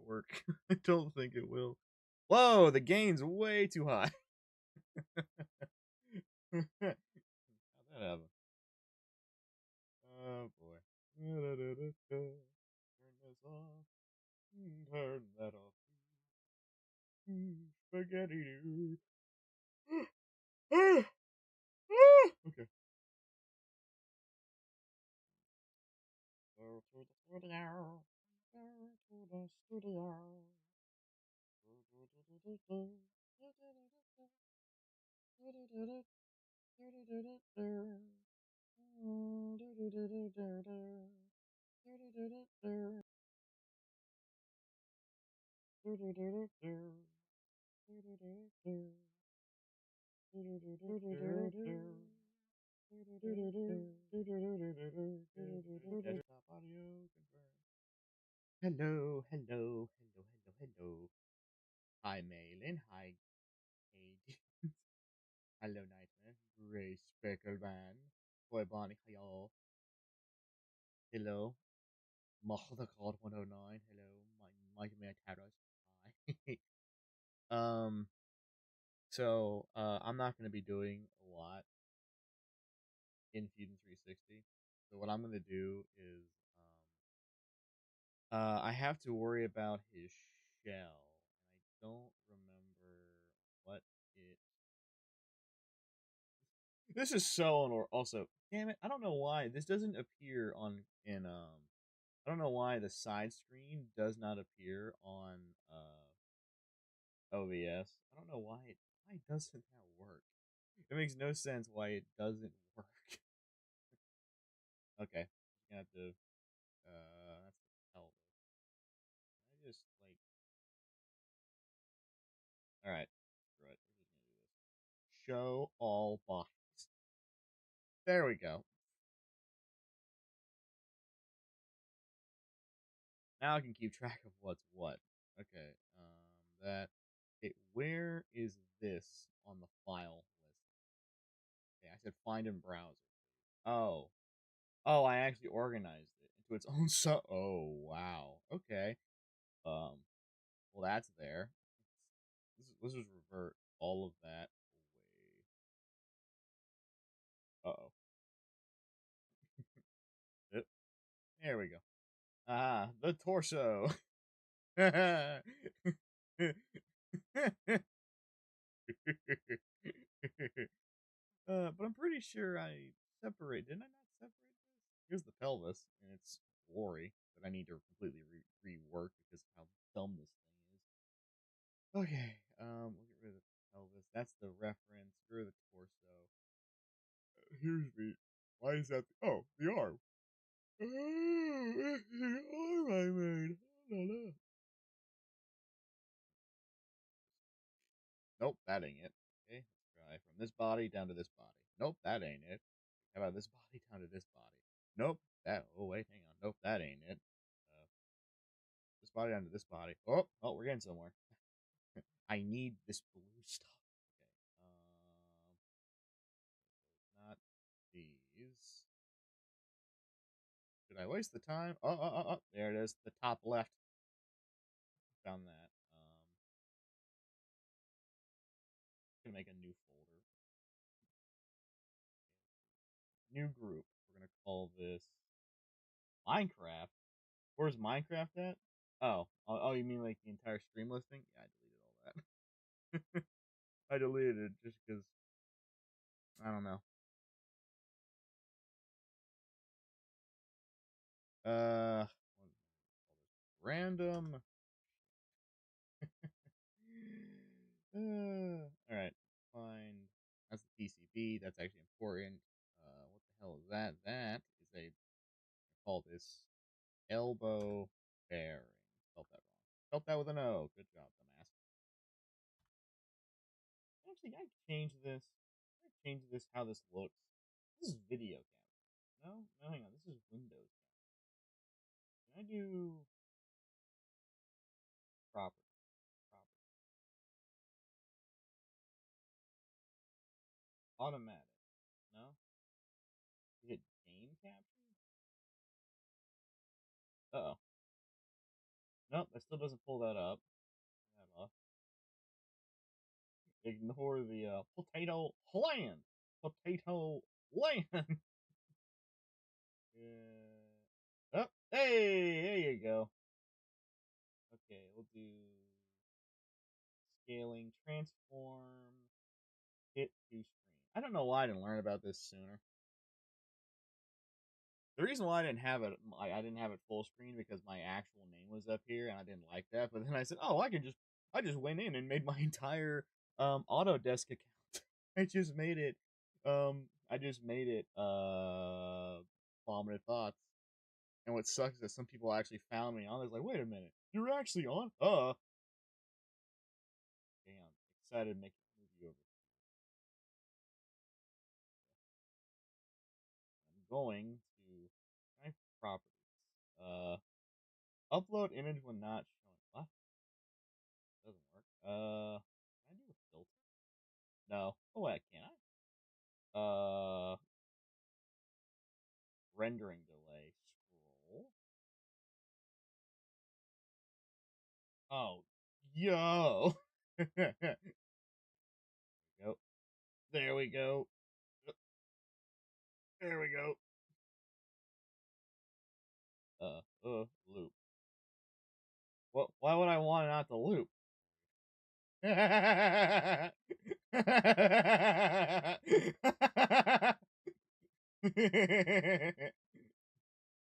work. I don't think it will. Whoa, the gain's way too high. How'd that happen? Oh boy. Turn this off. Turn that off. Spaghetti doo. Okay. Go to the studio. Go to the studio. Hello, hello, hello, hello, hello. Hi, Malin. Hi, Cage. Hello, Nightmare. Ray Speckelman. Boy, Bonnie, y'all. Hello. Mahda God 109. Hello, my man Taros. Hi. um, I'm not gonna be doing a lot in Feudin 360. So what I'm gonna do is I have to worry about his shell, and I don't remember what it. This is so also. Damn it! I don't know why this doesn't appear on in I don't know why the side screen does not appear on OBS. I don't know why doesn't that work? It makes no sense why it doesn't work. Okay, just gonna have to that's the pelvis. I just like all right, screw it. We're just gonna do this. Show all bodies. There we go. Now I can keep track of what's what. Okay, that. Okay, where is this on the file list? Okay, I said find in browser. Oh, oh, I actually organized it into its own Oh, wow. Okay. Well, that's there. Let's just revert all of that away. Uh oh. Yep. There we go. Ah, the torso. But I'm pretty sure I didn't I not separate this? Here's the pelvis, and it's glory that I need to completely rework because of how dumb this thing is. Okay, we'll get rid of the pelvis. That's the reference. Get rid of the torso. Here's the. Why is that? Oh, the arm. Oh, the arm I made. Oh, no. Nope, that ain't it. Okay, let's try from this body down to this body. Nope, that ain't it. How about this body down to this body? Nope, that. Oh wait, hang on. Nope, that ain't it. This body down to this body. Oh, oh, we're getting somewhere. I need this blue stuff. Okay. Not these. Did I waste the time? Oh, there it is. The top left. Found that. Gonna make a new folder. New group. We're gonna call this Minecraft. Where's Minecraft at? Oh, you mean like the entire stream listing? Yeah, I deleted all that. I deleted it just because I don't know. Uh, random. All right, find. That's the PCB. That's actually important. What the hell is that? That is a. I call this elbow bearing. Spelled that wrong. Spelled that with an O. Good job, dumbass. Actually, I changed this. I changed this how this looks. This is video camera. No, hang on. This is Windows camera. Can I do property? Property. Automatic. No? Is it game capture? Uh oh. Nope, that still doesn't pull that up. Ignore the potato land. Potato land. Oh, hey, there you go. Okay, we'll do scaling, transform, hit to screen. I don't know why I didn't learn about this sooner. The reason why I didn't have it, I didn't have it full screen because my actual name was up here, and I didn't like that. But then I said, "Oh, I just went in and made my entire Autodesk account. I just made it, I just made it vomited thoughts." And what sucks is that some people actually found me on. It's like, wait a minute, you're actually on? Damn, excited to make a movie over. I'm going to try properties. Upload image when not showing. What? Doesn't work. Can I do a filter? No. Oh wait, can I? Rendering delay. Scroll. Oh, yo. There we go. There we go. There we go. Loop. What? Why would I want it not to loop?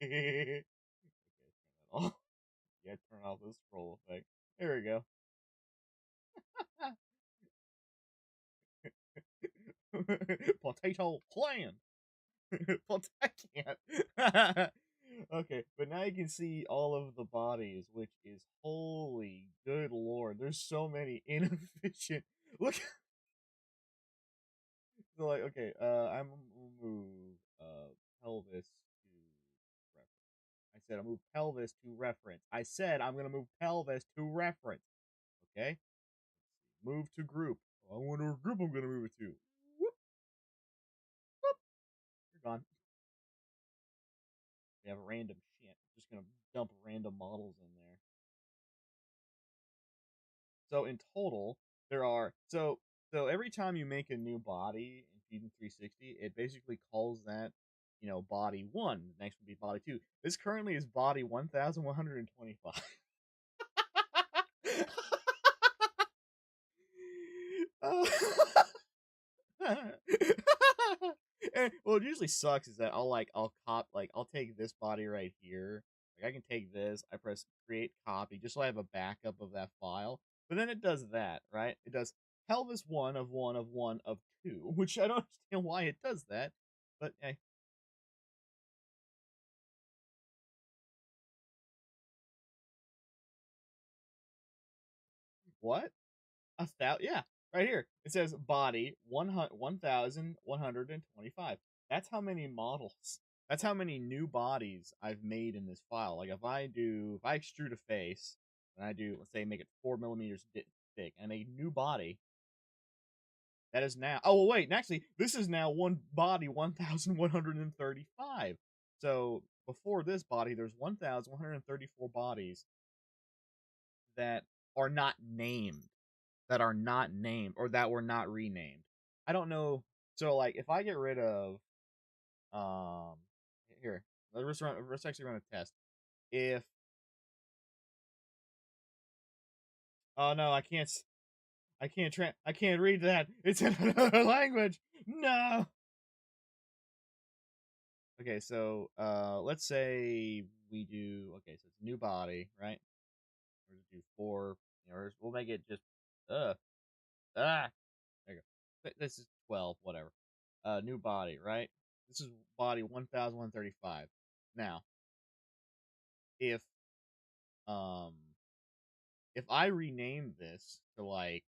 Okay, turn that off. Yeah, turn off the scroll effect. There we go. Potato plant. I can't. Okay, but now you can see all of the bodies, which is holy good lord. There's so many inefficient. Look, so like okay, I'm gonna move pelvis to reference. I said I move pelvis to reference. I said I'm gonna move pelvis to reference. Okay, move to group. I wonder what group I'm gonna move it to. Whoop, whoop. You're gone. We have random shit. I'm just gonna dump random models in there. So in total, there are so every time you make a new body in Fusion 360, it basically calls that body one. The next would be body two. This currently is body 1,125. uh, and well, it usually sucks is that I'll take this body right here. Like I can take this, I press create copy just so I have a backup of that file. But then it does that, right? It does pelvis one of one of one of two, which I don't understand why it does that. But hey, what? Yeah, right here. It says body 1,125. That's how many models. That's how many new bodies I've made in this file. Like if I extrude a face and I do, let's say, make it 4 millimeters thick, and I make a new body. That is now. Oh well, wait, and actually, this is now one body 1,135. So before this body, there's 1,134 bodies that are not named or that were not renamed. I don't know. So like if I get rid of um here, let's actually run a test. If oh no, I can't read that. It's in another language. No. Okay, so let's say we do so it's a new body, right? We're gonna do four, we'll make it just uh ah there you go. This is 12, whatever. New body, right? This is body 1,135. Now, if um if I rename this to like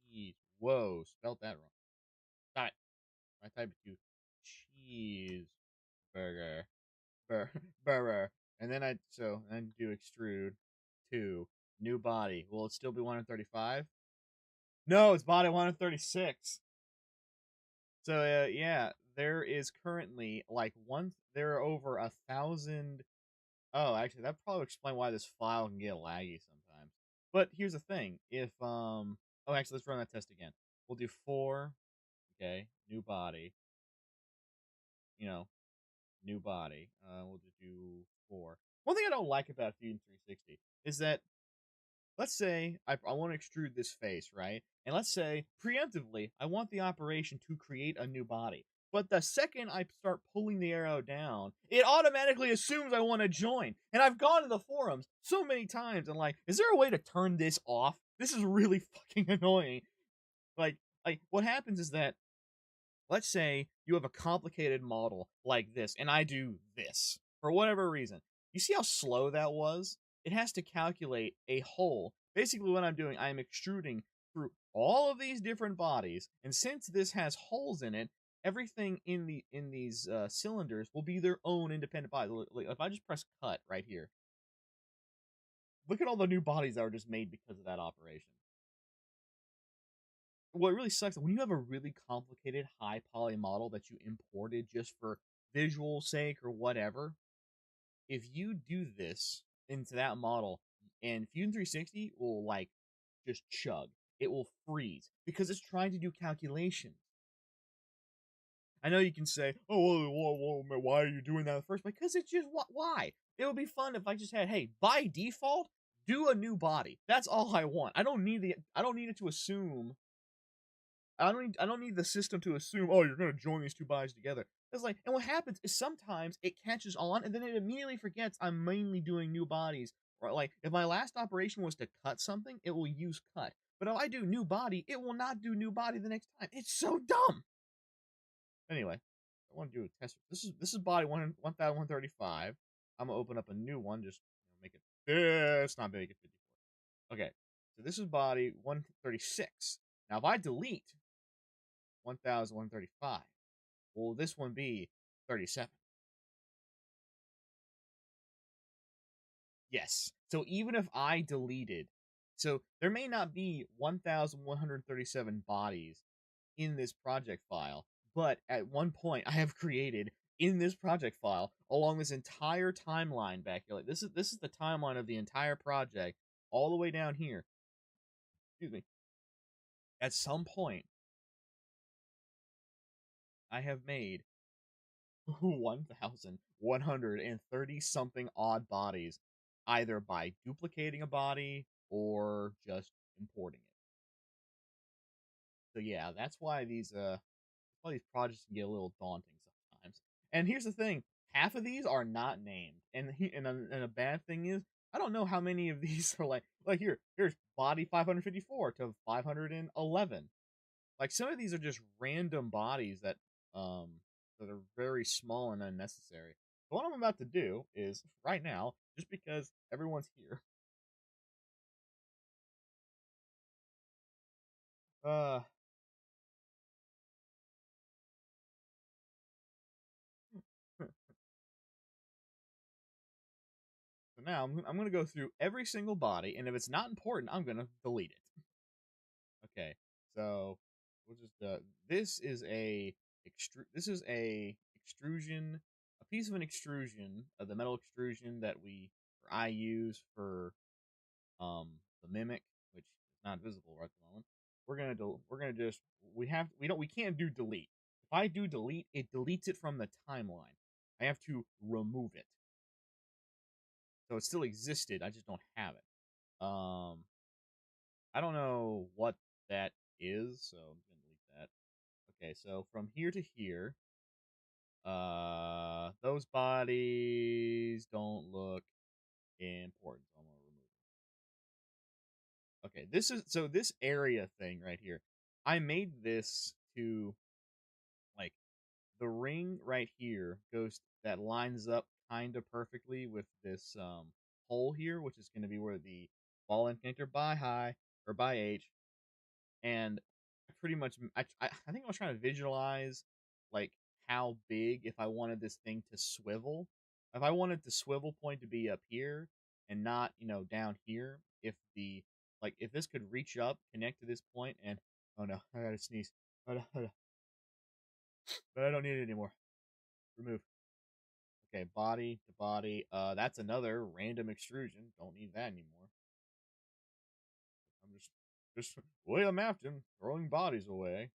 cheese, whoa, spelled that wrong. Stop it. I type it to cheeseburger, burger, and then then do extrude to new body. Will it still be 135? No, it's body 136. So yeah, there is currently like there are over 1,000 Oh, actually, that probably explain why this file can get laggy sometimes. But here's the thing: if oh, actually, let's run that test again. We'll do 4. Okay, new body. You know, new body. We'll just do 4. One thing I don't like about Fusion 360 is that, let's say I want to extrude this face, right? And let's say preemptively I want the operation to create a new body. But the second I start pulling the arrow down, it automatically assumes I want to join. And I've gone to the forums so many times and like, is there a way to turn this off? This is really fucking annoying. Like, like what happens is that, let's say you have a complicated model like this, and I do this for whatever reason. You see how slow that was? It has to calculate a hole. Basically, what I'm doing, I am extruding through all of these different bodies, and since this has holes in it, everything in these cylinders will be their own independent body. Like, if I just press cut right here, look at all the new bodies that were just made because of that operation. What really sucks when you have a really complicated high poly model that you imported just for visual sake or whatever. If you do this into that model, and Fusion 360 will like just chug, it will freeze because it's trying to do calculations. I know you can say, "Oh, why are you doing that first?" Because it's just why. It would be fun if I just had, hey, by default, do a new body. That's all I want. I don't need it to assume. I don't need the system to assume, oh, you're gonna join these two bodies together. It's like, and what happens is sometimes it catches on and then it immediately forgets I'm mainly doing new bodies. Or like if my last operation was to cut something, it will use cut. But if I do new body, it will not do new body the next time. It's so dumb. Anyway, I want to do a test. This is body 1135. I'm gonna open up a new one, just make it this, not make it 54. Okay, so this is body 136. Now if I delete 1135. Will this one be 37? Yes. So even if I deleted, so there may not be 1137 bodies in this project file, but at one point I have created in this project file along this entire timeline back here. Like this is the timeline of the entire project all the way down here. Excuse me. At some point, I have made 1,130 something odd bodies, either by duplicating a body or just importing it. So yeah, that's why these projects can get a little daunting sometimes. And here's the thing: half of these are not named, and a bad thing is I don't know how many of these are like here's body 554 to 511. Like some of these are just random bodies um that are very small and unnecessary. So what I'm about to do is right now, just because everyone's here, uh so now I'm gonna go through every single body, and if it's not important, I'm gonna delete it. Okay, so we'll just this is a extrusion, a piece of an extrusion of the metal extrusion that I use for the mimic, which is not visible right at the moment. We're gonna just we can't do delete. If I do delete, it deletes it from the timeline. I have to remove it. So it still existed, I just don't have it. I don't know what that is, so I'm gonna delete that. Okay, so from here to here, those bodies don't look important, so I'm gonna remove them. Okay, this area thing right here. I made this to like the ring right here goes that lines up kind of perfectly with this hole here, which is going to be where the ball end connector by high or by H, and I pretty much I think I was trying to visualize like how big if I wanted this thing to swivel. If I wanted the swivel point to be up here and not down here, if the like if this could reach up, connect to this point, and oh no, I gotta sneeze. But I don't need it anymore. Remove. Okay, body to body. That's another random extrusion. Don't need that anymore. I'm just William Afton throwing bodies away.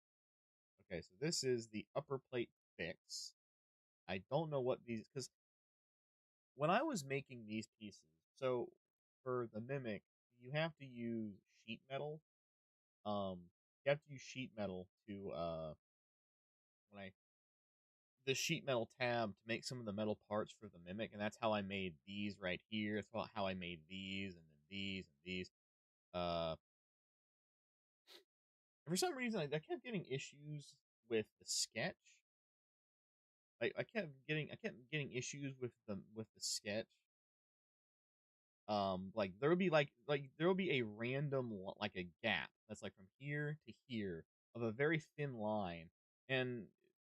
Okay, so this is the upper plate fix. I don't know what these, because when I was making these pieces, so for the mimic, you have to use sheet metal. Um, you have to use sheet metal to when I the sheet metal tab to make some of the metal parts for the mimic, and that's how I made these right here. That's how I made these, and then these and these. Uh, for some reason, I kept getting issues with the sketch. I kept getting issues with the sketch. Like there will be a random like a gap that's like from here to here of a very thin line, and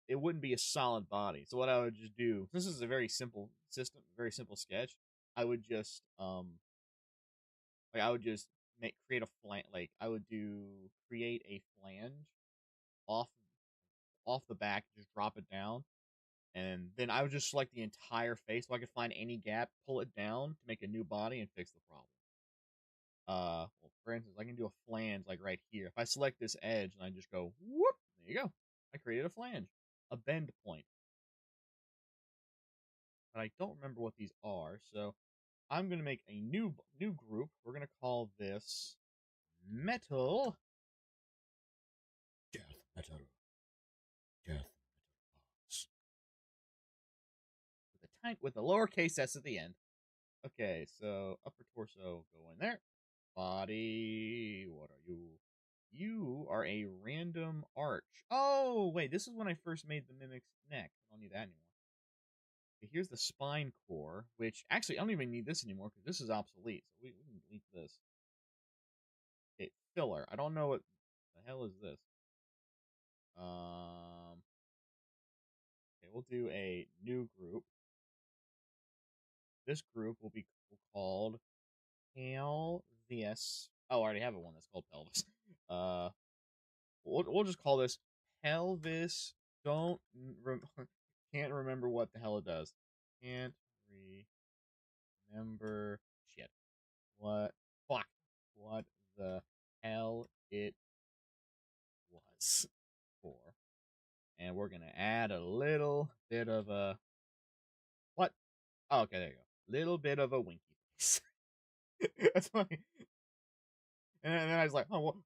it wouldn't be a solid body. So what I would just do, this is a very simple system, very simple sketch. I would just like I would just make create a flange. Like I would do create a flange off off the back, just drop it down, and then I would just select the entire face so I could find any gap, pull it down to make a new body, and fix the problem. Well, for instance, I can do a flange like right here. If I select this edge and I just go whoop, there you go. I created a flange, a bend point. But I don't remember what these are, so I'm gonna make a new group. We're gonna call this metal death metal death metal with a lowercase s at the end. Okay, so upper torso go in there. Body, what are you? You are a random arch. Oh, wait, this is when I first made the mimic's neck. I don't need that anymore. Okay, here's the spine core, which actually I don't even need this anymore because this is obsolete. So we can delete this. Okay, filler. I don't know what the hell is this. Okay, we'll do a new group. This group will be called pelvis. Oh, I already have one that's called pelvis. Uh, we'll just call this pelvis. Don't can't remember what the hell it does. Can't remember shit. What fuck? What the hell it was for? And we're gonna add a little bit of a what? Oh, okay, there you go. Little bit of a winky face. That's funny. And then I was like, oh, well,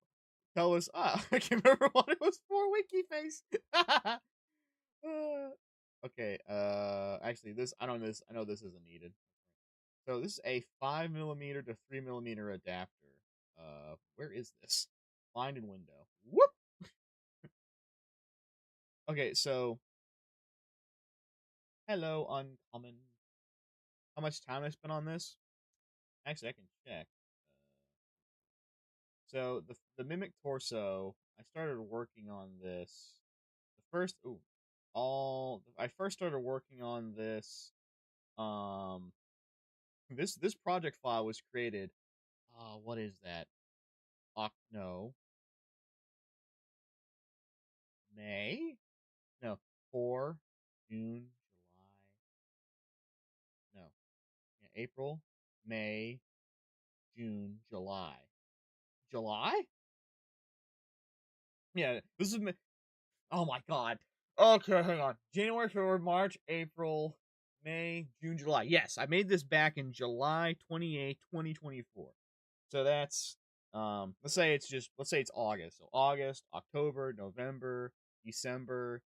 tell us. Ah, I can't remember what it was for. Winky face. Okay. Actually, this I don't know this. I know this isn't needed. So this is a 5mm to 3mm adapter. Where is this? Find in window. Whoop. Okay, so hello, uncommon. How much time I spent on this? Actually, I can check. So the mimic torso. I started working on this. The first. Ooh. All. I first started working on this. Um. This project file was created. What is that? No. May? No. 4, June, July. No. Yeah, April, May, June, July. July? Yeah, this is. Oh my god. Okay, hang on. January, February, March, April, May, June, July. Yes, I made this back in July 28th, 2024. So that's let's say it's August. So August, October, November, December,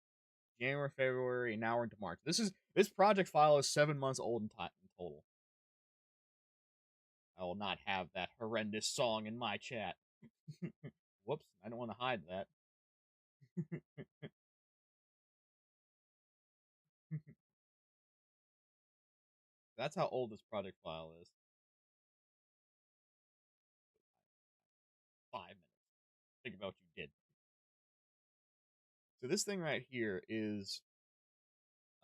January, February, and now we're into March. This project file is 7 months old in total. I will not have that horrendous song in my chat. Whoops, I don't want to hide that. That's how old this project file is. 5 minutes. Think about what you did. So this thing right here is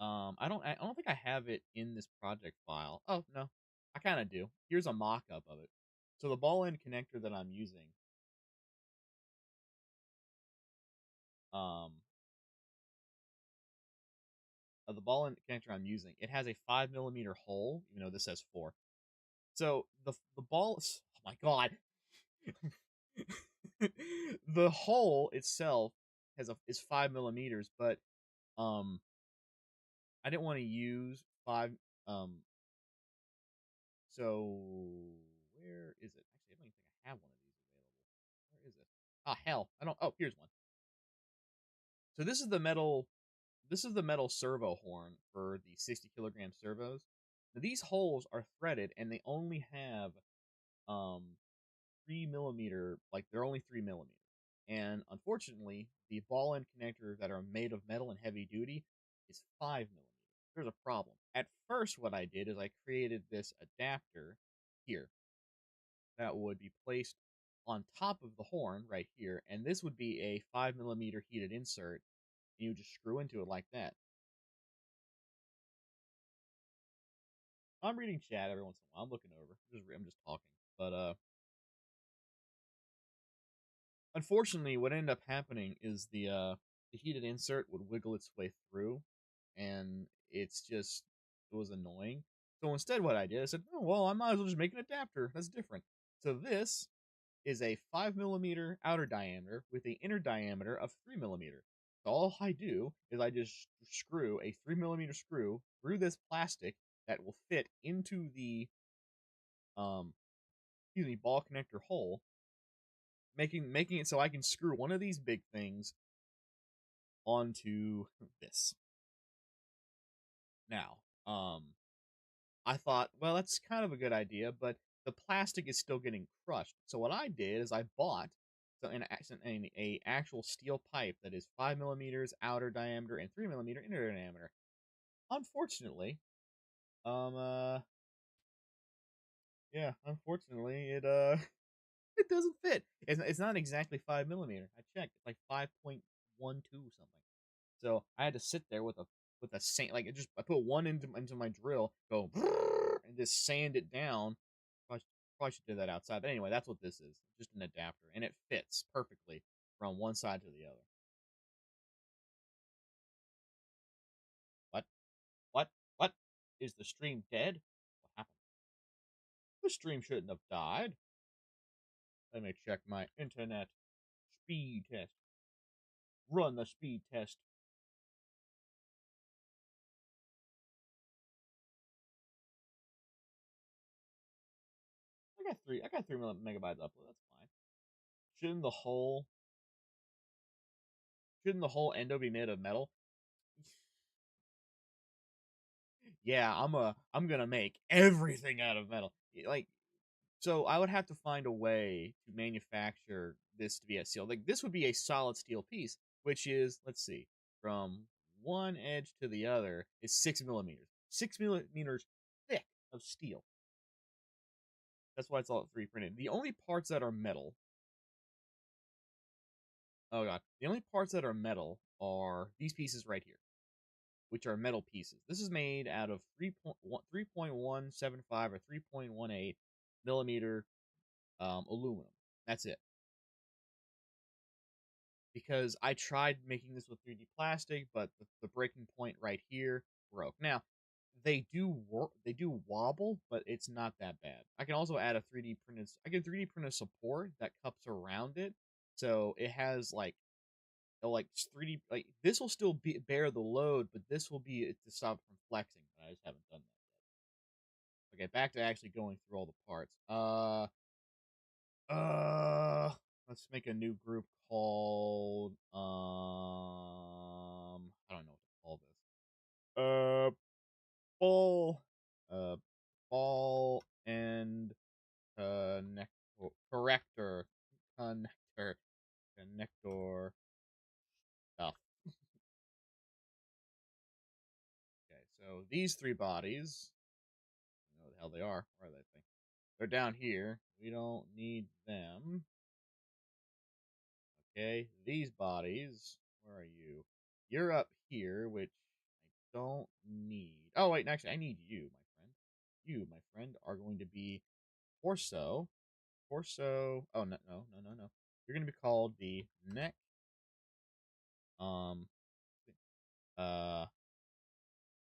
I don't think I have it in this project file. Oh no, I kind of do. Here's a mock-up of it. So the ball end connector that I'm using, um, the ball and connector I'm using, it has a 5 millimeter hole, even though this says 4. So the ball, oh my god, the hole itself is 5 millimeters, but um, I didn't want to use 5. Um, so where is it? Actually, I don't even think I have one of these available. Where is it? Ah, hell, I don't. Oh, here's one. So this is the metal. This is the metal servo horn for the 60 kilogram servos. Now, these holes are threaded, and they only have 3 millimeter. Like they're only 3 millimeters. And unfortunately, the ball end connectors that are made of metal and heavy duty is 5 millimeters. There's a problem. At first, what I did is I created this adapter here that would be placed on top of the horn right here, and this would be a 5 millimeter heated insert, and you just screw into it like that. I'm reading chat every once in a while. I'm looking over. I'm just talking. But unfortunately, what ended up happening is the heated insert would wiggle its way through, and it was annoying. So instead, what I did, I said, oh well, I might as well just make an adapter. That's different. So this is a 5 millimeter outer diameter with an inner diameter of 3 millimeter. So all I do is I just screw a 3 millimeter screw through this plastic that will fit into the um ball connector hole, making it so I can screw one of these big things onto this. Now, I thought, well, that's kind of a good idea, but the plastic is still getting crushed. So what I did is I bought a actual steel pipe that is 5 millimeters outer diameter and 3 millimeter inner diameter. Unfortunately, um, uh, unfortunately, it doesn't fit. It's not exactly 5 millimeter. I checked. It's like 5.12 something. So I had to sit there with a sand, like I put one into my drill, go and just sand it down. Probably, probably should do that outside. But anyway, that's what this is. Just an adapter, and it fits perfectly from one side to the other. What? What? What? Is the stream dead? What happened? The stream shouldn't have died. Let me check my internet speed test. Run the speed test. I got 3 megabytes upload. That's fine. Shouldn't the whole shouldn't the whole endo be made of metal? Yeah, I'm gonna make everything out of metal. Like, so I would have to find a way to manufacture this to be a steel. Like this would be a solid steel piece, which is, let's see, from one edge to the other is 6 millimeters. 6 millimeters thick of steel. That's why it's all 3D printed. The only parts that are metal, oh god, the only parts that are metal are these pieces right here, which are metal pieces. This is made out of 3.175 or 3.18 millimeter aluminum. That's it. Because I tried making this with 3D plastic, but the breaking point right here broke. Now, they do work, they do wobble, but it's not that bad. I can also add a 3D printed. I can 3D print a support that cups around it, so it has like 3D, like this will still bear the load, but this will be to stop from flexing. But I just haven't done that yet. Okay, back to actually going through all the parts. Uh, let's make a new group called I don't know what to call this. Ball, uh, ball and connector, corrector, connector stuff. Okay, so these three bodies, I don't know what the hell they are. Where are they? Thing? They're down here. We don't need them. Okay, these bodies. Where are you? You're up here, which I don't need. Oh wait, actually, I need you, my friend. You, my friend, are going to be torso. Torso. Oh no, no, no, no, no. You're going to be called the neck. Um. Uh.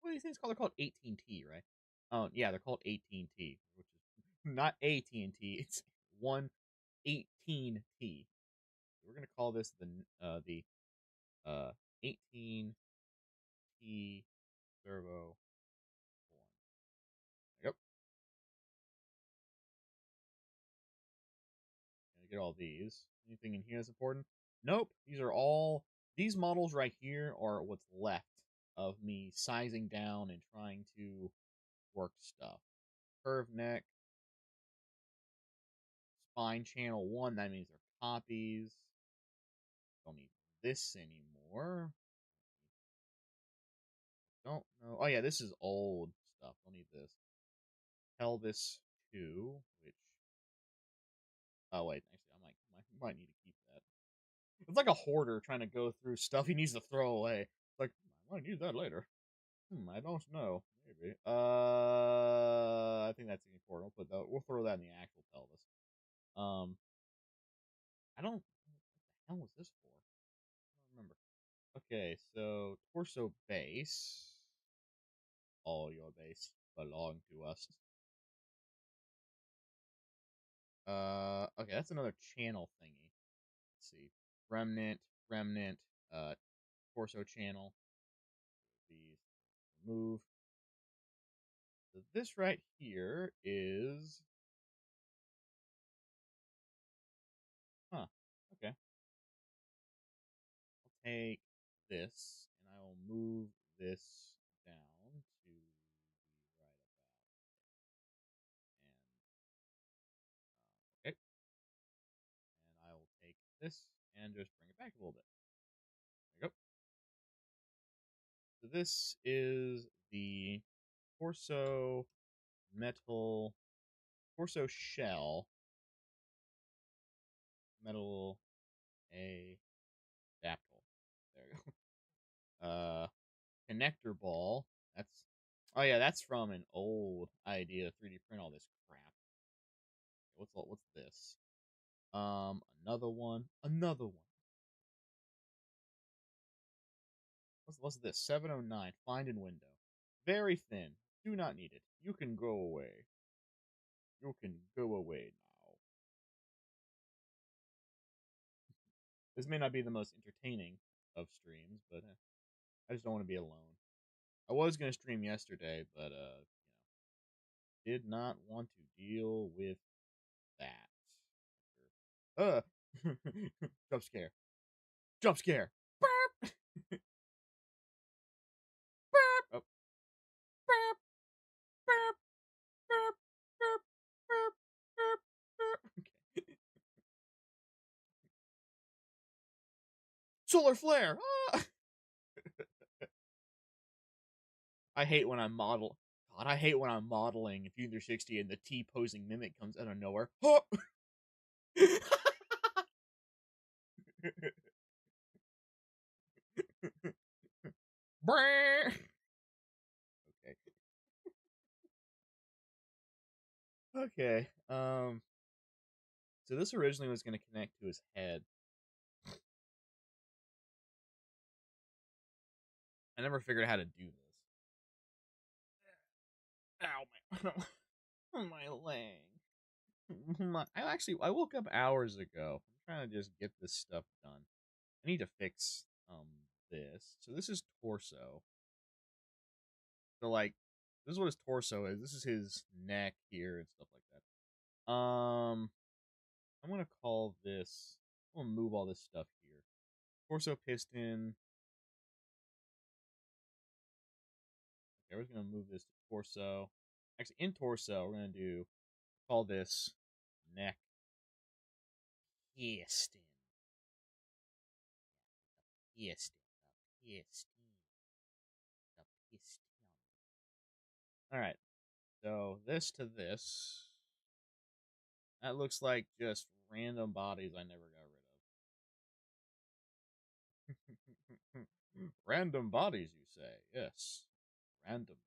what these things called? They're called 18T, right? Oh, yeah, they're called 18T, which is not AT&T. It's 118T. We're gonna call this the 18T servo 1. Yep. Gonna get all these. Anything in here that's important? Nope. These models right here are what's left of me sizing down and trying to work stuff. Curved neck, spine channel 1, that means they're copies. Don't need this anymore. Don't know. Oh yeah, this is old stuff. Don't need this. Pelvis 2, which oh wait, actually I might need to keep that. It's like a hoarder trying to go through stuff he needs to throw away. It's like I might need that later. I don't know. Maybe. I think that's important. We'll throw that in the actual pelvis. I don't. What the hell was this for? I don't remember. Okay, so torso base. All your base belong to us. Okay, that's another channel thingy. Let's see. Remnant, uh, torso channel. These remove. So this right here is, huh? Okay, I'll take this and I will move this down to be right about, and okay, and I will take this and just bring it back a little bit. There you go. So this is the torso metal torso shell metal a daptle. There you go. Connector ball. That's oh yeah, that's from an old idea to 3D print all this crap. What's this? Another one. Another one. What's this? 709. Find in window. Very thin. Do not need it. You can go away. You can go away now. This may not be the most entertaining of streams, but I just don't want to be alone. I was gonna stream yesterday, but did not want to deal with that. Jump scare. Jump scare. Burp. Burp. Oh. Burp. Burp. Burp. Burp. Burp. Burp. Burp. Okay. Solar flare. Ah! I hate when I'm model. God, I hate when I'm modeling Future 60 and the T posing mimic comes out of nowhere. Oh! Okay. Okay. So this originally was going to connect to his head. I never figured out how to do this. Ow, my leg. I woke up hours ago. I'm trying to just get this stuff done. I need to fix this. So this is torso. So like this is what his torso is. This is his neck here and stuff like that. I'm gonna call this. I'm gonna move all this stuff here. Torso piston. Okay, we're just gonna move this to torso. Actually, in torso, we're gonna call this neck piston. Piston. The piston. The piston. All right. So this to this. That looks like just random bodies I never got rid of. Random bodies, you say? Yes. Random bodies.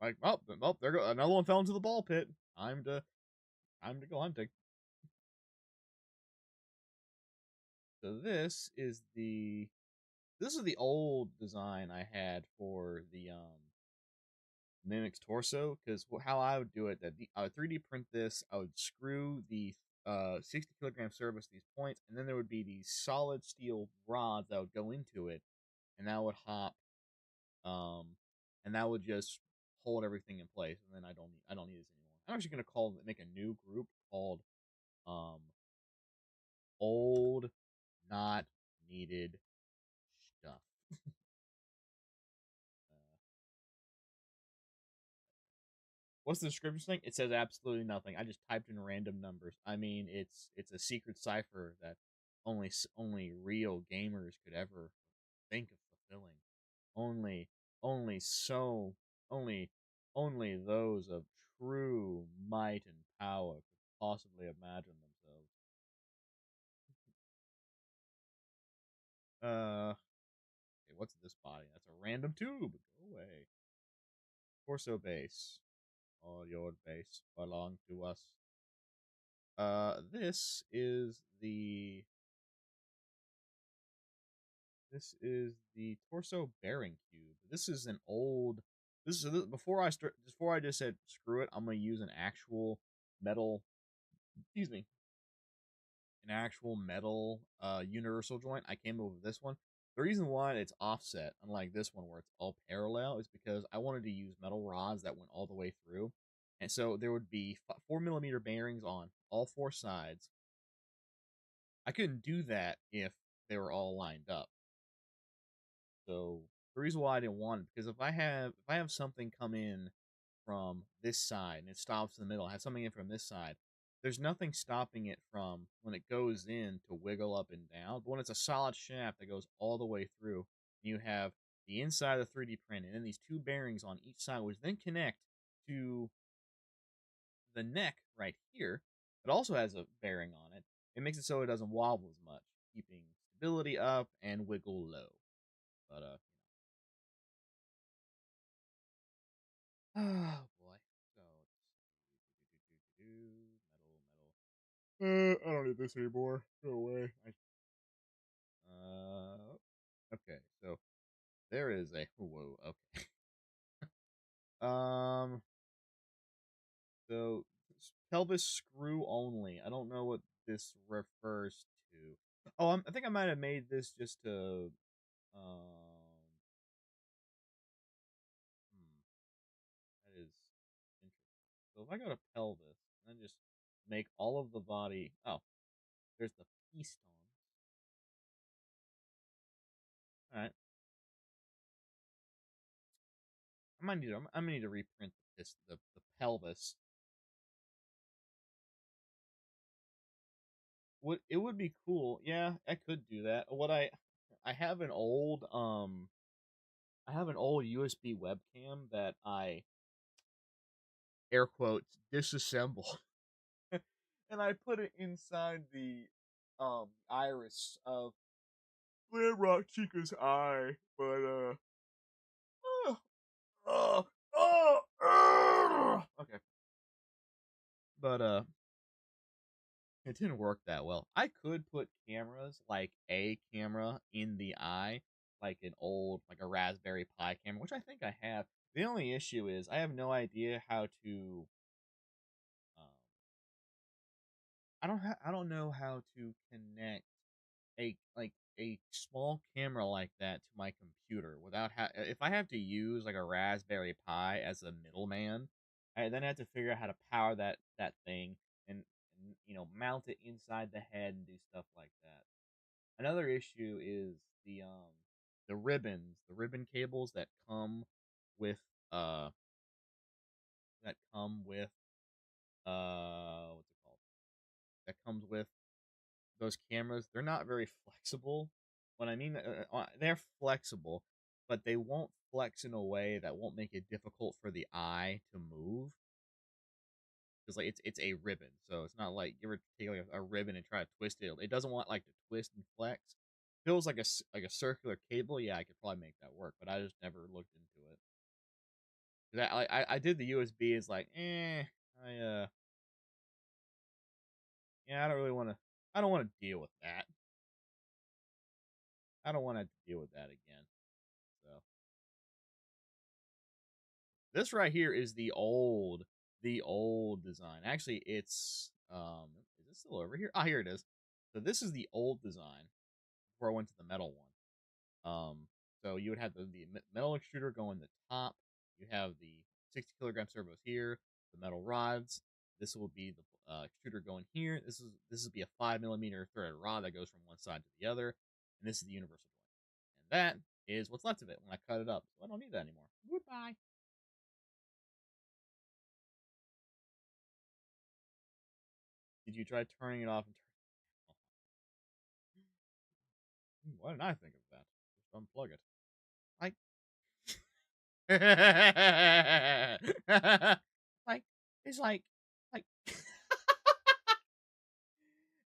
Like, there go another one fell into the ball pit. Time to go hunting. So this is the This is the old design I had for the mimic's torso, because how I would do it, that I would 3D print this. I would screw the 60 kilogram service to these points, and then there would be these solid steel rods that would go into it, and that would hop, um, and that would just hold everything in place. And then I don't need this anymore. I'm actually gonna make a new group called um old not needed stuff. What's the description thing? It says absolutely nothing. I just typed in random numbers. I mean, it's a secret cipher that only real gamers could ever think of fulfilling. Only only so only only those of true might and power could possibly imagine themselves. Okay, what's this body? That's a random tube. Go away. Torso base. All your base belong to us. This is the torso bearing cube. This is an old. This is before I just said screw it. I'm gonna use an actual metal. Excuse me, an actual metal universal joint. I came up with this one. The reason why it's offset, unlike this one where it's all parallel, is because I wanted to use metal rods that went all the way through, and so there would be 4 millimeter bearings on all four sides. I couldn't do that if they were all lined up. So the reason why I didn't want it, because if I have something come in from this side and it stops in the middle, I have something in from this side, there's nothing stopping it from when it goes in to wiggle up and down. But when it's a solid shaft that goes all the way through, you have the inside of the 3D print and then these two bearings on each side, which then connect to the neck right here. It also has a bearing on it. It makes it so it doesn't wobble as much, keeping stability up and wiggle low. But oh boy. So metal. I don't need this anymore. Go away. Okay. So there is a whoa. Okay. Um. So pelvis screw only. I don't know what this refers to. Oh, I think I might have made this just to. That is interesting. So if I go to pelvis and then just make all of the body. Oh, there's the pistons. All right. I might need to reprint the pelvis. Would be cool. Yeah, I could do that. I have an old USB webcam that I air quotes disassemble, and I put it inside the iris of Rock Chica's eye, but uh, okay, but it didn't work that well. I could put cameras like a camera in the eye, like like a Raspberry Pi camera, which I think I have. The only issue is I have no idea how to. Um, I don't know how to connect a small camera like that to my computer without if I have to use like a Raspberry Pi as a middleman, I then have to figure out how to power that thing and mount it inside the head and do stuff like that. Another issue is the ribbon cables with uh that come with what's it called? That comes with those cameras. They're not very flexible. What I mean, they're flexible, but they won't flex in a way that won't make it difficult for the eye to move. Because like it's a ribbon, so it's not like you ever take like a ribbon and try to twist it. It doesn't want like to twist and flex. Feels like a circular cable. Yeah, I could probably make that work, but I just never looked into it. 'Cause I did the USB. It's like I yeah, I don't really want to. I don't want to deal with that. I don't want to deal with that again. So this right here is the old design. Actually, it's is it still over here? Ah, here it is. So this is the old design before I went to the metal one. So you would have the metal extruder go in the top. You have the 60 kilogram servos here, the metal rods. This will be the extruder going here. This will be a 5 millimeter threaded rod that goes from one side to the other, and this is the universal joint. And that is what's left of it when I cut it up. So I don't need that anymore. Goodbye. Did you try turning it off and turn? Why didn't I think of that? Just unplug it. Like, like it's like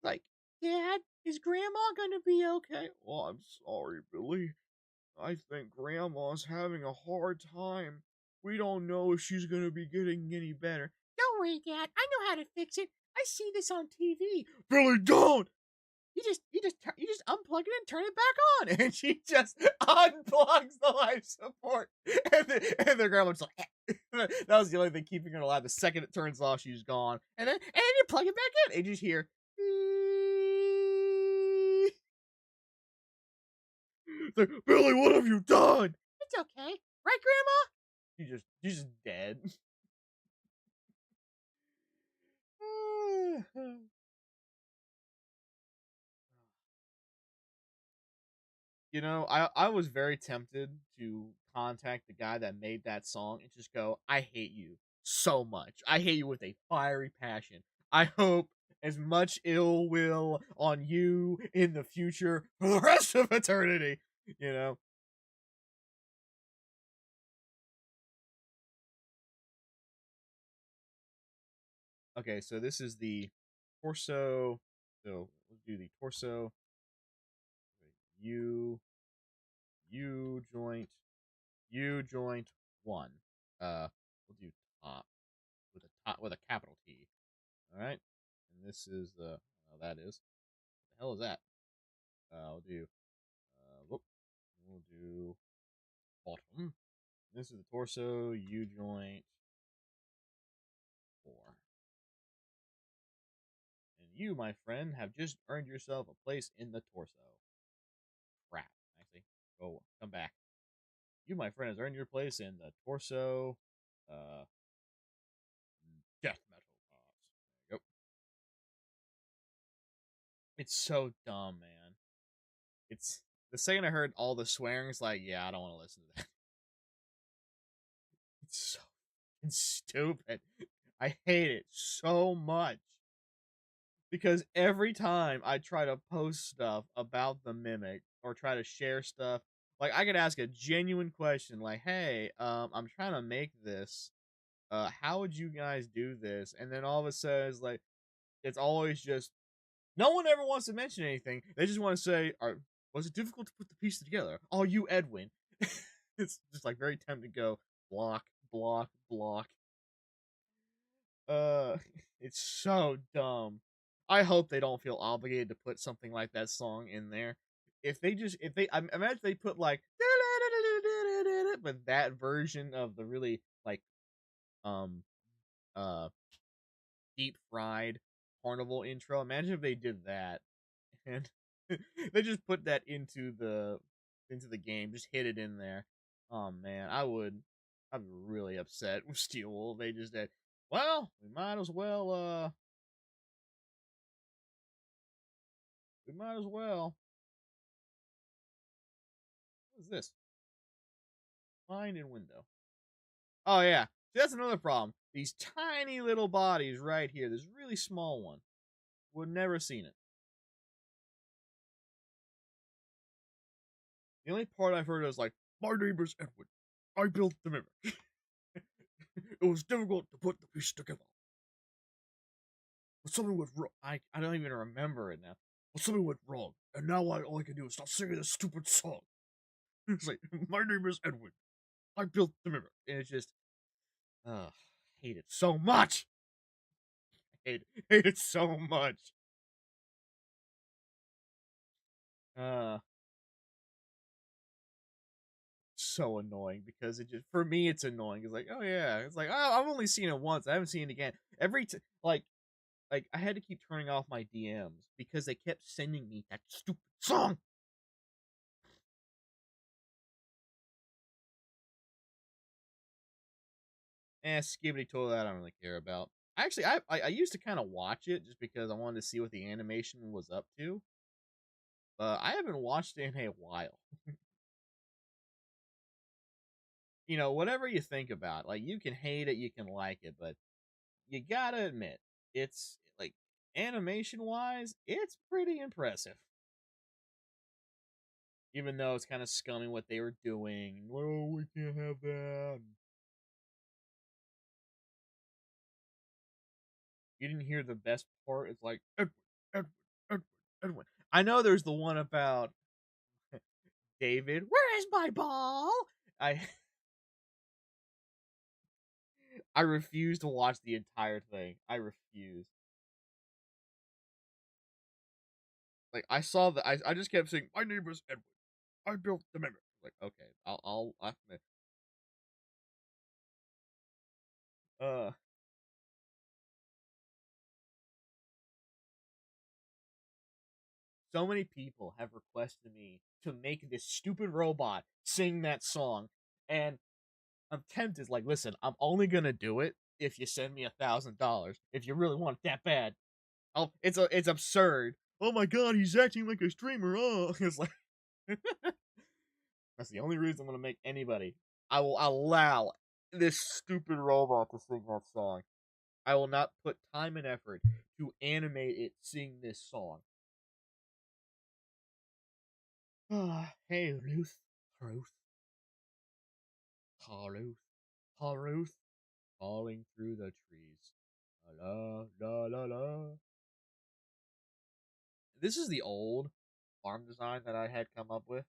like, Dad, is Grandma gonna be okay? Oh, I'm sorry, Billy. I think Grandma's having a hard time. We don't know if she's gonna be getting any better. Don't worry, Dad. I know how to fix it. I see this on TV. Billy, don't! You just unplug it and turn it back on, and she just unplugs the life support, and their grandma's like, that was the only thing keeping her alive. The second it turns off, she's gone, and you plug it back in, and you just hear, it's like, Billy, what have you done? It's okay, right, Grandma? She's just dead. You know, I was very tempted to contact the guy that made that song and just go, I hate you so much. I hate you with a fiery passion. I hope as much ill will on you in the future for the rest of eternity. You know? Okay, so this is the torso. So we'll do the torso. U, U joint one. We'll do top with a capital T. All right, and this is the that is what the hell is that? I'll do whoop. We'll do bottom. This is the torso U joint 4, and you, my friend, have just earned yourself a place in the torso. Crap. Actually, go come back. You, my friend, has earned your place in the torso. Uh, death metal pods. There you go. It's so dumb, man. It's the second I heard all the swearing, it's like, yeah, I don't want to listen to that. It's so stupid. I hate it so much because every time I try to post stuff about the mimic or try to share stuff, like I could ask a genuine question, like, "Hey, I'm trying to make this. How would you guys do this?" And then all of a sudden, it's always just no one ever wants to mention anything. They just want to say, "Was it difficult to put the pieces together?" Oh, you, Edwin. It's just like very tempting to go block, block, block. Uh, it's so dumb. I hope they don't feel obligated to put something like that song in there. If they I imagine they put like but that version of the really like um uh deep fried carnival intro. Imagine if they did that and they just put that into the game, just hit it in there. Oh man, I'd be really upset with Steel Wool. They just did. Well, we might as well. What is this? Find in window. Oh yeah, see, that's another problem. These tiny little bodies right here. This really small one. Would never seen it. The only part I've heard is like, my name is Edwin. I built the mimic. It was difficult to put the piece together. But something went wrong. I don't even remember it now. But something went wrong, and now all I can do is stop singing this stupid song. It's like, my name is Edwin. I built the mimic, and it's just, ugh, hate it so much. Hate it so much. Uh, so annoying because it just for me it's annoying. It's like, oh yeah, it's like oh, I've only seen it once. I haven't seen it again. Like I had to keep turning off my DMs because they kept sending me that stupid song. Skibbity toilet, I don't really care about. Actually, I used to kind of watch it just because I wanted to see what the animation was up to. But I haven't watched it in a while. Whatever you think about, like you can hate it, you can like it, but you gotta admit, it's like animation wise, it's pretty impressive. Even though it's kind of scummy what they were doing. Oh, we can't have that. You didn't hear the best part. It's like Edwin, Edwin, Edwin, Edwin. I know there's the one about David. Where is my ball? I I refuse to watch the entire thing. I refuse. Like I saw that. I just kept saying, "My name is Edwin. I built the mimic." Like okay, I'll admit. Uh, so many people have requested me to make this stupid robot sing that song, and I'm tempted. Like, listen, I'm only gonna do it if you send me $1,000. If you really want it that bad, it's absurd. Oh my god, he's acting like a streamer. Oh, it's like that's the only reason I'm gonna make anybody. I will allow this stupid robot to sing that song. I will not put time and effort to animate it sing this song. Hey, Ruth. Ruth. Ruth. Ruth. Falling through the trees. La la la la. This is the old farm design that I had come up with.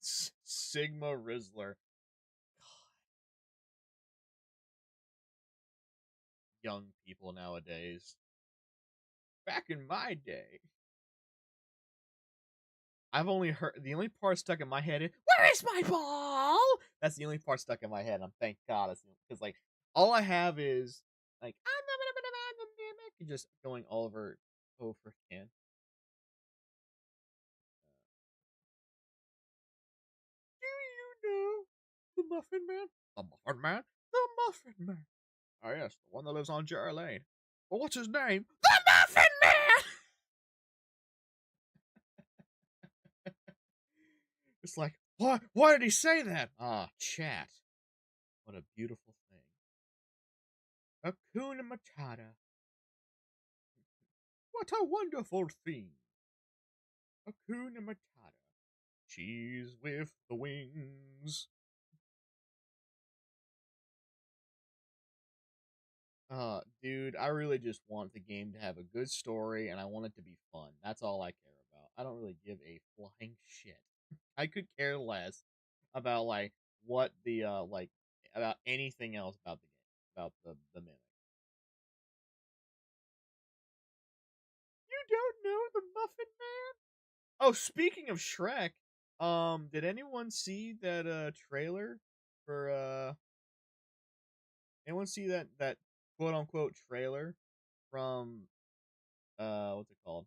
Sigma Rizzler. Young people nowadays. Back in my day, I've only heard the only part stuck in my head is "Where is my ball?" That's the only part stuck in my head. I'm thank God because like all I have is like I'm just going over again. Do you know the Muffin Man? The Muffin Man? The Muffin Man. Oh yes, the one that lives on Jerry Lane. Well, what's his name? The Muffin Man. It's like what? Why did he say that? Ah, chat. What a beautiful thing. Hakuna Matata. What a wonderful thing. Hakuna Matata. Cheese with the wings. Dude, I really just want the game to have a good story and I want it to be fun. That's all I care about. I don't really give a flying shit. I could care less about like what the like about anything else about the game, about the mimic. You don't know the Muffin Man? Oh, speaking of Shrek, did anyone see that trailer for anyone see that quote unquote trailer from what's it called?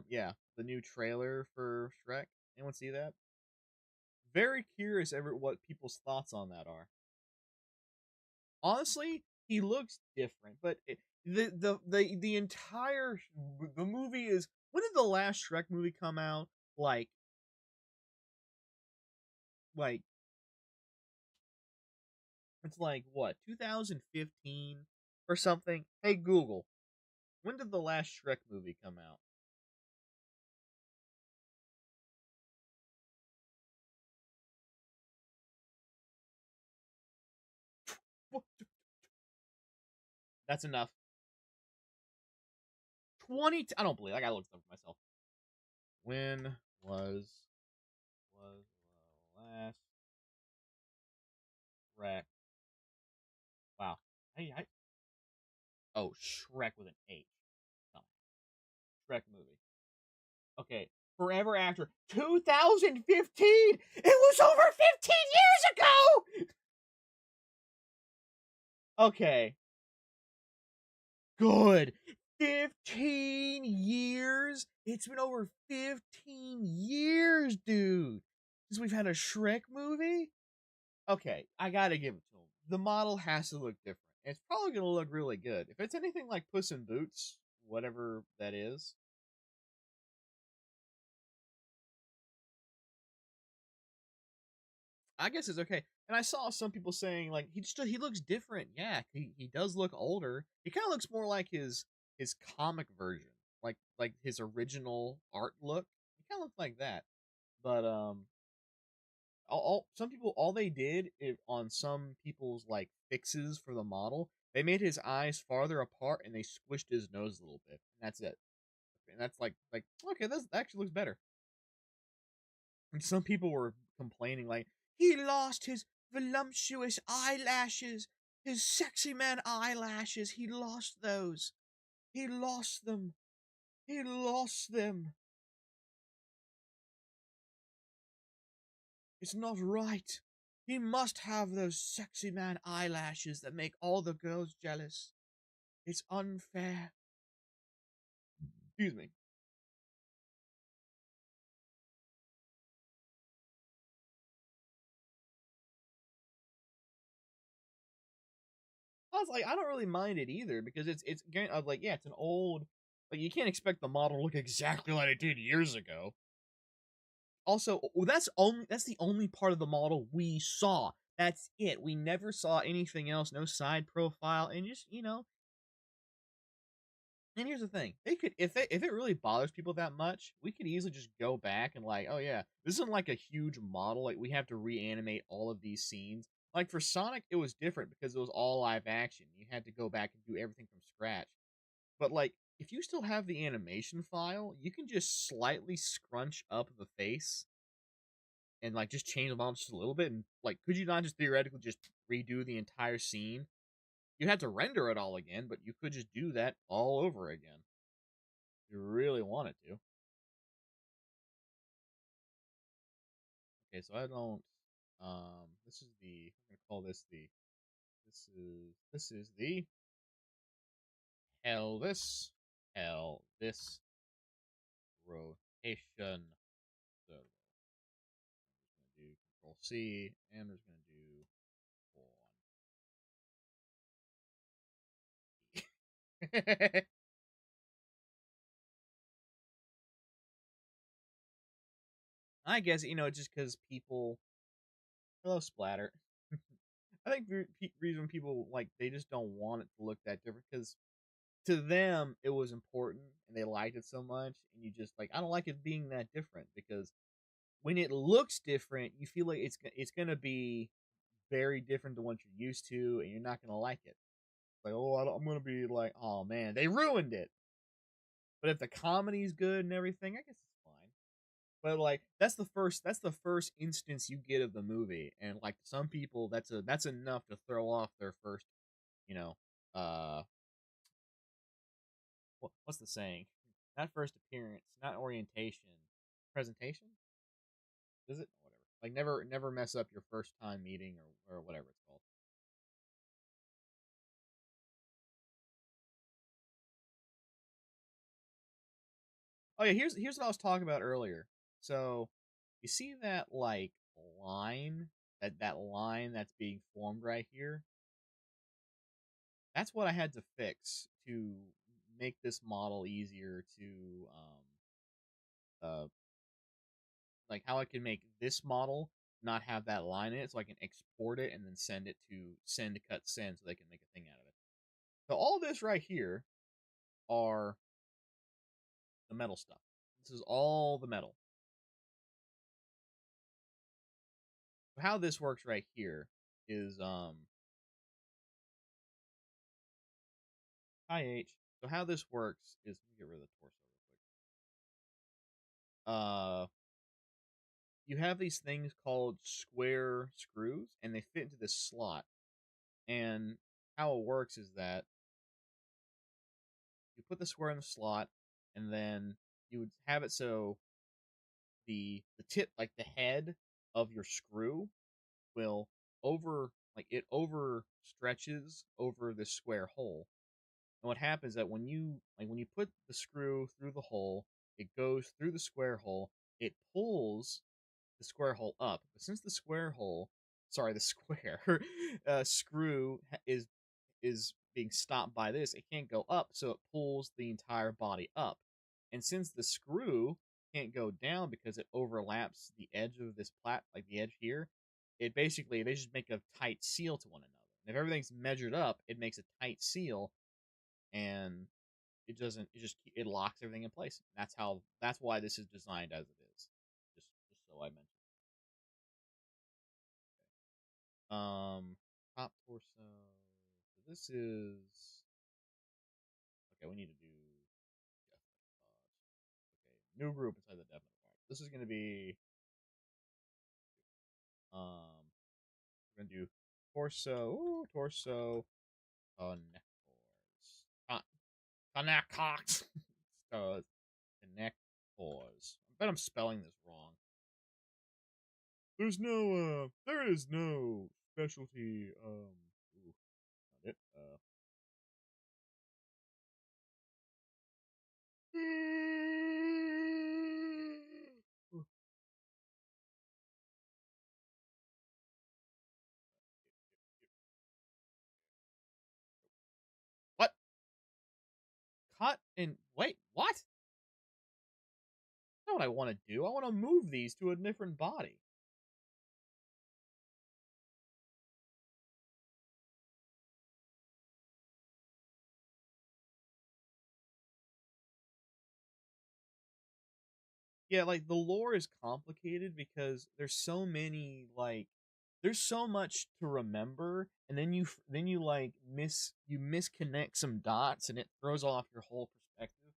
Yeah, the new trailer for Shrek. Anyone see that? Very curious ever what people's thoughts on that are. Honestly, he looks different, but the entire the movie is when did the last Shrek movie come out? Like it's like what 2015 or something. Hey Google, when did the last Shrek movie come out? That's enough. 20. I don't believe. I gotta look stuff for myself. When was the last Shrek? Wow. I oh Shrek with an H. No, Shrek movie. Okay, forever after 2015. It was over 15 years ago. Okay, good. 15 years? It's been over 15 years, dude, since we've had a Shrek movie? Okay, I gotta give it to him. The model has to look different. It's probably gonna look really good. If it's anything like Puss in Boots, whatever that is, I guess it's okay. And I saw some people saying like he looks different. Yeah, he does look older. He kind of looks more like his comic version, like his original art look. He kind of looks like that. But all some people all they did on some people's like fixes for the model, they made his eyes farther apart and they squished his nose a little bit, and that's it. And that's like okay, that actually looks better. And some people were complaining like he lost his voluptuous eyelashes, his sexy man eyelashes. He lost those. He lost them. He lost them. It's not right. He must have those sexy man eyelashes that make all the girls jealous. It's unfair. Excuse me. I was like, I don't really mind it either because I was like, yeah, it's an old. Like you can't expect the model to look exactly like it did years ago. Also, that's the only part of the model we saw. That's it. We never saw anything else. No side profile, and just And here's the thing: they could, if it really bothers people that much, we could easily just go back and like, oh yeah, this isn't like a huge model. Like we have to reanimate all of these scenes. Like for Sonic, it was different because it was all live action. You had to go back and do everything from scratch. But like, if you still have the animation file, you can just slightly scrunch up the face and like just change the model just a little bit. And like, could you not just theoretically just redo the entire scene? You had to render it all again, but you could just do that all over again if you really wanted to. Okay, so I don't. This is the. I'm gonna call this the. This is the hell this rotation. So I'm just gonna do Control C, and we're just gonna do one. I guess just because people. Hello, splatter. I think the reason people like they just don't want it to look that different because to them it was important and they liked it so much, and you just like I don't like it being that different because when it looks different, you feel like it's gonna be very different than what you're used to, and you're not gonna like it. Like, oh, I'm gonna be like, oh man, they ruined it. But if the comedy's good and everything, I guess it's fine. But like, that's the first instance you get of the movie, and like some people, that's enough to throw off their first, you know, uh, what's the saying? Not first appearance, not orientation, presentation. Is it whatever? Like never mess up your first time meeting or whatever it's called. Oh yeah, here's what I was talking about earlier. So you see that like line that line that's being formed right here. That's what I had to fix to make this model easier to like how I can make this model not have that line in it, so I can export it and then send it to send cut send so they can make a thing out of it. So all this right here are the metal stuff. This is all the metal. So how this works right here is hi H. So how this works is let me get rid of the torso real quick. You have these things called square screws, and they fit into this slot. And how it works is that you put the square in the slot, and then you would have it so the tip, like the head of your screw, will over stretches over this square hole. And what happens is that when you put the screw through the hole, it goes through the square hole. It pulls the square hole up. But since the square hole, sorry, the square screw is being stopped by this, it can't go up, so it pulls the entire body up. And since the screw can't go down because it overlaps the edge of this like the edge here, they just make a tight seal to one another. And if everything's measured up, it makes a tight seal, and it locks everything in place. That's why this is designed as it is. Just so I mentioned. Top torso. So this is okay. We need to do okay. New group inside the definite part. This is gonna be we're gonna do torso. Ooh, torso. Connectors. Connectors. Connectors. I bet I'm spelling this wrong. There is no specialty, ooh, not it, what? Cut and, wait, what? That's not what I want to do. I want to move these to a different body. Yeah, like, the lore is complicated because there's so much to remember, and then you like you misconnect some dots, and it throws off your whole perspective.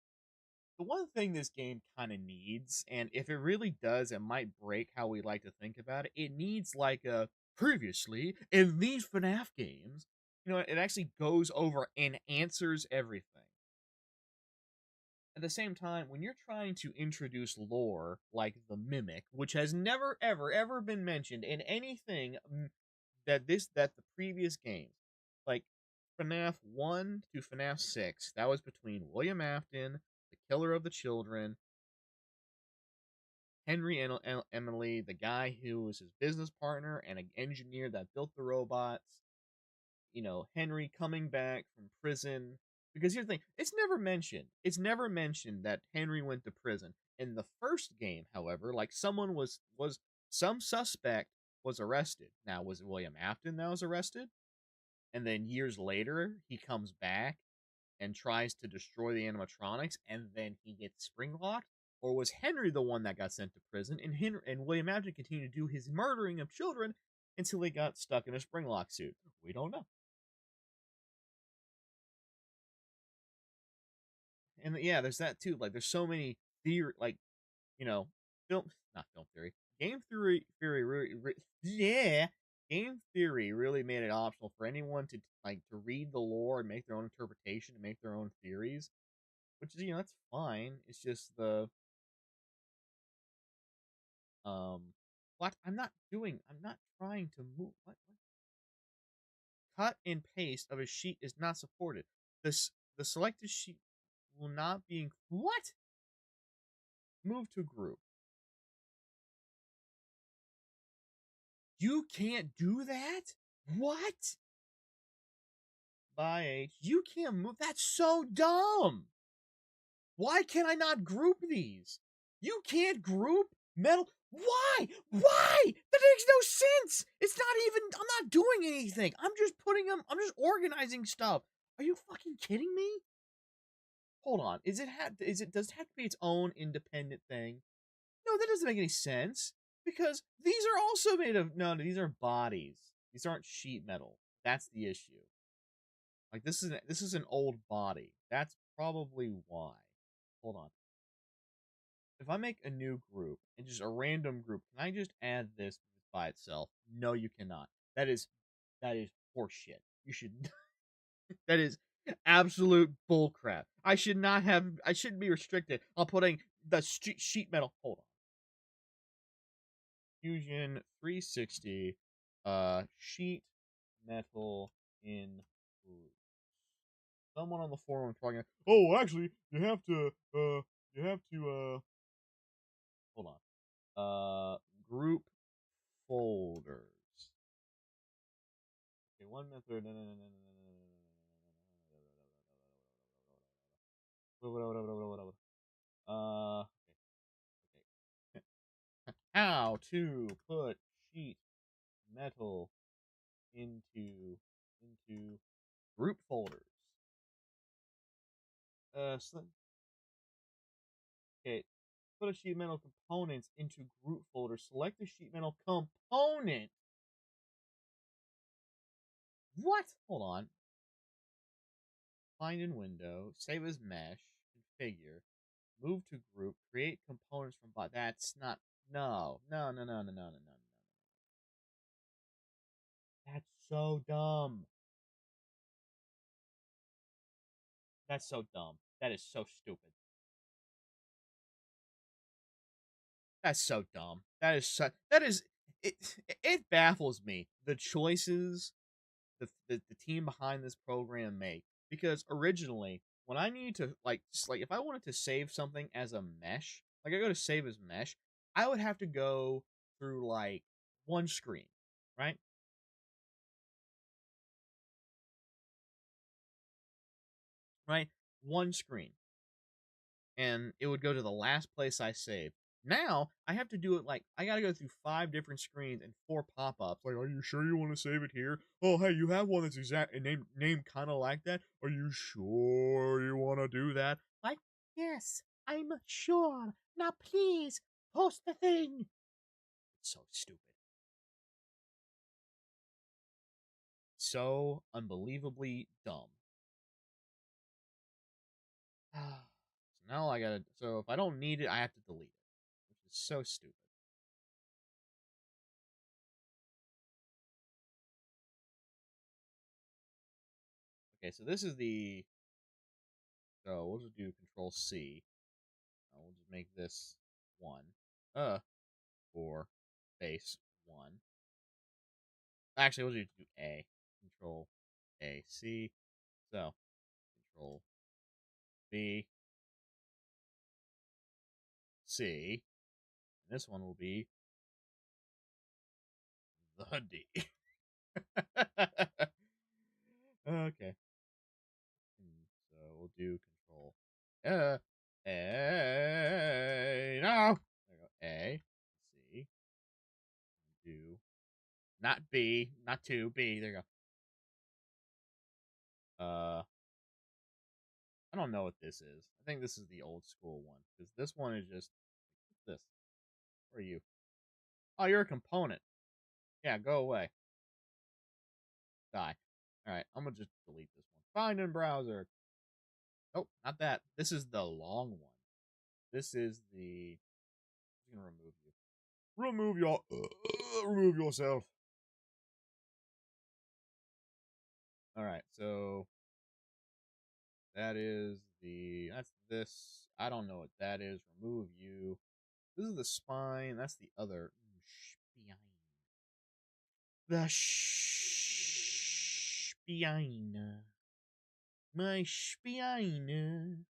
The one thing this game kind of needs, and if it really does, it might break how we like to think about it. It needs like a previously in these FNAF games. It actually goes over and answers everything. At the same time, when you're trying to introduce lore like the mimic, which has never ever been mentioned in anything that the previous games, like FNAF 1 to FNAF 6, that was between William Afton, the killer of the children, Henry and Emily, the guy who was his business partner and an engineer that built the robots. Henry coming back from prison. Because here's the thing, it's never mentioned. It's never mentioned that Henry went to prison. In the first game, however, like some suspect was arrested. Now, was it William Afton that was arrested? And then years later, he comes back and tries to destroy the animatronics, and then he gets spring locked? Or was Henry the one that got sent to prison, and William Afton continued to do his murdering of children until he got stuck in a spring lock suit? We don't know. And yeah, there's that too. Like, there's so many theory, like, you know, film, not film theory, yeah, game theory really made it optional for anyone to read the lore and make their own interpretation and make their own theories, which is that's fine. It's just the what I'm not trying to move. What? Cut and paste of a sheet is not supported. The selected sheet will not be what? Move to group. You can't do that? What? By age. You can't move. That's so dumb. Why can I not group these? You can't group metal. Why? Why? That makes no sense. It's not even. I'm not doing anything. I'm just putting them. I'm just organizing stuff. Are you fucking kidding me? Hold on. Does it have to be its own independent thing? No, that doesn't make any sense. Because these are also made of no, these are bodies. These aren't sheet metal. That's the issue. Like, this is an old body. That's probably why. Hold on. If I make a new group and just a random group, can I just add this by itself? No, you cannot. That is horseshit. You should. That is absolute bullcrap. I shouldn't be restricted on putting the sheet metal. Hold on. Fusion 360, sheet metal in groups. Someone on the forum talking. Oh, actually, hold on. Group folders. Okay, one method. Okay. How to put sheet metal into group folders. Okay, put a sheet metal components into group folders. Select the sheet metal component. What? Hold on. Find in window. Save as mesh. Configure. Move to group. Create components from bot. That's not. No. No. No. No. No. No. No. No. That's so dumb. That's so dumb. That is so stupid. That's so dumb. That is so. That is. It. It baffles me the choices the team behind this program make, because originally when I need to like just like if I wanted to save something as a mesh, like I go to save as mesh, I would have to go through like one screen, right? Right? One screen. And it would go to the last place I saved. Now I have to do it like I gotta go through 5 different screens and 4 pop-ups. Like, are you sure you want to save it here? Oh, hey, you have one that's exact named kind of like that. Are you sure you want to do that? Like, yes, I'm sure. Now please post the thing. It's so stupid. So unbelievably dumb. So now I gotta. So if I don't need it, I have to delete it, which is so stupid. Okay, so this is the. So we'll just do Control C. We'll just make this 1. For base 1. Actually, we'll just do A. Control A, C. So, Control B, C. And this one will be the D. Okay. So we'll do Control A. No! There we go. A, C. Do not B, not 2, B. There you go. I don't know what this is. I think this is the old school one, because this one is just this. Where are you? Oh, you're a component. Yeah, go away. Die. Alright, I'm gonna just delete this one. Find in browser. Nope, not that. This is the long one. This is the. I'm gonna remove you. Remove yourself. Alright, so that is the. That's this. I don't know what that is. Remove you. This is the spine. That's the other. Spine. The spine. My spine.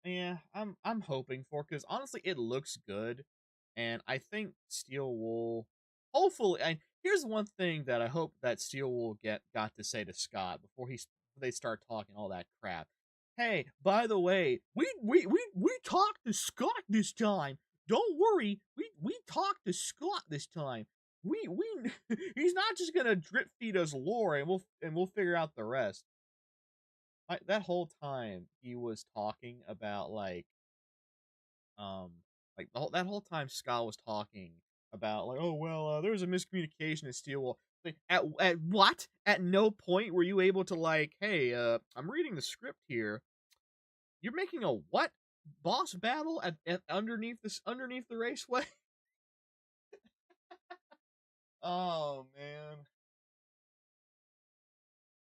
Yeah, I'm hoping for, because honestly it looks good, and I think Steel Wool. Hopefully, and here's one thing that I hope that Steel Wool got to say to Scott before they start talking all that crap. Hey, by the way, we talked to Scott this time. Don't worry, we talked to Scott this time. We he's not just gonna drip feed us lore and we'll figure out the rest. Like that whole time he was talking about um that whole time Scott was talking about like, oh well, there was a miscommunication at Steelwall. Like, at what? At no point were you able to like, hey, I'm reading the script here. You're making a what boss battle at underneath the raceway? Oh man.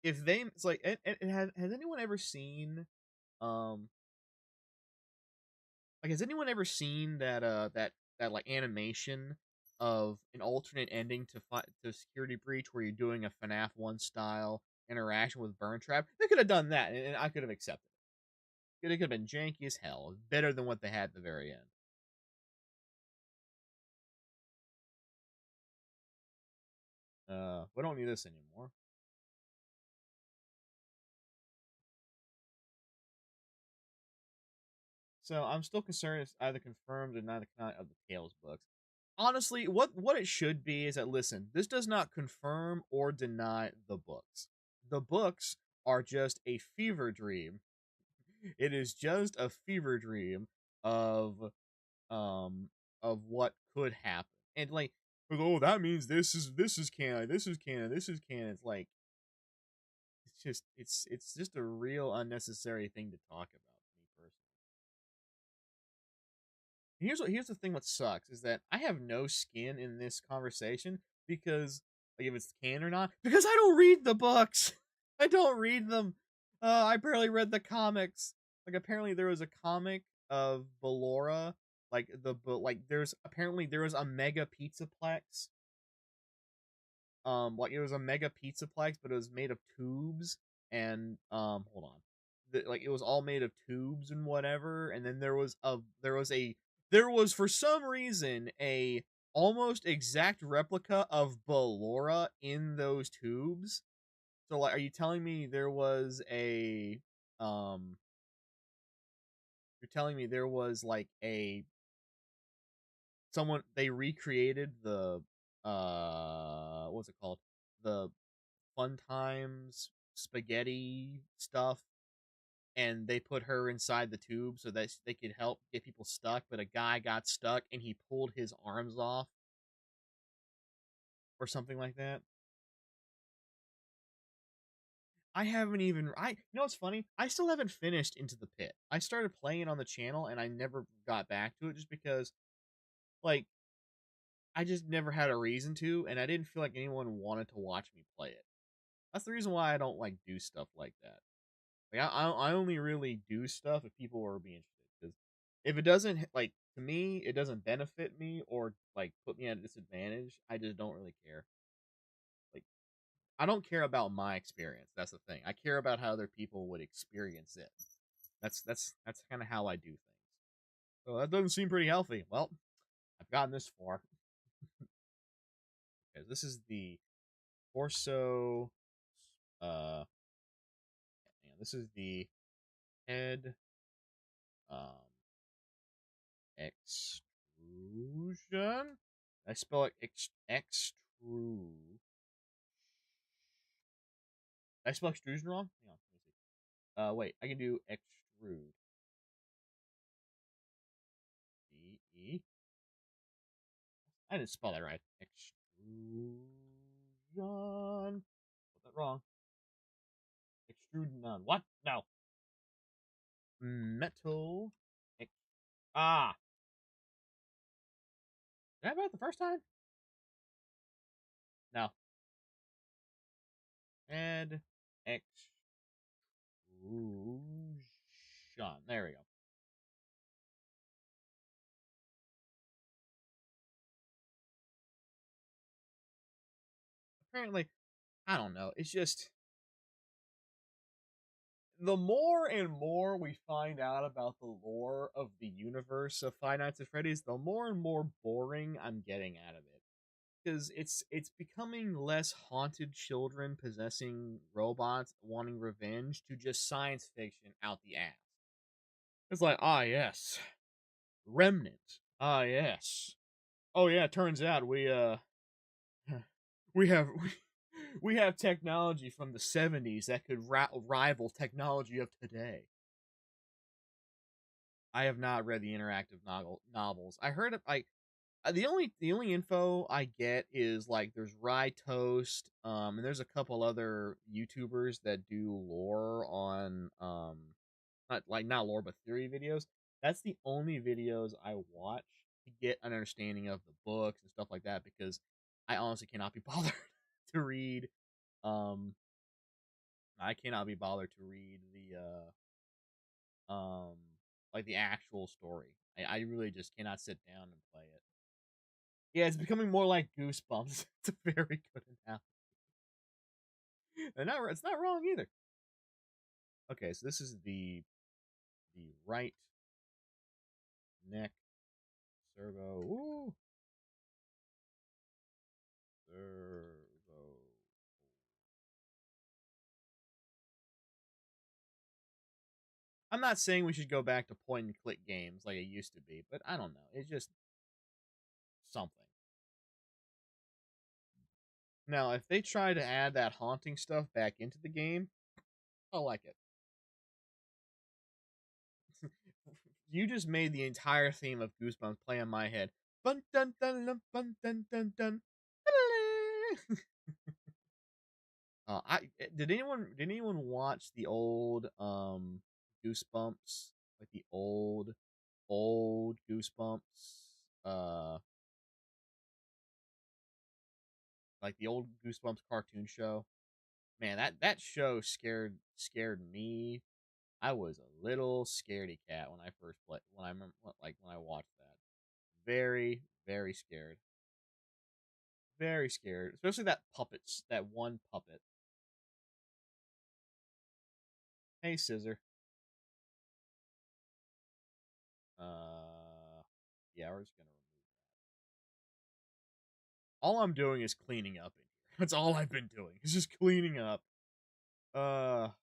If they it's like has anyone ever seen Like, has anyone ever seen that like animation of an alternate ending to Security Breach where you're doing a FNAF 1 style interaction with Burn Trap? They could have done that, and I could have accepted it. It could have been janky as hell, better than what they had at the very end. We don't need this anymore. So I'm still concerned it's either confirmed or not account of the Tales books. Honestly, what it should be is that, listen, this does not confirm or deny the books. The books are just a fever dream. It is just a fever dream of um what could happen. And like, oh, that means this is canon, this is canon, this is canon. It's like, it's just a real unnecessary thing to talk about, me personally. Here's the thing. What sucks is that I have no skin in this conversation because, like, if it's canon or not, because I don't read the books. I don't read them. I barely read the comics. Like, apparently there was a comic of Ballora. There was a mega pizzaplex. Like, it was a mega pizzaplex, but it was made of tubes. And hold on, like, it was all made of tubes and whatever. And then there was for some reason a almost exact replica of Ballora in those tubes. So, like, are you telling me there was a um you're telling me there was like a someone they recreated the what's it called, the Fun Times spaghetti stuff, and they put her inside the tube so that they could help get people stuck, but a guy got stuck and he pulled his arms off or something like that. I haven't even I you know what's funny? I still haven't finished Into the Pit. I started playing it on the channel and I never got back to it just because, like, I just never had a reason to, and I didn't feel like anyone wanted to watch me play it. That's the reason why I don't like do stuff like that. Like, I only really do stuff if people are being interested. Because if it doesn't, like, to me, it doesn't benefit me or like put me at a disadvantage, I just don't really care. Like, I don't care about my experience. That's the thing. I care about how other people would experience it. That's kind of how I do things. So that doesn't seem pretty healthy. Well, I've gotten this far. Okay, this is the torso. Uh, this is the head. Um, extrusion. I spell it extrude. Did I spell extrusion wrong? Hang on, let me see. Wait, I can do extrude. E. I didn't spell that right. Extrusion. Put that wrong. Extrude none. What? No. Metal. Ex- ah. Did I have it the first time? No. Head. Extrusion. There we go. Apparently, I don't know. It's just the more and more we find out about the lore of the universe of Five Nights at Freddy's, the more and more boring I'm getting out of it. Because it's becoming less haunted children possessing robots wanting revenge to just science fiction out the ass. It's like, ah, yes, Remnant. Ah, yes. Oh yeah, turns out we have we have technology from the 70s that could rival technology of today. I have not read the interactive novels. I heard it like the only info I get is like there's Rye Toast, and there's a couple other YouTubers that do lore on not lore but theory videos. That's the only videos I watch to get an understanding of the books and stuff like that because I honestly cannot be bothered to read. Um, I cannot be bothered to read the like the actual story. I really just cannot sit down and play it. Yeah, it's becoming more like Goosebumps. It's a very good analogy. And it's not wrong either. Okay, so this is the right neck servo. Ooh, servo. I'm not saying we should go back to point and click games like it used to be, but I don't know. It's just something. Now, if they try to add that haunting stuff back into the game, I'll like it. You just made the entire theme of Goosebumps play in my head. Bun dun dun dun bun dun dun dun. I did anyone watch the old Goosebumps, like the old Goosebumps, uh like the old Goosebumps cartoon show? Man, that show scared me. I was a little scaredy cat when I first played, when I remember, like when I watched that. Very scared. Very scared, especially that one puppet. Hey, Scissor. Yeah, we're just gonna remove that. All I'm doing is cleaning up in here. That's all I've been doing. It's just cleaning up. What's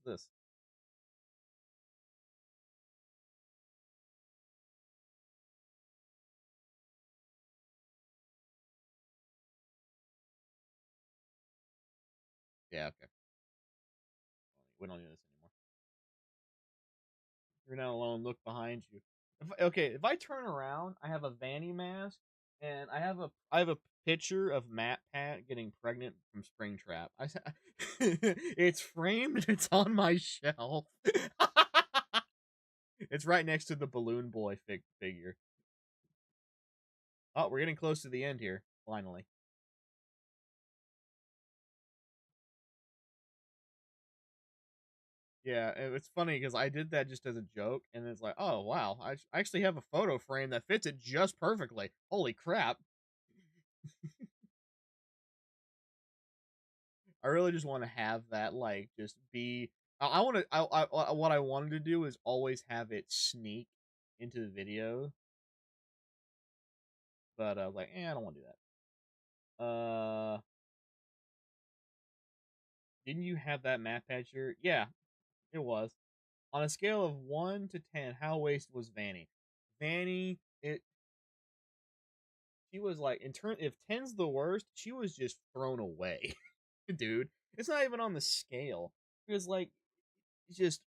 this? Yeah, okay. We don't need this anymore. You're not alone. Look behind you. If I turn around, I have a Vanny mask, and I have a picture of Matt Pat getting pregnant from Springtrap. It's framed. It's on my shelf. It's right next to the balloon boy figure. Oh, we're getting close to the end here. Finally. Yeah, it's funny because I did that just as a joke, and it's like, oh wow, I actually have a photo frame that fits it just perfectly. Holy crap! I really just want to have that, like, just be. I want to. What I wanted to do is always have it sneak into the video, but I was like, I don't want to do that. Didn't you have that map patcher? Yeah, it was. On a scale of 1 to 10, how wasted was Vanny? Vanny, she was like, in turn, if 10's the worst, she was just thrown away, dude. It's not even on the scale. Because like, it's just,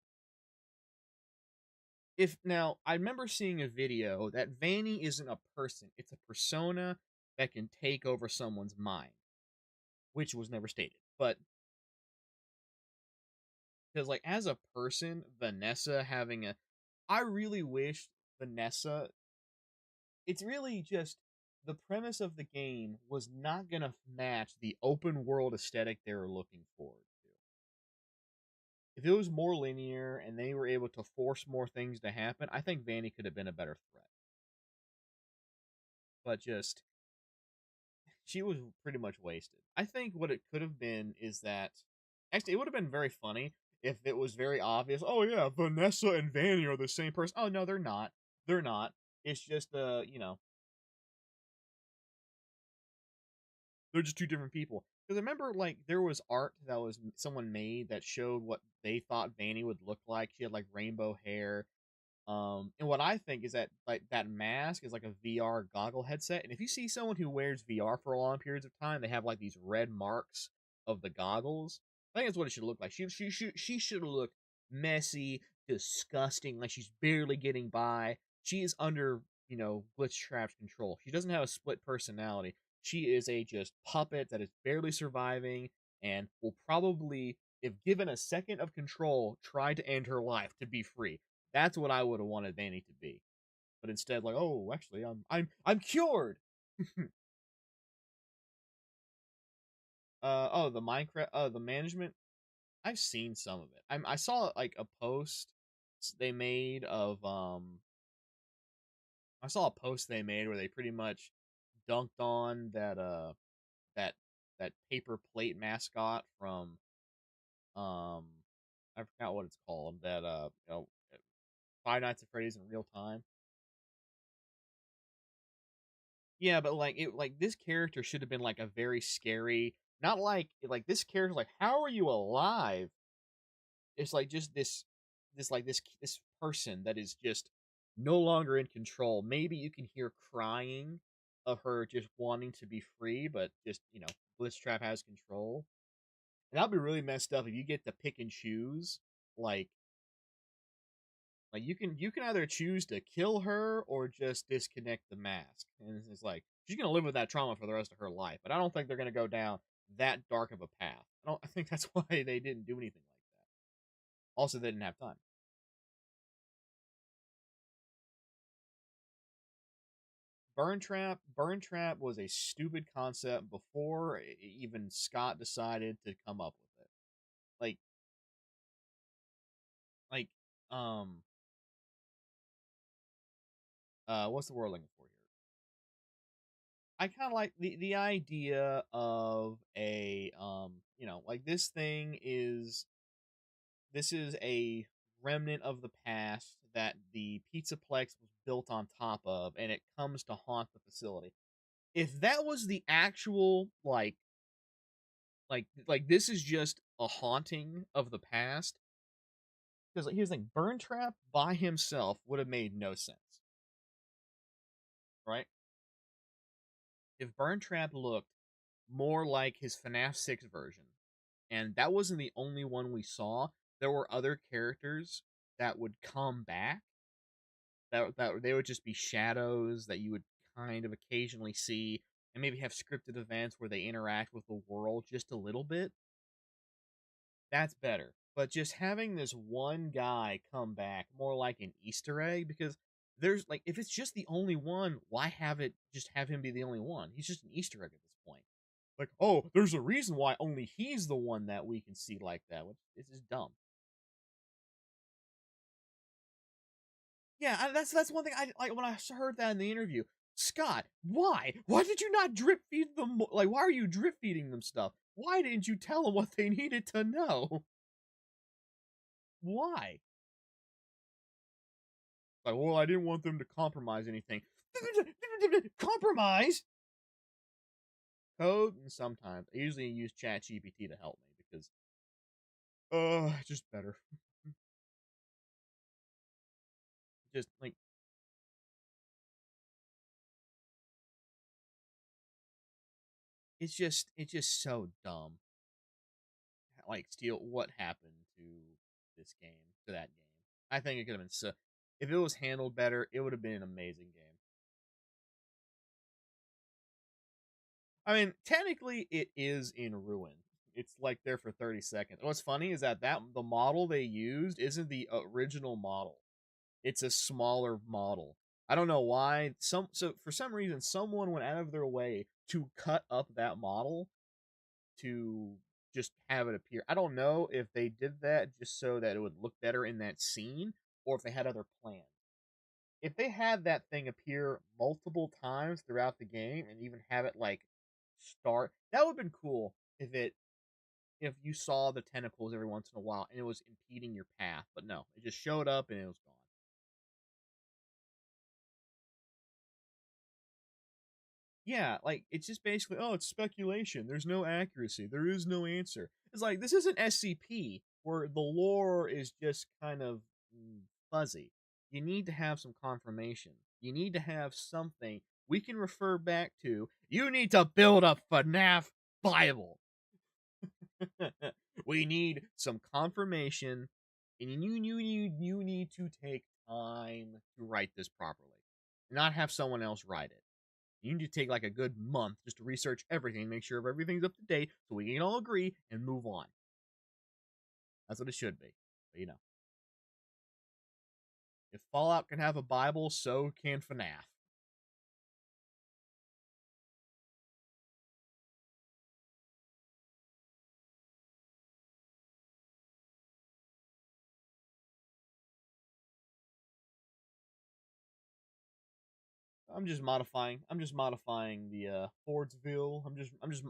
if now I remember seeing a video that Vanny isn't a person; it's a persona that can take over someone's mind, which was never stated. But because like as a person, Vanessa having a, I really wish Vanessa. It's really just the premise of the game was not gonna match the open world aesthetic they were looking forward to. If it was more linear and they were able to force more things to happen, I think Vanny could have been a better threat. But just she was pretty much wasted. I think what it could have been is that actually it would have been very funny if it was very obvious. Oh yeah, Vanessa and Vanny are the same person. Oh no, they're not. They're not. It's just they're just two different people. Because I remember, like, there was art that was someone made that showed what they thought Vanny would look like. She had like rainbow hair. And what I think is that like that mask is like a VR goggle headset. And if you see someone who wears VR for long periods of time, they have like these red marks of the goggles. I think that's what it should look like. She should look messy, disgusting, like she's barely getting by. She is under Glitch Trap's control. She doesn't have a split personality. She is a just puppet that is barely surviving and will probably, if given a second of control, try to end her life to be free. That's what I would have wanted Vanny to be. But instead, like, oh, actually, I'm cured. Oh, the Minecraft, the management. I've seen some of it. I saw like a post they made of I saw a post they made where they pretty much dunked on that that paper plate mascot from um I forgot what it's called, that Five Nights at Freddy's in real time. Yeah, but like it like this character should have been like a very scary, not like this character like how are you alive? It's like just this person that is just no longer in control. Maybe you can hear crying of her just wanting to be free, but just Blitztrap has control. And that'd be really messed up if you get to pick and choose. Like you can either choose to kill her or just disconnect the mask. And it's like she's gonna live with that trauma for the rest of her life. But I don't think they're gonna go down that dark of a path. I think that's why they didn't do anything like that. Also, they didn't have time. Burn Trap was a stupid concept before even Scott decided to come up with it. Like like um what's the word I'm looking for here? I kind of like the idea of a like this is a remnant of the past that the Pizzaplex was built on top of, and it comes to haunt the facility. If that was the actual like this is just a haunting of the past, because like, here's the thing: Burn Trap by himself would have made no sense, right? If Burn Trap looked more like his FNAF 6 version, and that wasn't the only one we saw, there were other characters that would come back. That they would just be shadows that you would kind of occasionally see, and maybe have scripted events where they interact with the world just a little bit. That's better. But just having this one guy come back more like an Easter egg, because there's like if it's just the only one, why have it just have him be the only one? He's just an Easter egg at this point. Like, oh, there's a reason why only he's the one that we can see like that, which is just dumb. Yeah, that's one thing I like when I heard that in the interview. Scott, why? Why did you not drip feed them? Like, why are you drip feeding them stuff? Why didn't you tell them what they needed to know? Why? Like, well, I didn't want them to compromise anything. Compromise code, and sometimes I usually use ChatGPT to help me because, just better. Just like it's just so dumb. Like, steal what happened to this game to that game. I think it could have been so. If it was handled better, it would have been an amazing game. I mean, technically, it is in ruin. It's like there for 30 seconds. And what's funny is that the model they used isn't the original model. It's a smaller model. I don't know why. For some reason someone went out of their way to cut up that model to just have it appear. I don't know if they did that just so that it would look better in that scene or if they had other plans. If they had that thing appear multiple times throughout the game and even have it like start, that would have been cool if you saw the tentacles every once in a while and it was impeding your path. But no, it just showed up and it was gone. Yeah, like it's just basically, oh, it's speculation. There's no accuracy. There is no answer. It's like this isn't SCP where the lore is just kind of fuzzy. You need to have some confirmation. You need to have something we can refer back to. You need to build a FNAF Bible. We need some confirmation, and you need to take time to write this properly, not have someone else write it. You need to take like a good month just to research everything, make sure everything's up to date, so we can all agree and move on. That's what it should be. But if Fallout can have a Bible, so can FNAF. I'm just modifying the Fordsville.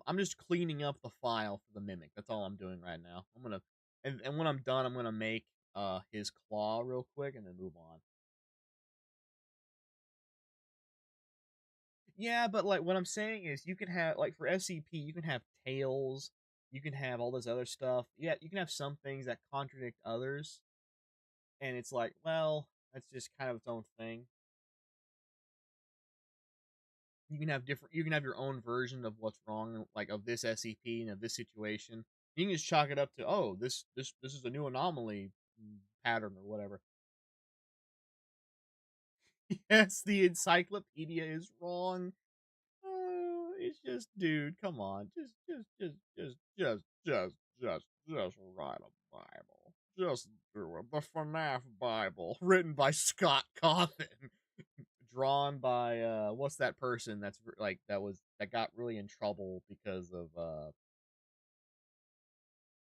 I'm just cleaning up the file for the mimic. That's all I'm doing right now. I'm gonna and when I'm done, I'm gonna make his claw real quick and then move on. Yeah, but like what I'm saying is you can have like for SCP, you can have tails, you can have all this other stuff. Yeah, you can have some things that contradict others, and it's like, well, that's just kind of its own thing. You can have your own version of what's wrong, like of this SCP and of this situation. You can just chalk it up to, oh, this is a new anomaly pattern or whatever. Yes, the encyclopedia is wrong. It's just, dude, come on, just write a Bible. Just do it. The FNAF Bible, written by Scott Cawthon, drawn by what's that person that's like that got really in trouble because of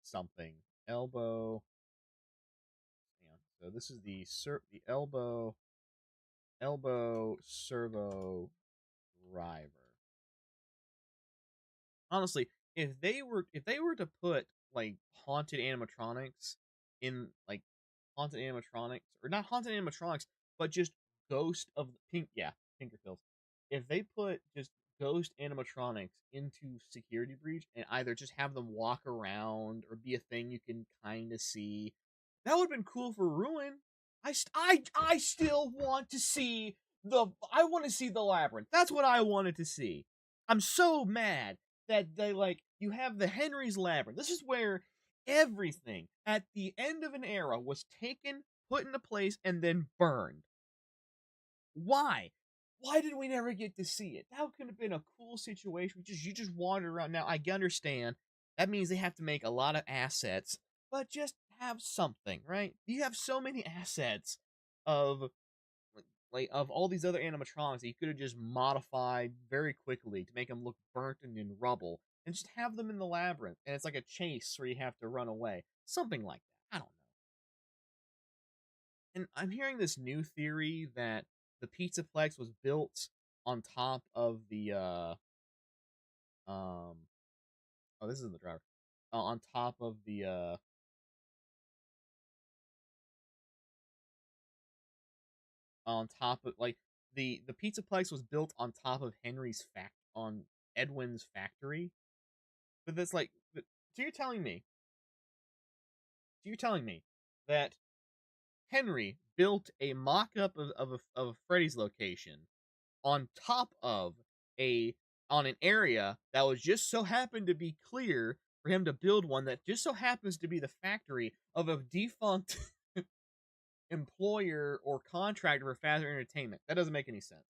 something elbow. Hang on. So this is the elbow servo driver. Honestly, if they were to put like haunted animatronics in like haunted animatronics or not haunted animatronics, but just ghost of the pink yeah Pinkertons. If they put just ghost animatronics into security breach and either just have them walk around or be a thing you can kind of see, that would have been cool for Ruin. I still want to see I want to see the labyrinth. That's what I wanted to see. I'm so mad that they like you have the Henry's labyrinth. This is where everything at the end of an era was taken, put into place, and then burned. Why? Why did we never get to see it? That could have been a cool situation. You just wander around. Now I understand that means they have to make a lot of assets, but just have something, right? You have so many assets of of all these other animatronics that you could have just modified very quickly to make them look burnt and in rubble, and just have them in the labyrinth, and it's like a chase where you have to run away, something like that. I don't know. And I'm hearing this new theory that the Pizzaplex was built on top of the um oh this isn't the driver on top of the on top of like the Pizzaplex was built on top of Henry's fact on Edwin's factory. But that's like, so you're telling me that Henry built a mock-up of Freddy's location on top of a on an area that was just so happened to be clear for him to build one that just so happens to be the factory of a defunct employer or contractor for Fazbear Entertainment. That doesn't make any sense.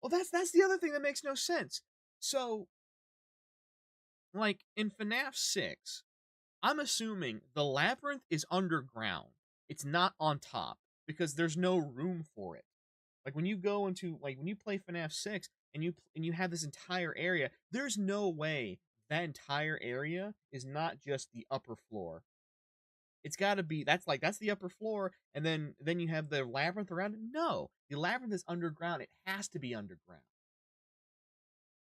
Well, that's the other thing that makes no sense. So, like in FNAF 6, I'm assuming the labyrinth is underground. It's not on top because there's no room for it. Like when you go into like when you play FNAF 6 and you have this entire area, there's no way that entire area is not just the upper floor. It's got to be that's the upper floor and then you have the labyrinth around it. No, the labyrinth is underground. It has to be underground.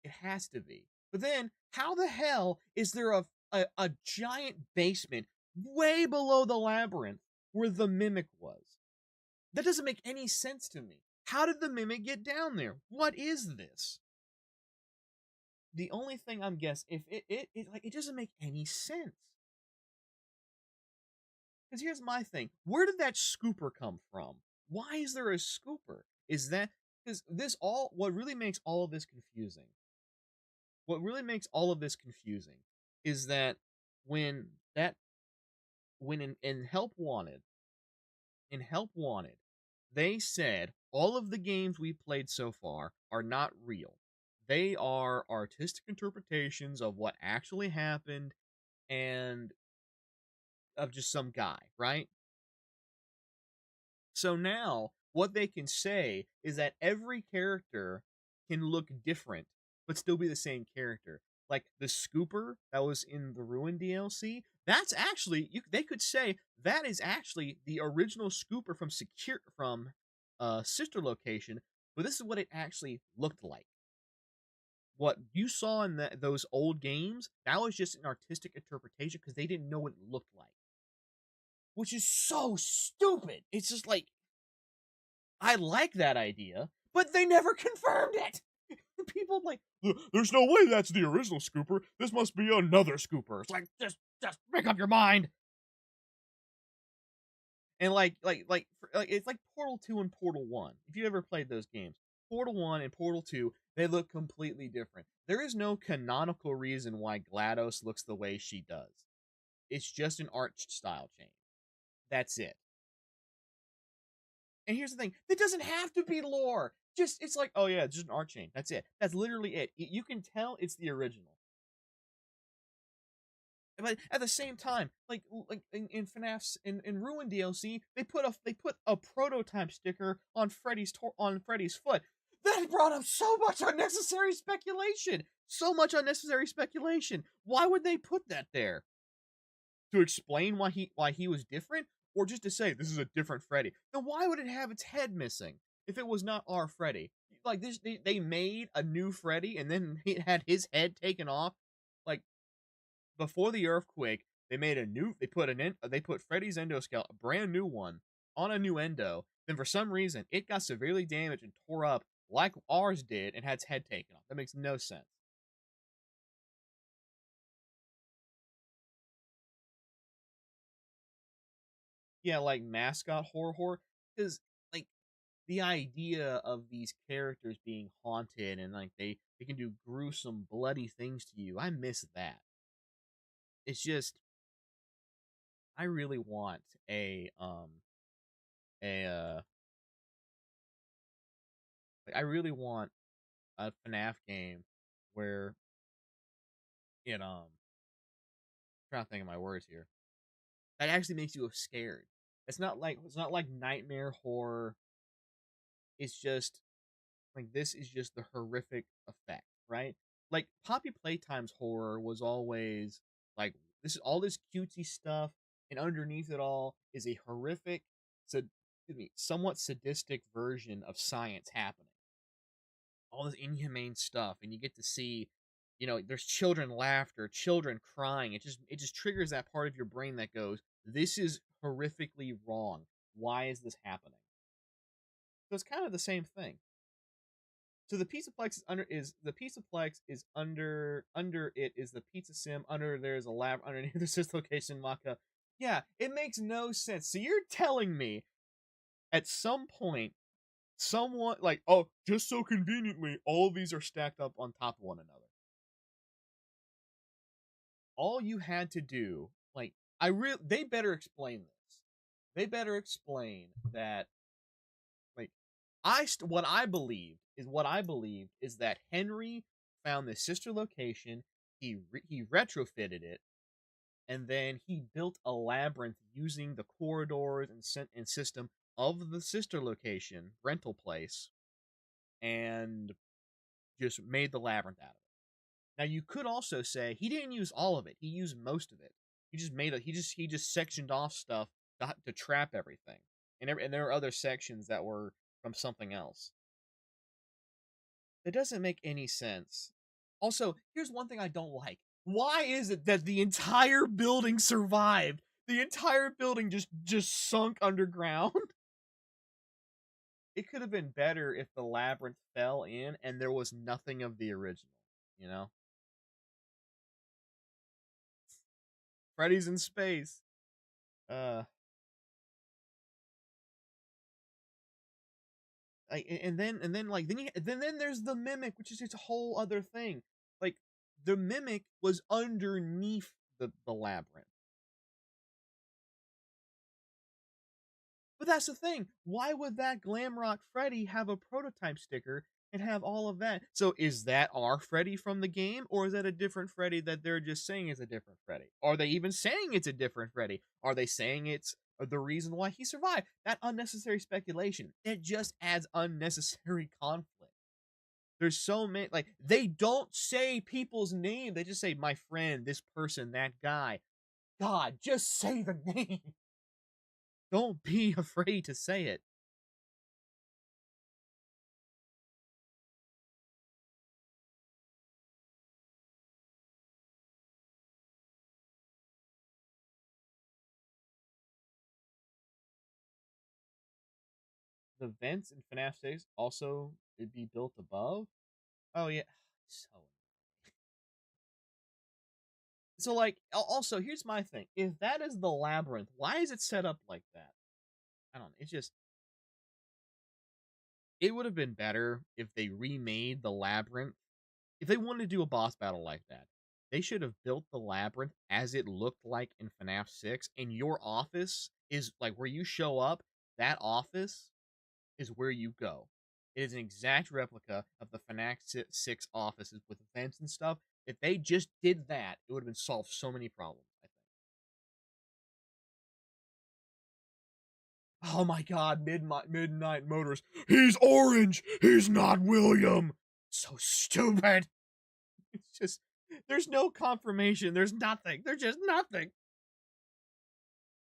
It has to be. But then, how the hell is there a giant basement way below the labyrinth where the mimic was? That doesn't make any sense to me. How did the mimic get down there? What is this? The only thing I'm guessing, if it doesn't make any sense. Because here's my thing: where did that scooper come from? Why is there a scooper? Is that because this all? What really makes all of this confusing what really makes all of this confusing is that when that when in Help Wanted, they said all of the games we played so far are not real. They are artistic interpretations of what actually happened and of just some guy, right? So now what they can say is that every character can look different but still be the same character. Like the scooper that was in the Ruin DLC, that's actually they could say that is actually the original scooper from sister location, but this is what it actually looked like. What you saw in those old games, that was just an artistic interpretation because they didn't know what it looked like, which is so stupid. It's just like, I like that idea, but they never confirmed it. People like, there's no way that's the original Scooper. This must be another Scooper. It's like, just make up your mind. And it's like Portal 2 and Portal 1. If you ever played those games, Portal 1 and Portal 2, they look completely different. There is no canonical reason why GLaDOS looks the way she does. It's just an art style change. That's it. And here's the thing, it doesn't have to be lore. Just, it's like, oh yeah, it's just an art change. That's it. That's literally it. You can tell it's the original. But at the same time, like in FNAF's in Ruin DLC, they put a prototype sticker on Freddy's foot. That brought up so much unnecessary speculation. So much unnecessary speculation. Why would they put that there? To explain why he was different, or just to say this is a different Freddy? Then why would it have its head missing if it was not our Freddy? Like this, they made a new Freddy and then it had his head taken off. Like, before the earthquake, they put Freddy's endoskeleton, a brand new one, on a new endo. Then for some reason, it got severely damaged and tore up like ours did and had its head taken off. That makes no sense. Yeah, like mascot horror, because like the idea of these characters being haunted and like they can do gruesome, bloody things to you. I miss that. It's just, I really want a like, I really want a FNAF game where I'm trying to think of my words here. That actually makes you scared. It's not like nightmare horror. It's just like, this is just the horrific effect, right? Like Poppy Playtime's horror was always like, this is all this cutesy stuff, and underneath it all is a horrific, somewhat sadistic version of science happening. All this inhumane stuff, and you get to see, there's children laughter, children crying. It just triggers that part of your brain that goes, this is horrifically wrong. Why is this happening? So it's kind of the same thing. So the Pizzaplex is under it is the Pizza Sim. Under there's a lab underneath the sys location Maka. Yeah, it makes no sense. So you're telling me at some point someone, like, oh, just so conveniently all of these are stacked up on top of one another. All you had to do, like, they better explain this. They better explain that, like, what I believed is that Henry found this sister location, he retrofitted it, and then he built a labyrinth using the corridors and system of the sister location rental place, and just made the labyrinth out of it. Now you could also say he didn't use all of it; he used most of it. He just sectioned off stuff to trap everything, and there were other sections that were from something else. That doesn't make any sense. Also, here's one thing I don't like. Why is it that the entire building survived? The entire building just sunk underground. It could have been better if the labyrinth fell in and there was nothing of the original, you know? Freddy's in space. Uh and then there's the mimic, which is its a whole other thing. Like, the mimic was underneath the labyrinth. But that's the thing. Why would that Glamrock Freddy have a prototype sticker and have all of that? So is that our Freddy from the game, or is that a different Freddy that they're just saying is a different Freddy? Are they even saying it's a different Freddy? Are they saying it's the reason why he survived? That unnecessary speculation. It just adds unnecessary conflict. There's so many, like, they don't say people's name. They just say my friend, this person, that guy. God, just say the name. Don't be afraid to say it. the vents in FNAF 6 also it'd be built above. Oh yeah, so like also here's my thing: if that is the labyrinth, why is it set up like that? I don't know. It's just it would have been better if they remade the labyrinth. If they wanted to do a boss battle like that, they should have built the labyrinth as it looked like in FNAF 6, and your office is like where you show up, that office is where you go. It is an exact replica of the FNAF 6 offices with vents and stuff. If they just did that, it would have been solved so many problems, I think. Oh my god, Midnight Motors. He's orange. He's not William. So stupid. It's just there's no confirmation. There's nothing. There's just nothing.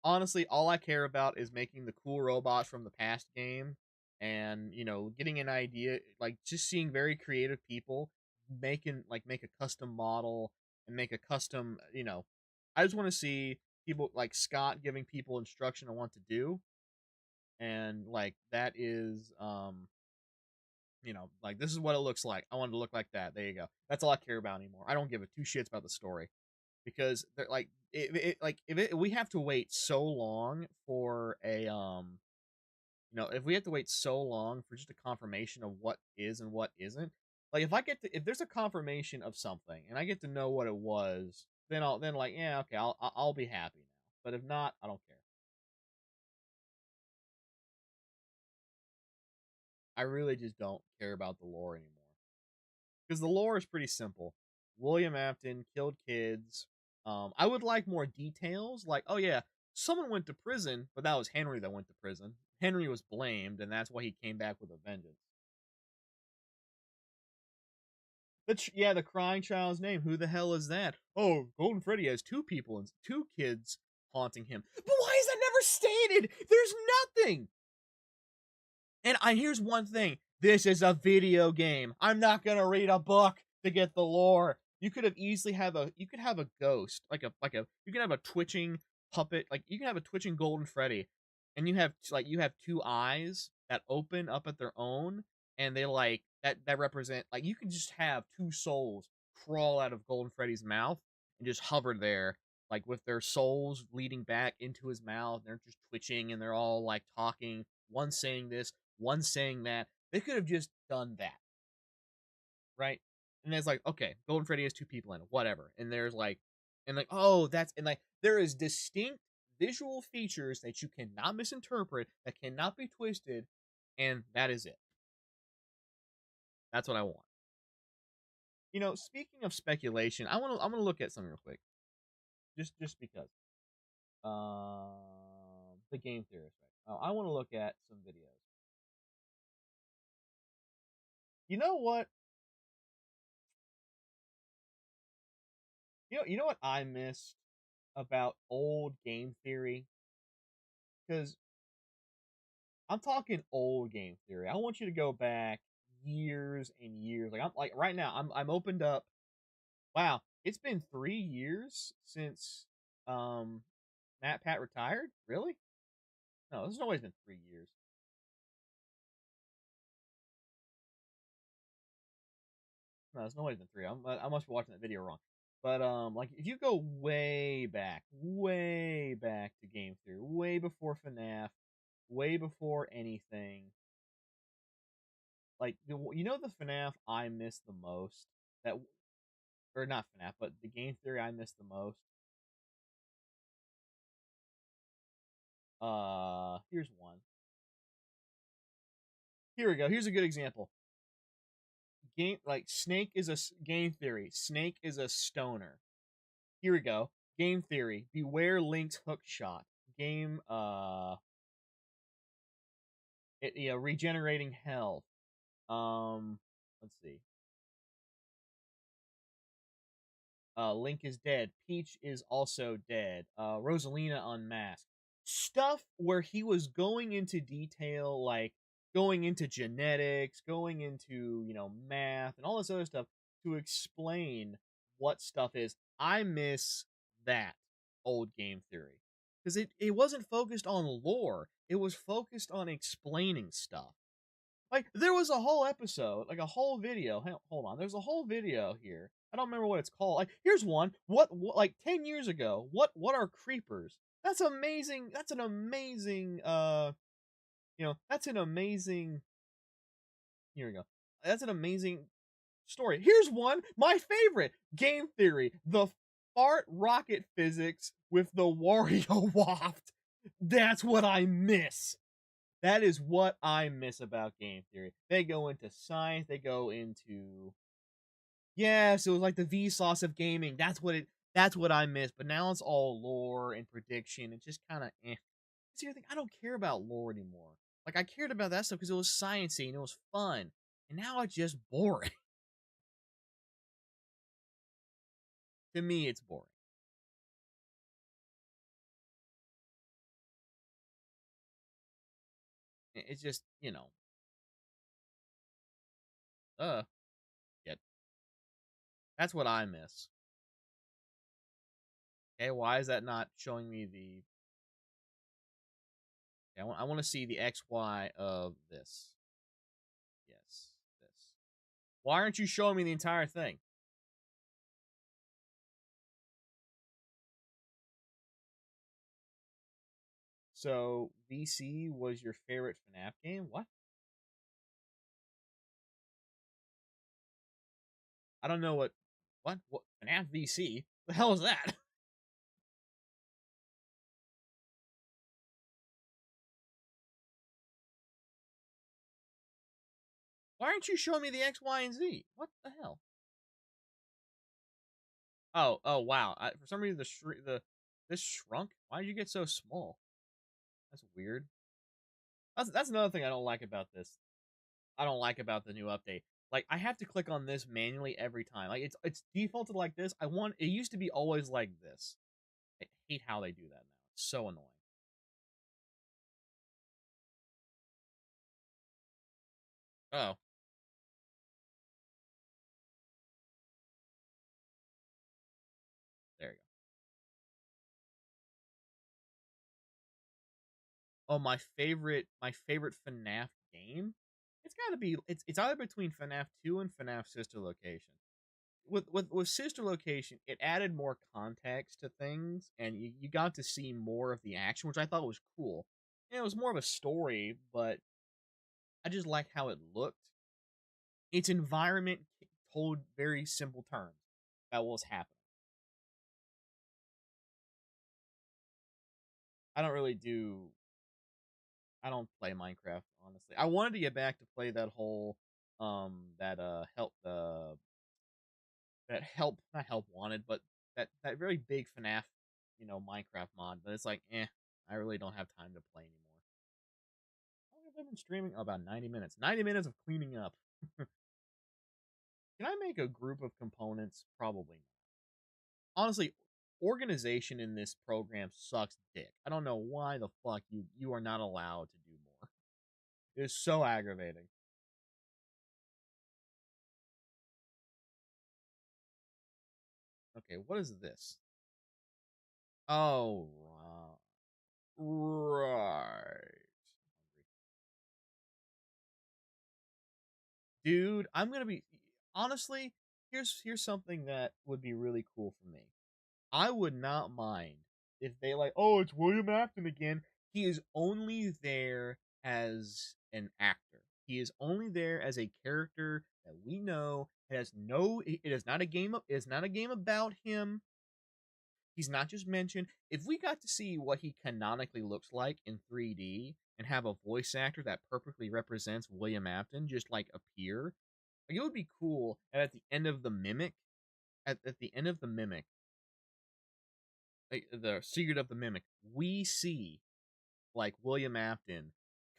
Honestly, all I care about is making the cool robots from the past game and, getting an idea, like just seeing very creative people make a custom model and make a custom, I just want to see people like Scott giving people instruction on what to do, and like that is like this is what it looks like. I want it to look like that. There you go. That's all I care about anymore. I don't give a two shits about the story because they're like we have to wait so long for a if we have to wait so long for just a confirmation of what is and what isn't, like if there's a confirmation of something and I get to know what it was, then like yeah, okay, I'll be happy now. But if not, I don't care. I really just don't care about the lore anymore. Because the lore is pretty simple. William Afton killed kids. I would like more details, like, oh yeah, someone went to prison, but that was Henry that went to prison. Henry was blamed, and that's why he came back with a vengeance. The crying child's name. Who the hell is that? Oh, Golden Freddy has two people and two kids haunting him. But why is that never stated? There's nothing. And here's one thing: this is a video game. I'm not gonna read a book to get the lore. You could have easily have a ghost, you can have a twitching puppet, like you can have a twitching Golden Freddy, and you have two eyes that open up at their own, and they like that represent, like, you can just have two souls crawl out of Golden Freddy's mouth and just hover there, like with their souls leading back into his mouth. They're just twitching and they're all like talking, one saying this, one saying that. They could have just done that, right? And it's like, okay, Golden Freddy has two people in it, whatever. And there's like, oh, there is distinct visual features that you cannot misinterpret, that cannot be twisted, and that is it. That's what I want. Speaking of speculation, I'm gonna look at something real quick, just because. The game theorist, right? I want to look at some videos. You know what? You know what I missed about old game theory? Because I'm talking old game theory. I want you to go back years and years. Like I'm like right now, I'm opened up. Wow, it's been 3 years since Matt Pat retired. Really? No, there's always been 3 years. No, there's always been three. I must be watching that video wrong. But like if you go way back to game theory, way before FNAF, way before anything, like the FNAF I miss the most, that or not FNAF, but the game theory I miss the most. Here's one. Here we go. Here's a good example. Game like Snake is a game theory. Snake is a stoner. Here we go. Game theory. Beware Link's hook shot. Game regenerating health. Let's see. Link is dead. Peach is also dead. Rosalina unmasked. Stuff where he was going into detail, like going into genetics, going into, math and all this other stuff to explain what stuff is. I miss that old game theory. Because it wasn't focused on lore. It was focused on explaining stuff. Like there was a whole episode, like a whole video. Hold on, there's a whole video here. I don't remember what it's called. Like here's one. What like 10 years ago? What are creepers? That's amazing. That's an amazing. That's an amazing. Here we go. That's an amazing story. Here's one. My favorite game theory: the fart rocket physics with the Wario waft. That's what I miss. That is what I miss about game theory. They go into science. They go into yes, it was like the Vsauce of gaming. That's what I miss. But now it's all lore and prediction. It's just kind of eh. See, I don't care about lore anymore. Like I cared about that stuff because it was sciencey and it was fun. And now it's just boring. To me, it's boring. It's just uh, yeah. That's what I miss. Okay, why is that not showing me the? Okay, I want to see the XY of this. Yes, this. Why aren't you showing me the entire thing? So VC was your favorite FNAF game? What? I don't know what. What FNAF VC? The hell is that? Why aren't you showing me the X, Y, and Z? What the hell? Oh wow! For some reason this shrunk. Why did you get so small? That's weird. That's another thing I don't like about this. I don't like about the new update. Like I have to click on this manually every time. Like it's defaulted like this. It used to be always like this. I hate how they do that now. It's so annoying. Oh, there you go. Oh, my favorite FNAF game. It's got to be it's either between FNAF 2 and FNAF Sister Location. With Sister Location, it added more context to things, and you got to see more of the action, which I thought was cool. And it was more of a story, but I just like how it looked. Its environment told very simple terms about what was happening. I don't really do. I don't play Minecraft honestly. I wanted to get back to play that whole that help not help wanted, but that very big FNAF Minecraft mod. But it's like I really don't have time to play anymore. How long have I been streaming? Oh, about 90 minutes. 90 minutes of cleaning up. Can I make a group of components? Probably not. Honestly, organization in this program sucks dick. I don't know why the fuck you are not allowed to do more. It is so aggravating. Okay, what is this? Oh, right. Dude, I'm gonna be honestly. Here's something that would be really cool for me. I would not mind if they like, oh, it's William Afton again. He is only there as an actor. He is only there as a character that we know. It has no. It is not a game. It is not a game about him. He's not just mentioned. If we got to see what he canonically looks like in 3D and have a voice actor that perfectly represents William Afton just like appear, like it would be cool. And at the end of the mimic, at the end of the mimic, like the secret of the mimic, we see like William Afton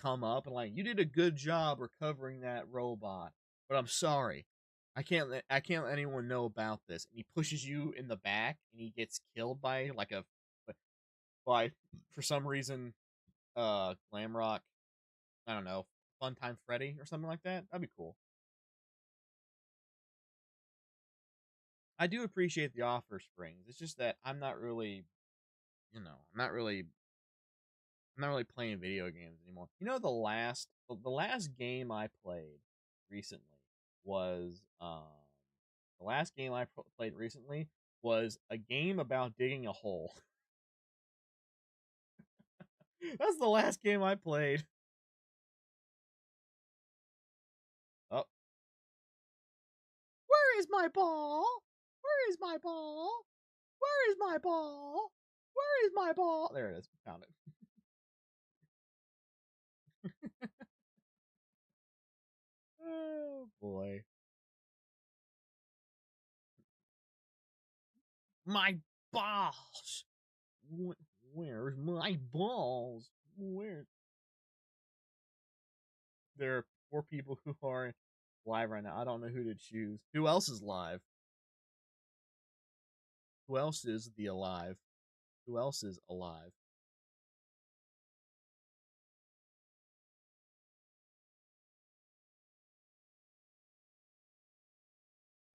come up and like you did a good job recovering that robot, but I'm sorry, I can't let anyone know about this. And he pushes you in the back, and he gets killed by like a by for some reason Glamrock. I don't know, Funtime Freddy or something like that. That'd be cool. I do appreciate the offer, Springs. It's just that I'm not really I'm not really playing video games anymore. You know, the last game I played recently was the last game I played recently was a game about digging a hole. That's the last game I played. Oh, where is my ball? Where is my ball? Where is my ball? Where is my ball? There it is. Found it. Oh boy. My balls. Where's my balls? Where? There are four people who are live right now. I don't know who to choose. Who else is live? Who else is the alive? Who else is alive?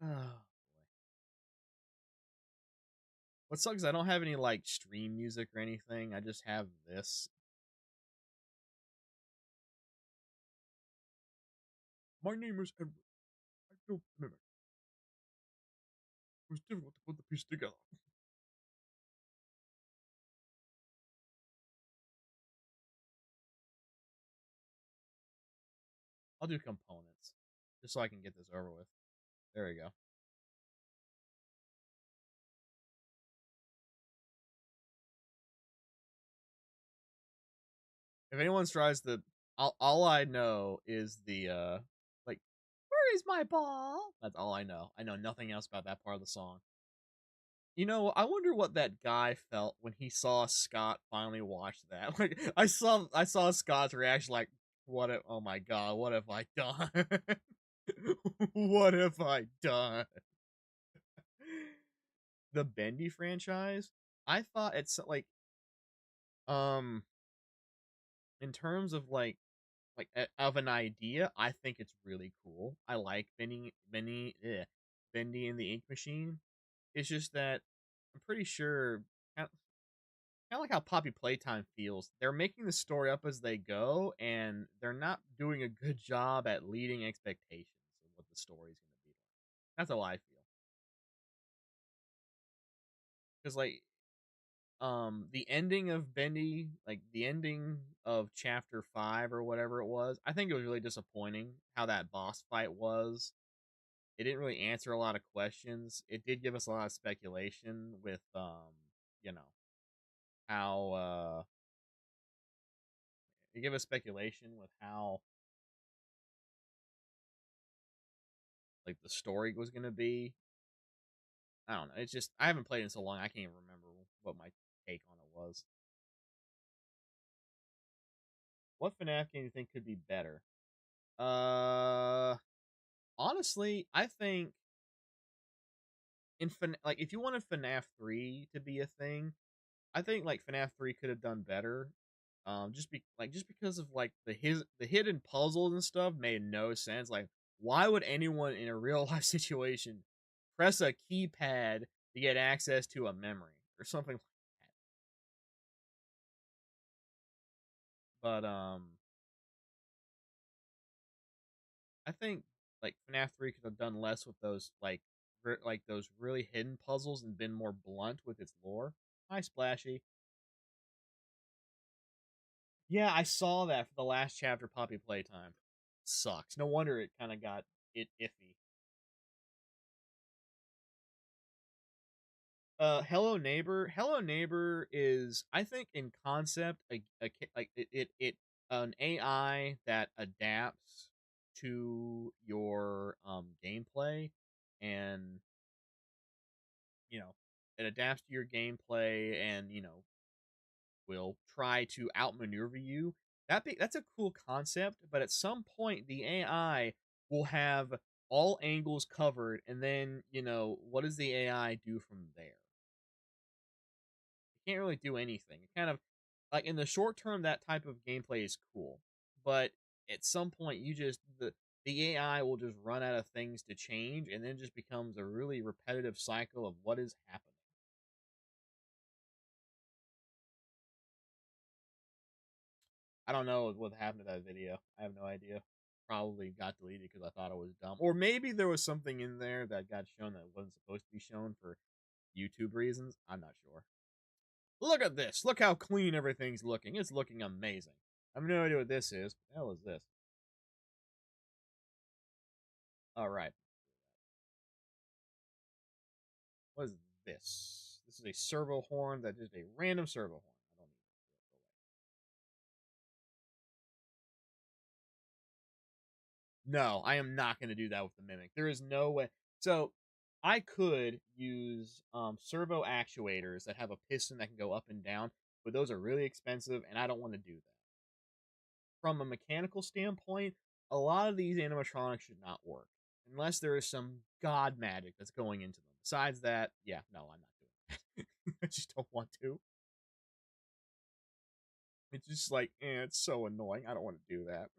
Oh boy. What sucks is I don't have any like stream music or anything. I just have this. My name is Edward. I don't mimic. It was difficult to put the piece together. I'll do components just so I can get this over with. There we go. If anyone tries the, all I know is the like, where is my ball? That's all I know. I know nothing else about that part of the song. You know, I wonder what that guy felt when he saw Scott finally watch that. Like, I saw Scott's reaction, like, what? If, oh my god, what have I done? What have I done? The Bendy franchise. I thought it's like, um, in terms of of an idea, I think it's really cool. I like Bendy and the Ink Machine. It's just that I'm pretty sure kind of like how Poppy Playtime feels. They're making the story up as they go, and they're not doing a good job at leading expectations of what the story's going to be like. That's how I feel. Because the ending of Bendy, like the ending of chapter 5 or whatever it was, I think it was really disappointing how that boss fight was. It didn't really answer a lot of questions. It did give us a lot of speculation with you know, how it gave us speculation with how like the story was gonna be. I don't know. It's just I haven't played in so long I can't even remember what my take on it was. What FNAF game do you think could be better? Uh Honestly, I think like if you wanted FNAF 3 to be a thing, I think like FNAF 3 could have done better. Just because of like the hidden puzzles and stuff made no sense. Like why would anyone in a real life situation press a keypad to get access to a memory or something like that? But I think like FNAF 3 could have done less with those like those really hidden puzzles and been more blunt with its lore. Hi Splashy. Yeah, I saw that for the last chapter Poppy Playtime. Sucks. No wonder it kind of got it iffy. Hello Neighbor is I think in concept like it an AI that adapts to your gameplay, and you know it adapts to your gameplay and will try to outmaneuver you. That's a cool concept, but at some point the AI will have all angles covered, and then what does the AI do from there? It can't really do anything. It kind of like in the short term that type of gameplay is cool, but at some point the AI will just run out of things to change, and then just becomes a really repetitive cycle of what is happening. I don't know what happened to that video. I have no idea. Probably got deleted because I thought it was dumb, or maybe there was something in there that got shown that wasn't supposed to be shown for YouTube reasons. I'm not sure. Look at this. Look how clean everything's looking. It's looking amazing. I have no idea what this is. What the hell is this? All right. What is this? This is a servo horn that is a random servo horn. I don't need it. No, I am not going to do that with the Mimic. There is no way. So I could use servo actuators that have a piston that can go up and down, but those are really expensive, and I don't want to do that. From a mechanical standpoint, a lot of these animatronics should not work unless there is some god magic that's going into them. Besides that, yeah, no, I'm not doing it. I just don't want to. It's just like, it's so annoying. I don't want to do that.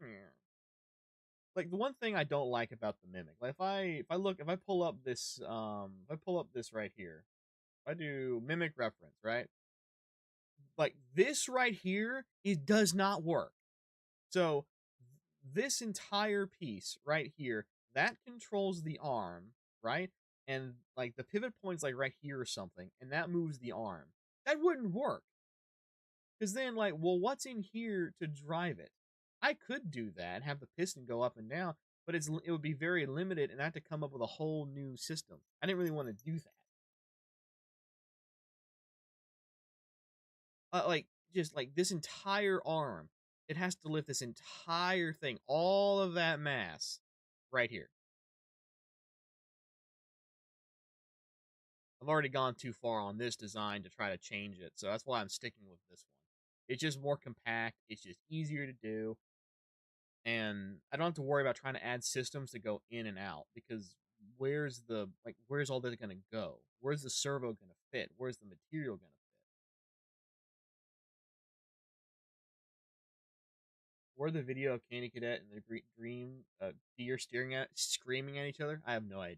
Like the one thing I don't like about the mimic, like if I pull up this if I pull up this right here, if I do mimic reference, right? Like this right here, it does not work. So this entire piece right here that controls the arm, right? And like the pivot point's like right here or something, and that moves the arm. That wouldn't work. Because then, like, well, what's in here to drive it? I could do that and have the piston go up and down, but it would be very limited, and I have to come up with a whole new system. I didn't really want to do that. Like, just like this entire arm, it has to lift this entire thing, all of that mass, right here. I've already gone too far on this design to try to change it, so that's why I'm sticking with this one. It's just more compact. It's just easier to do. And I don't have to worry about trying to add systems to go in and out because where's all this gonna go? Where's the servo gonna fit? Where's the material gonna fit? Where the video of Candy Cadet and the dream deer screaming at each other? I have no idea.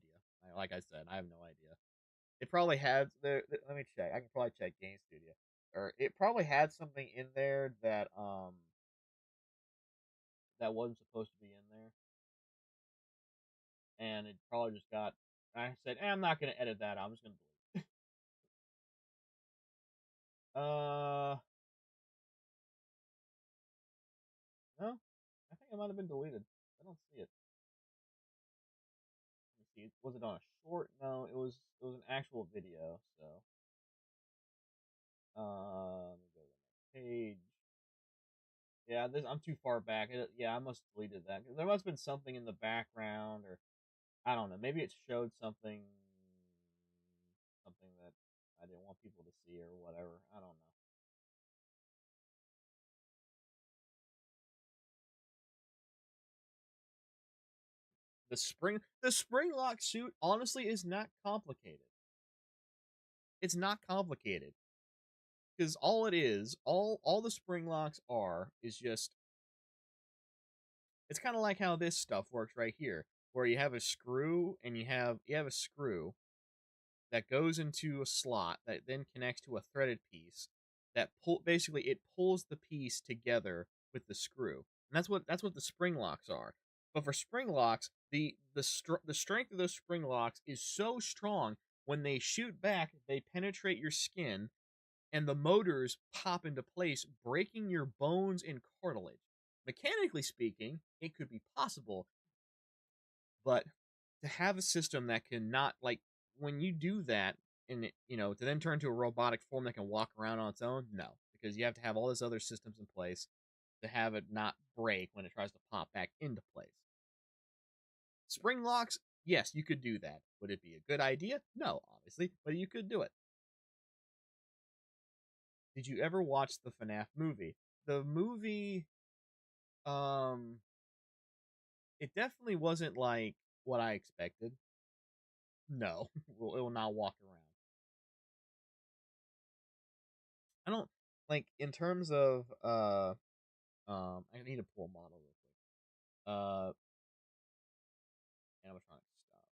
Like I said, I have no idea. It probably had let me check. I can probably check Game Studio, or it probably had something in there that wasn't supposed to be in there, and it probably just got. I said, I'm not gonna edit that. I'm just gonna delete. No, I think it might have been deleted. I don't see it. Let me see. Was it on a short? No, it was an actual video. So, let me go to the next page. Yeah, I'm too far back. Yeah, I must have deleted that. There must have been something in the background, or I don't know. Maybe it showed something that I didn't want people to see, or whatever. I don't know. The spring lock suit honestly is not complicated. It's not complicated because all it is, all the spring locks are, is just it's kind of like how this stuff works right here, where you have a screw and you have a screw that goes into a slot that then connects to a threaded piece that basically it pulls the piece together with the screw. And that's what the spring locks are. But for spring locks, the strength of those spring locks is so strong when they shoot back, they penetrate your skin and the motors pop into place, breaking your bones and cartilage. Mechanically speaking, it could be possible, but to have a system that can not like when you do that and to then turn to a robotic form that can walk around on its own, no, because you have to have all these other systems in place to have it not break when it tries to pop back into place. Spring locks, yes, you could do that. Would it be a good idea? No, obviously, but you could do it. Did you ever watch the FNAF movie? The movie, um, it definitely wasn't like what I expected. No, it will not walk around. I don't like in terms of I need to pull a model real quick. Animatronic stuff.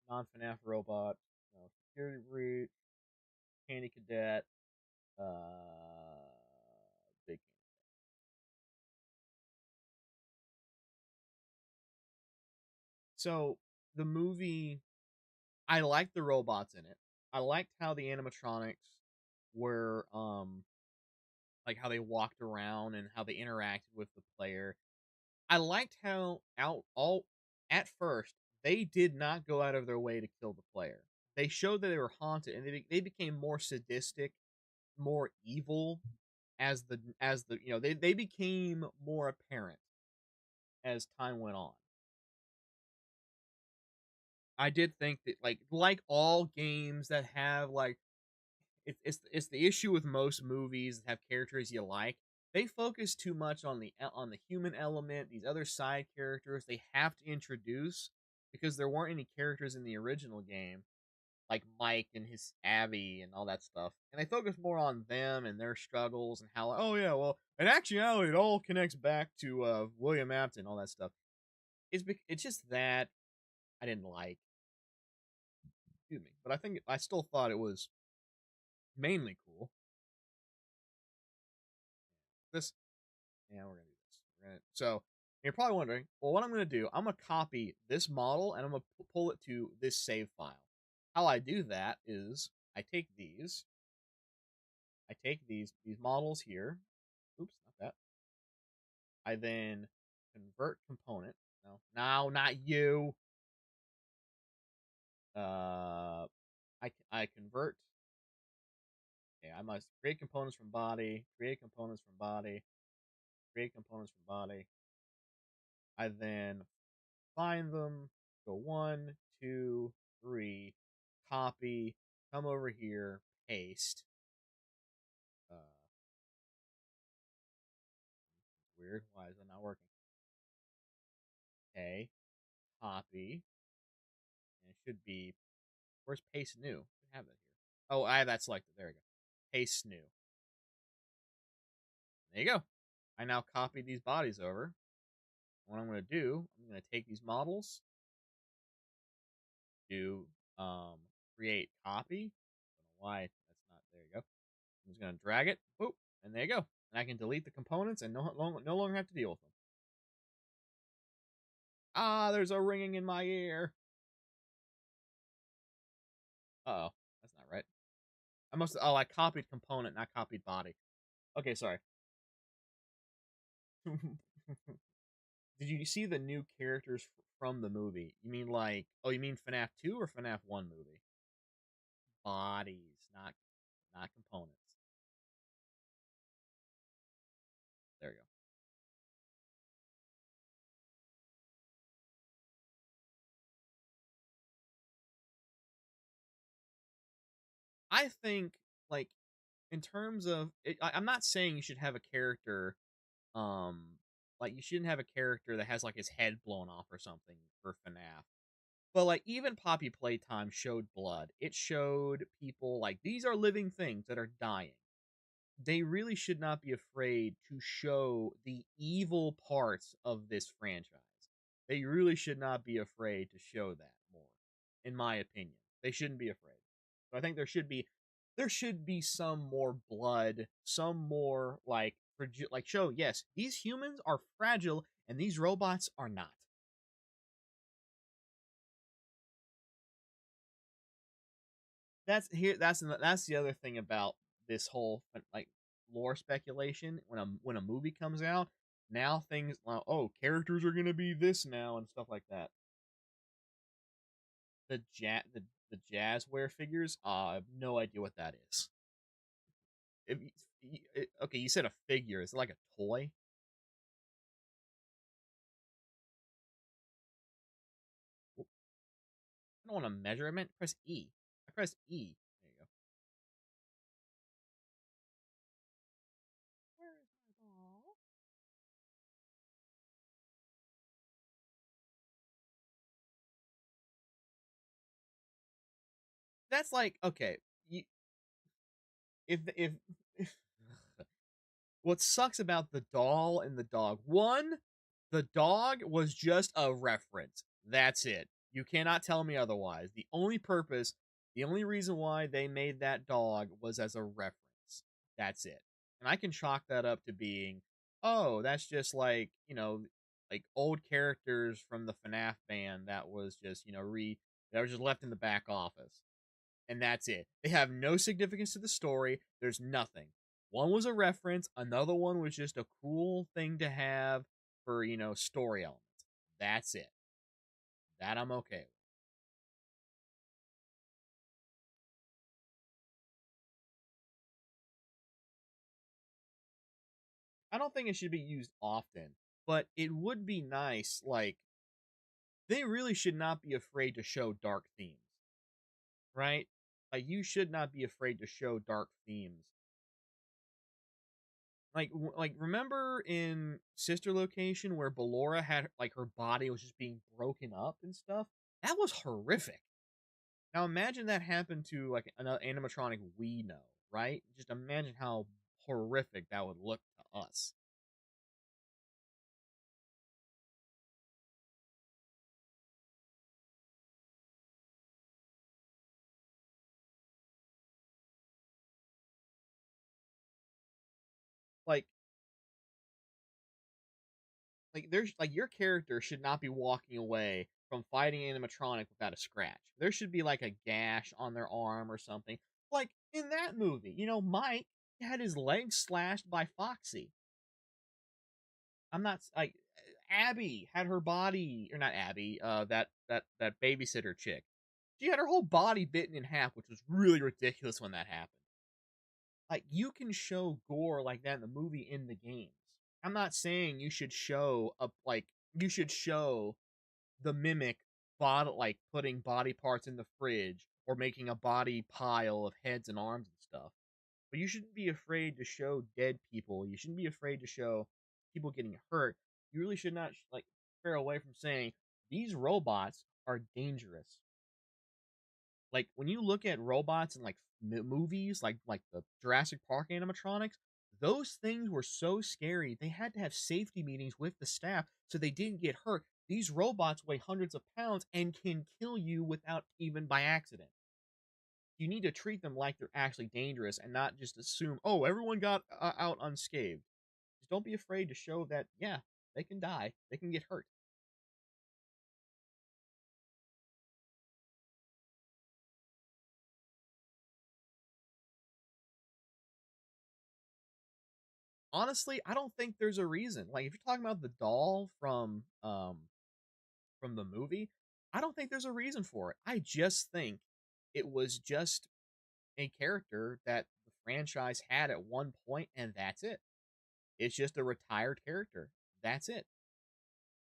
Non FNAF robot, security breach, Candy Cadet, big So the movie, I liked the robots in it. I liked how the animatronics were like how they walked around and how they interacted with the player. I liked how out all at first they did not go out of their way to kill the player. They showed that they were haunted, and they became more sadistic, more evil as the they became more apparent as time went on. I did think that like all games that have like it's the issue with most movies that have characters you like. They focus too much on the human element, these other side characters they have to introduce because there weren't any characters in the original game like Mike and his Abby and all that stuff. And they focus more on them and their struggles and how oh yeah, well, in actuality it all connects back to William Afton, all that stuff. It's just that I didn't like. Excuse me, but I still thought it was mainly cool. This Yeah, we're gonna do this. So you're probably wondering, well, what I'm gonna do? I'm gonna copy this model and I'm gonna pull it to this save file. How I do that is I take these models here. Oops, not that. I then convert component. No, not you. I convert. Okay, I must create components from body. Create components from body. Create components from body. I then find them, go one, two, three, copy, come over here, paste. Uh, Weird. Why is it not working? Okay, copy, and it should be. Where's paste new? I have that here. Oh, I have that selected. There we go. Paste new. There you go. I now copy these bodies over. What I'm going to do, I'm going to take these models, do create copy. I don't know why that's not. There you go. I'm just going to drag it. Boop, and there you go. And I can delete the components and no longer have to deal with them. Ah, there's a ringing in my ear. Uh oh, that's not right. I must. Oh, I copied component, not copied body. Okay, sorry. Did you see the new characters from the movie? You mean like? Oh, you mean FNAF 2 or FNAF 1 movie? Bodies, not components. There you go. I think like in terms of I'm not saying you should have a character um like you shouldn't have a character that has like his head blown off or something for FNAF. But like even Poppy Playtime showed blood. It showed people like these are living things that are dying. They really should not be afraid to show the evil parts of this franchise. They really should not be afraid to show that more, in my opinion. They shouldn't be afraid. So I think there should be some more blood, some more like show yes, these humans are fragile and these robots are not. That's the other thing about this whole like lore speculation when a movie comes out. Now things like, oh, characters are gonna be this now and stuff like that. The jazzware figures, I have no idea what that is. If, okay, you said a figure. Is it like a toy? I don't want to measure. I meant press E. I pressed E. There you go. Where is my ball? That's like okay. You, if what sucks about the doll and the dog? One, the dog was just a reference. That's it. You cannot tell me otherwise. The only reason why they made that dog was as a reference. That's it. And I can chalk that up to being, oh, that's just like, like old characters from the FNAF band that was just, that was just left in the back office. And that's it. They have no significance to the story. There's nothing. One was a reference, another one was just a cool thing to have for, story elements. That's it. That I'm okay with. I don't think it should be used often, but it would be nice. Like, they really should not be afraid to show dark themes, right? Like, you should not be afraid to show dark themes. Like remember in Sister Location where Ballora had like her body was just being broken up and stuff? That was horrific. Now imagine that happened to like an animatronic we know, right? Just imagine how horrific that would look to us. Like there's like your character should not be walking away from fighting animatronic without a scratch. There should be like a gash on their arm or something. Like in that movie, Mike had his leg slashed by Foxy. I'm not like Abby had her body, or not Abby, that babysitter chick. She had her whole body bitten in half, which was really ridiculous when that happened. Like you can show gore like that in the movie in the games. I'm not saying you should show you should show the mimic body like putting body parts in the fridge or making a body pile of heads and arms and stuff. But you shouldn't be afraid to show dead people. You shouldn't be afraid to show people getting hurt. You really should not like stray away from saying these robots are dangerous. Like when you look at robots in like movies, like the Jurassic Park animatronics, those things were so scary. They had to have safety meetings with the staff so they didn't get hurt. These robots weigh hundreds of pounds and can kill you without even by accident. You need to treat them like they're actually dangerous and not just assume, oh, everyone got out unscathed. Just don't be afraid to show that, yeah, they can die, they can get hurt. Honestly, I don't think there's a reason. Like if you're talking about the doll from the movie, I don't think there's a reason for it. I just think it was just a character that the franchise had at one point, and that's it. It's just a retired character. That's it.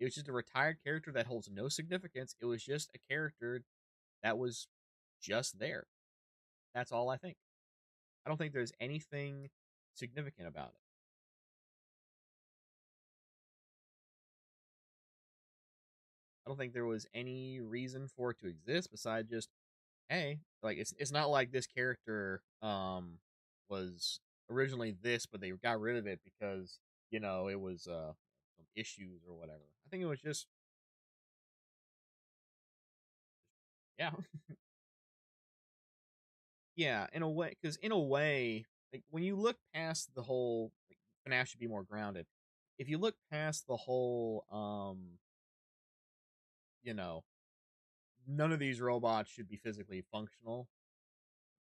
It was just a retired character that holds no significance. It was just a character that was just there. That's all I think. I don't think there's anything significant about it. I don't think there was any reason for it to exist besides just, hey, like it's not like this character was originally this, but they got rid of it because it was some issues or whatever. I think it was just, yeah. Yeah, in a way, because in a way, like when you look past the whole, like, FNAF should be more grounded. If you look past the whole, you know, none of these robots should be physically functional.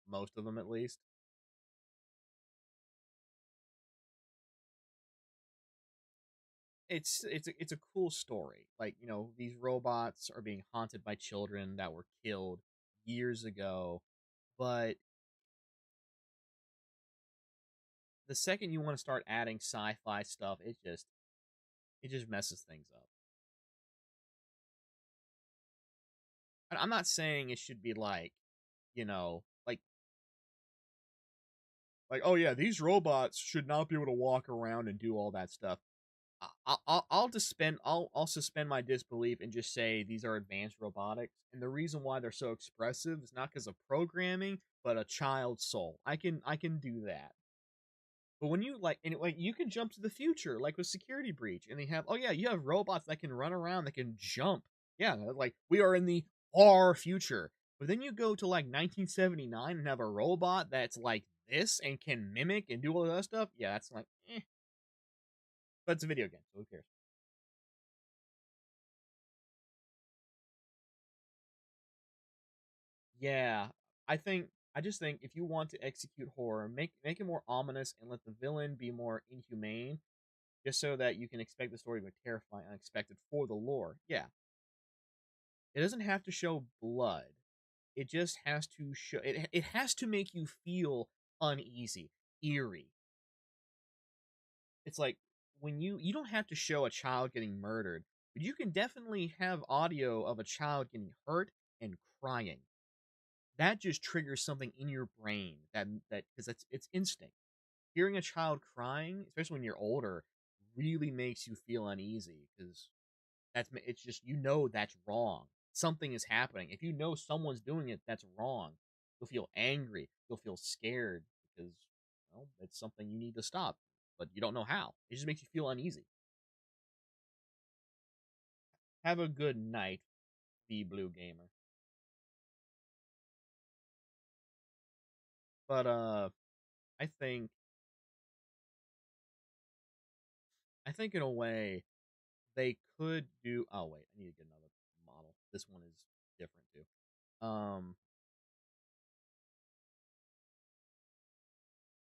Most of them, at least. It's a cool story. Like these robots are being haunted by children that were killed years ago, but the second you want to start adding sci-fi stuff, it just messes things up. And I'm not saying it should be like you know like oh yeah, these robots should not be able to walk around and do all that stuff. I'll suspend my disbelief and just say these are advanced robotics, and the reason why they're so expressive is not because of programming, but a child's soul. I can do that. But when you like you can jump to the future, like with Security Breach, and they have, oh yeah, you have robots that can run around, that can jump. Yeah, like we are in the far future. But then you go to like 1979 and have a robot that's like this and can mimic and do all that stuff. Yeah, that's like, but it's a video game, so who cares? Yeah, I just think if you want to execute horror, make it more ominous and let the villain be more inhumane, just so that you can expect the story to be terrifying, unexpected for the lore. Yeah, it doesn't have to show blood. It just has to show it. It has to make you feel uneasy, eerie. It's like when you don't have to show a child getting murdered, but you can definitely have audio of a child getting hurt and crying. That just triggers something in your brain that because it's instinct. Hearing a child crying, especially when you're older, really makes you feel uneasy because it's just that's wrong. Something is happening. If you know someone's doing it, that's wrong. You'll feel angry. You'll feel scared because it's something you need to stop, but you don't know how. It just makes you feel uneasy. Have a good night, the Blue Gamer. But I think I think in a way they could do. Oh wait, I need to get another model. This one is different too.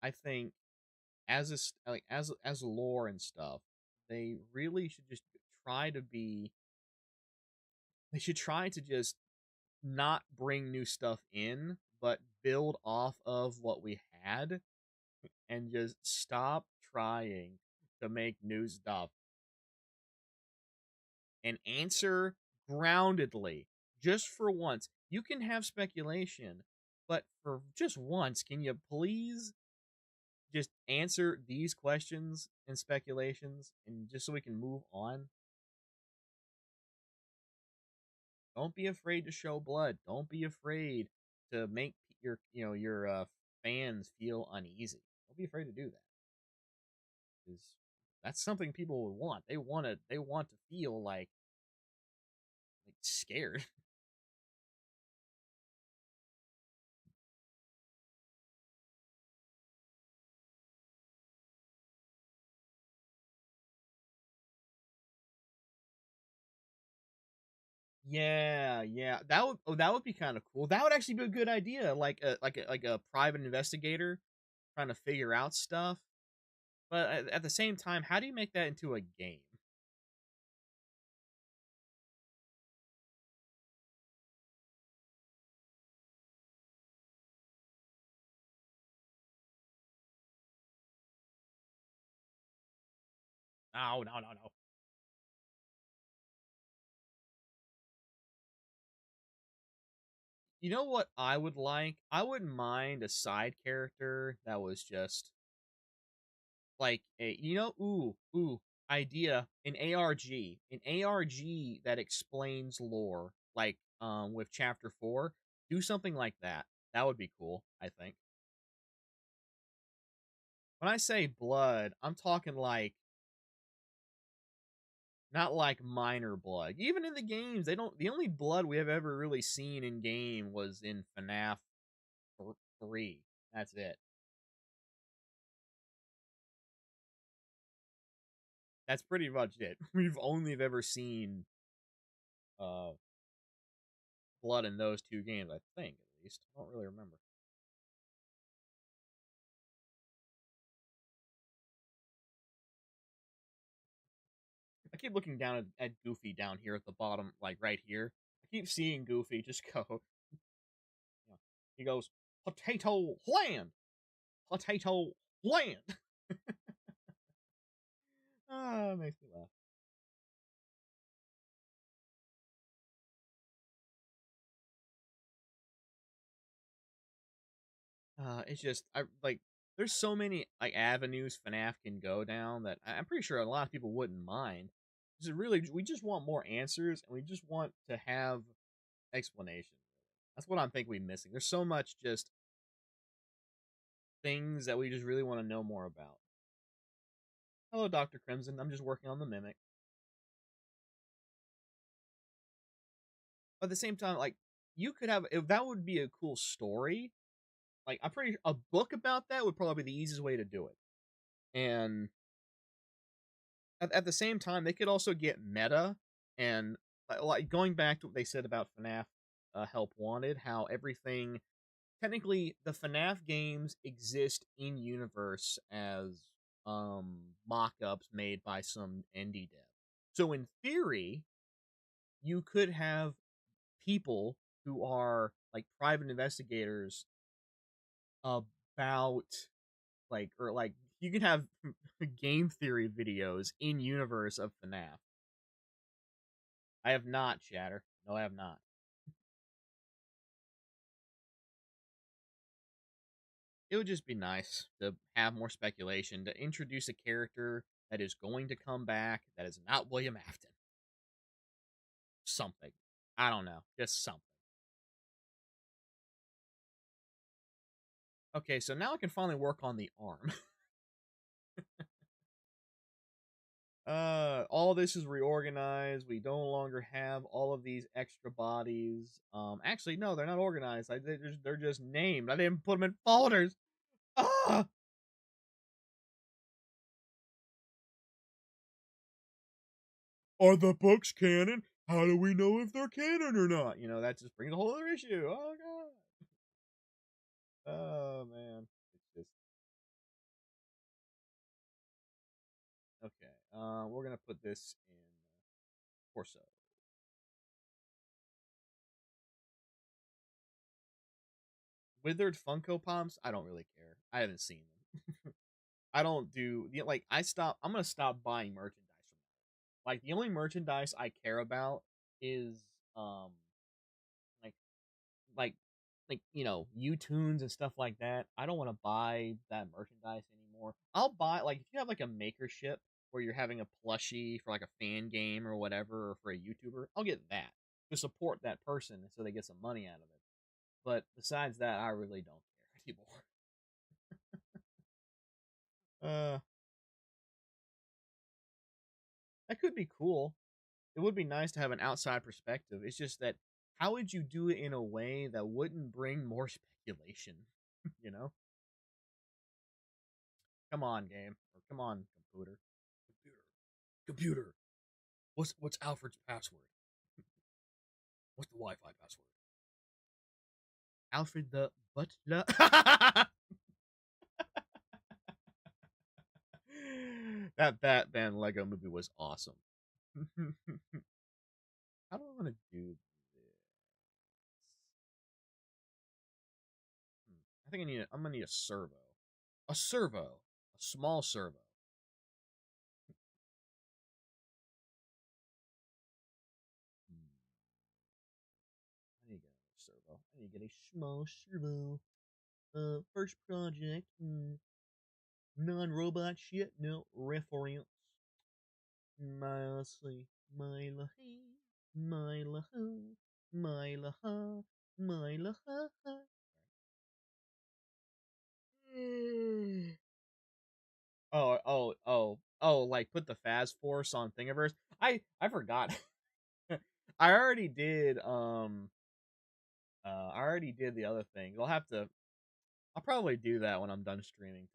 I think as lore and stuff, they really should just try to be. They should try to just not bring new stuff in, but build off of what we had, and just stop trying to make new stuff and answer groundedly. Just for once, you can have speculation, but for just once, can you please just answer these questions and speculations, and just so we can move on? Don't be afraid to show blood. Don't be afraid to make your fans feel uneasy. Don't be afraid to do that, because that's something people would want. They want to feel like scared. Yeah, yeah. That would be kind of cool. That would actually be a good idea. Like a private investigator trying to figure out stuff. But at the same time, how do you make that into a game? No, no, no, no. You know what I would like? I wouldn't mind a side character that was just like ooh, idea, an ARG that explains lore, like with chapter 4. Do something like that. That would be cool, I think. When I say blood, I'm talking like not like minor blood. Even in the games, they don't. The only blood we have ever really seen in game was in FNAF 3. That's it. That's pretty much it. We've only ever seen uh blood in those two games, I think, at least. I don't really remember. I keep looking down at Goofy down here at the bottom, like right here. I keep seeing Goofy just go. You know, he goes, potato land, potato land. Ah, it makes me laugh. It's just I like. There's so many like avenues FNAF can go down that I'm pretty sure a lot of people wouldn't mind. Just really, we just want more answers, and we just want to have explanation. That's what I'm think we missing. There's so much just things that we just really want to know more about. Hello, Dr. Crimson. I'm just working on the mimic. But at the same time, like you could have if that would be a cool story. Like I'm pretty a book about that would probably be the easiest way to do it. And at the same time, they could also get meta and like going back to what they said about FNAF help wanted. How everything technically the FNAF games exist in universe as mock-ups made by some indie dev. So in theory, you could have people who are like private investigators about like you can have game theory videos in universe of FNAF. I have not, Chatter. No, I have not. It would just be nice to have more speculation, to introduce a character that is going to come back that is not William Afton. Something. I don't know. Just something. Okay, so now I can finally work on the arm. All this is reorganized. We no longer have all of these extra bodies. Actually, no, they're not organized. They're just named. I didn't put them in folders. Ah! Are the books canon? How do we know if they're canon or not? That just brings a whole other issue. Oh god. Oh man. It's just okay. We're gonna put this in torso. Withered Funko Pops. I don't really care. I haven't seen them. I don't do like I stop. I'm gonna stop buying merchandise from them. Like the only merchandise I care about is um like like U-tunes and stuff like that. I don't want to buy that merchandise anymore. I'll buy like if you have like a maker ship where you're having a plushie for like a fan game or whatever or for a YouTuber, I'll get that to support that person so they get some money out of it. But besides that, I really don't care anymore. Uh, that could be cool. It would be nice to have an outside perspective. It's just that how would you do it in a way that wouldn't bring more speculation? you know? Come on, game. Or come on, computer. Computer. Computer. What's Alfred's password? What's the Wi-Fi password? Alfred the Butler. That Batman Lego movie was awesome. How do I want to do this? I think I'm gonna need a servo. A servo. A small servo. I need to get a servo. I need to get a small servo. First project. Non-robot shit. No reference. Mostly Myla Myla Myla Myla. Like put the Faz Force on Thingiverse. I forgot. I already did the other thing. I'll probably do that when I'm done streaming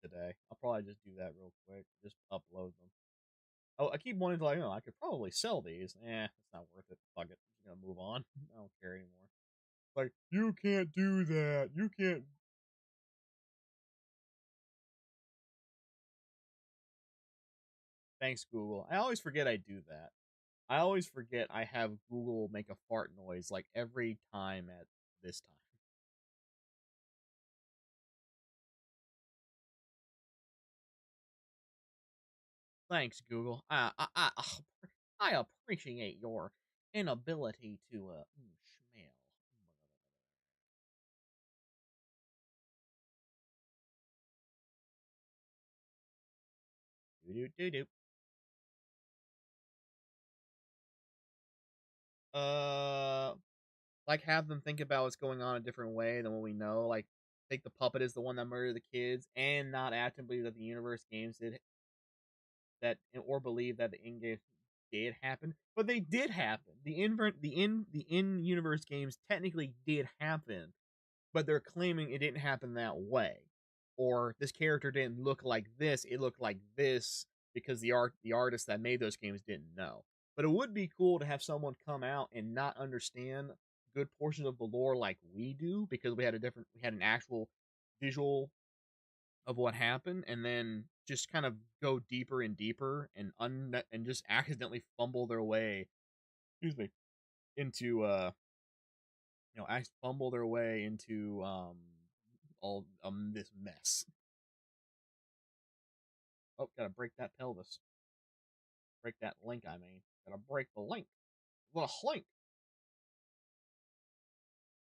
today. I'll probably just do that real quick. Just upload them. Oh, I keep wanting to I could probably sell these. It's not worth it. Fuck it. I'm just gonna move on. I don't care anymore. Like, you can't do that. You can't. Thanks, Google. I always forget I do that. I always forget I have Google make a fart noise like every time at this time. Thanks, Google. I appreciate your inability to smell. Do do do do. Uh, like have them think about what's going on a different way than what we know. Like, think the puppet is the one that murdered the kids, and not actively that the universe games did that, or believe that the in game did happen, but they did happen. The in universe games technically did happen, but they're claiming it didn't happen that way, or this character didn't look like this. It looked like this because the artist that made those games didn't know. But it would be cool to have someone come out and not understand good portions of the lore like we do because we had an actual visual of what happened, and then just kind of go deeper and deeper and just accidentally fumble their way, excuse me, into I fumble their way into all this mess. Oh, gotta break that pelvis. Break that link. I mean, gotta break the link. The link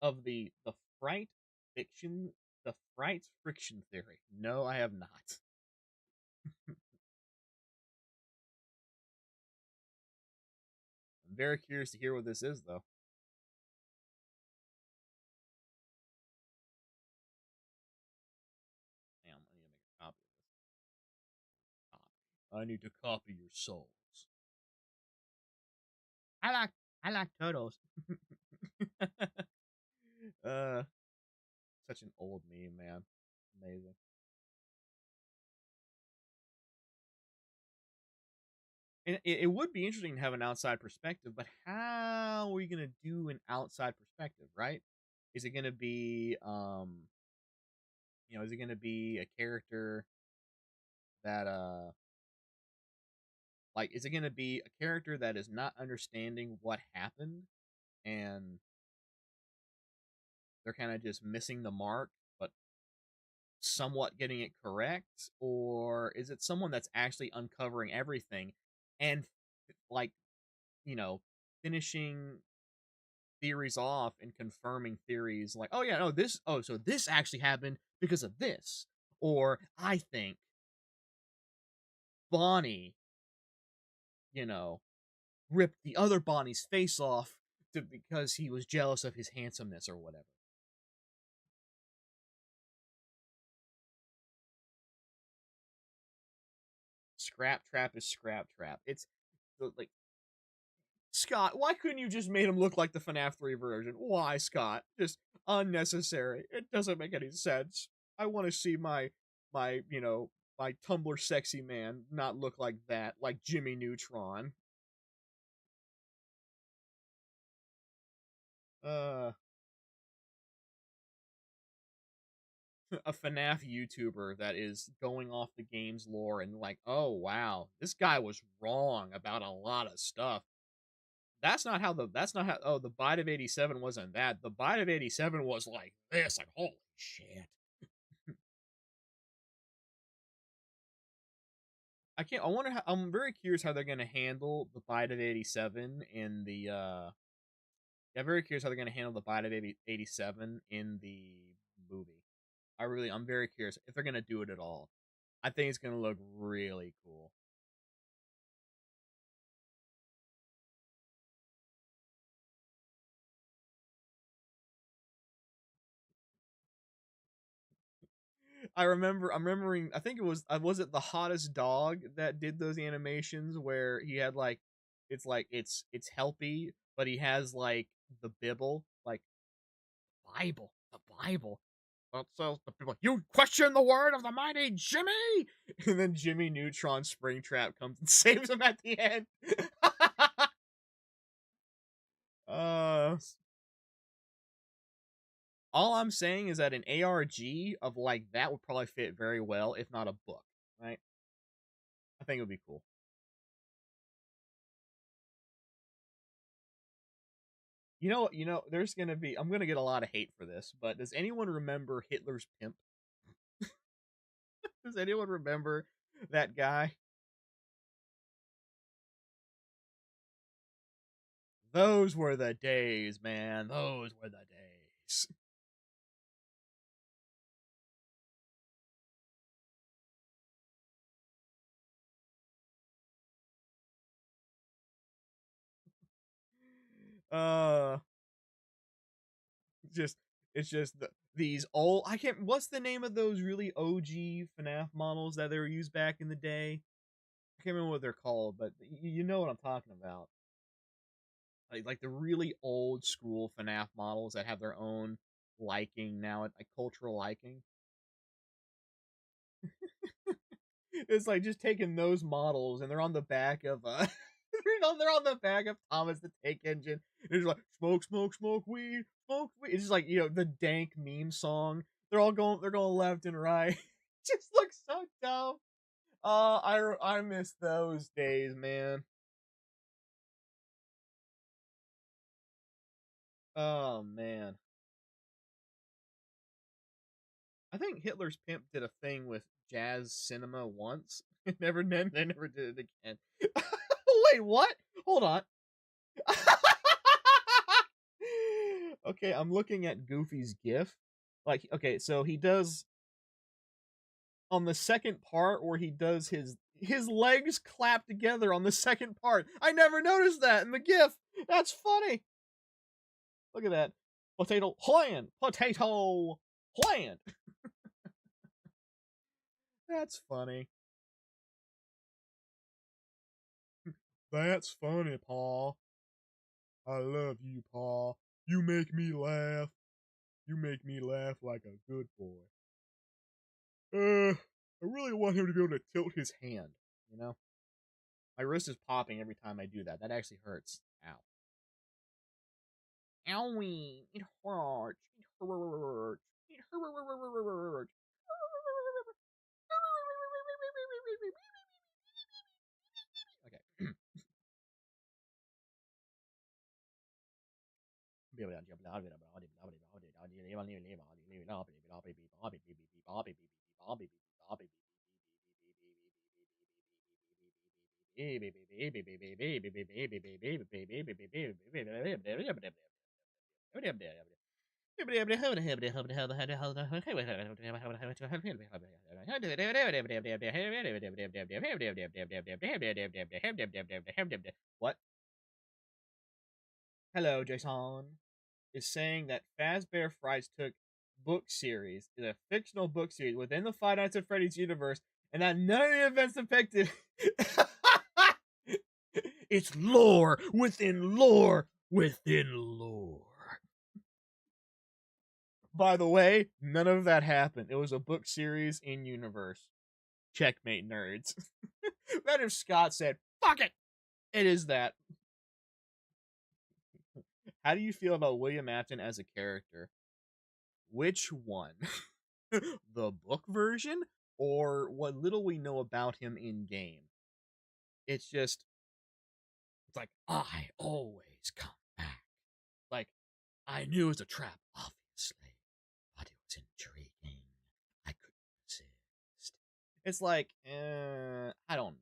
of the fright fiction, the fright friction theory. No, I have not. I'm very curious to hear what this is, though. Damn, I need to make a copy of this. Copy. I need to copy your souls. I like I like turtles. uh, such an old meme, man. Amazing. And it would be interesting to have an outside perspective, but how are we gonna do an outside perspective, right? Is it gonna be is it gonna be a character that is it gonna be a character that is not understanding what happened and they're kind of just missing the mark, but somewhat getting it correct? Or is it someone that's actually uncovering everything and like, you know, finishing theories off and confirming theories like, oh yeah, no, so this actually happened because of this. Or I think Bonnie, you know, ripped the other Bonnie's face off because he was jealous of his handsomeness or whatever. Scrap Trap is Scrap Trap. It's like, Scott, why couldn't you just made him look like the FNAF 3 version? Why, Scott? Just unnecessary. It doesn't make any sense. I want to see my Tumblr sexy man not look like that, like Jimmy Neutron. Uh, a FNAF YouTuber that is going off the game's lore and like, oh wow, this guy was wrong about a lot of stuff. That's not how the bite of 87 wasn't that. The bite of 87 was like this, like holy shit. I wonder how I'm very curious how they're gonna handle the bite of 87 in the yeah, very curious how they're gonna handle the bite of 87 in the movie. I'm very curious if they're gonna do it at all. I think it's gonna look really cool. I'm remembering. I think it was it the hottest dog that did those animations where he had it's helpy, but he has like the Bible, like Bible, the Bible. Well, so the people, you question the word of the mighty Jimmy, and then Jimmy Neutron Springtrap comes and saves him at the end. uh, all I'm saying is that an ARG of like that would probably fit very well, if not a book, right? I think it would be cool. There's gonna be I'm gonna get a lot of hate for this, but does anyone remember Hitler's Pimp? Does anyone remember that guy? Those were the days, man. Those were the days. Uh, just it's just these old. I can't. What's the name of those really OG FNAF models that they were used back in the day? I can't remember what they're called, but you know what I'm talking about. Like the really old school FNAF models that have their own liking now, like cultural liking. It's like just taking those models and they're on the back of they're on the back of Thomas the Tank Engine. It's like smoke, smoke, smoke weed, smoke weed. It's just like, you know, the dank meme song. They're going left and right. Just looks so dumb. I miss those days, man. Oh man. I think Hitler's Pimp did a thing with jazz cinema once. They never did it again. Wait, what? Hold on. Okay, I'm looking at Goofy's GIF. Like, okay, so he does on the second part where he does his legs clap together on the second part. I never noticed that in the GIF. That's funny. Look at that. Potato land. Potato land. That's funny. That's funny, Paul. I love you, Paul. You make me laugh. You make me laugh like a good boy. I really want him to be able to tilt his hand, you know? My wrist is popping every time I do that. That actually hurts. Ow. Owie. It hurts. It hurts. It hurts. Okay. What? Hello, Jason. Is saying that Fazbear Frights took book series is a fictional book series within the Five Nights at Freddy's universe, and that none of the events depicted. It's lore within lore within lore. By the way, none of that happened. It was a book series in universe. Checkmate, nerds. What if Scott said, "Fuck it, it is that." How do you feel about William Afton as a character? Which one? The book version or what little we know about him in game? It's just, it's like, I always come back. Like, I knew it was a trap, obviously, but it was intriguing. I couldn't resist. It's like, I don't know.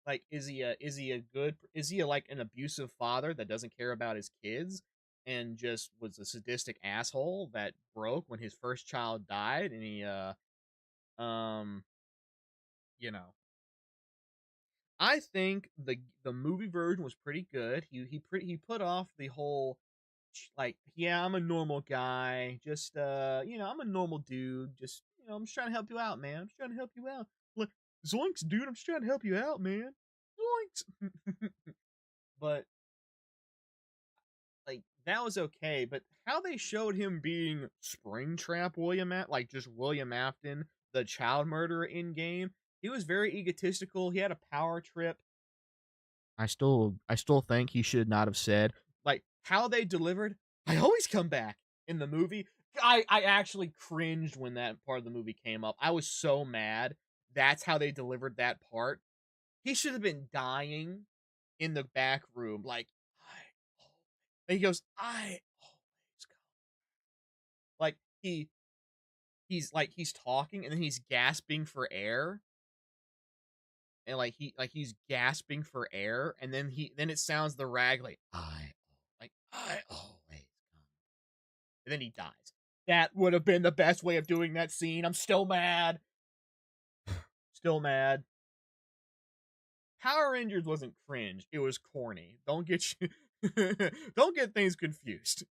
Like, is he like an abusive father that doesn't care about his kids and just was a sadistic asshole that broke when his first child died and he um you know, I think the movie version was pretty good. He put off the whole like, yeah, I'm a normal guy, just you know, I'm a normal dude, just, you know, I'm just trying to help you out, man. I'm just trying to help you out. Like, zoinks, dude, I'm just trying to help you out, man. Zoinks. But like, that was okay, but how they showed him being Springtrap William like just William Afton, the child murderer in game, he was very egotistical. He had a power trip. I still think he should not have said, like, how they delivered, I always come back in the movie. I actually cringed when that part of the movie came up. I was so mad. That's how they delivered that part. He should have been dying in the back room, like, and he goes, I always come. Like, he's talking and then he's gasping for air. And he's gasping for air, and then it sounds the rag like, I always come. And then he dies. That would have been the best way of doing that scene. I'm still mad. Still mad. Power Rangers wasn't cringe. It was corny. Don't get you don't get things confused.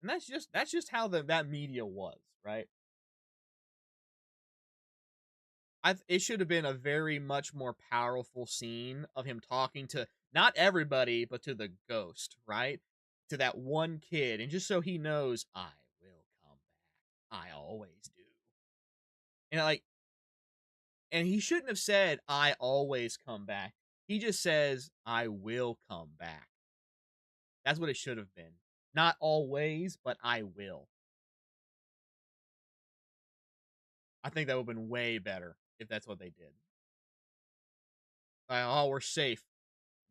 And that's just how that media was, right? It should have been a very much more powerful scene of him talking to not everybody, but to the ghost, right? To that one kid, and just so he knows, I will come back. I always do. And like, And he shouldn't have said, I always come back. He just says, I will come back. That's what it should have been. Not always, but I will. I think that would have been way better if that's what they did. Oh, we're safe.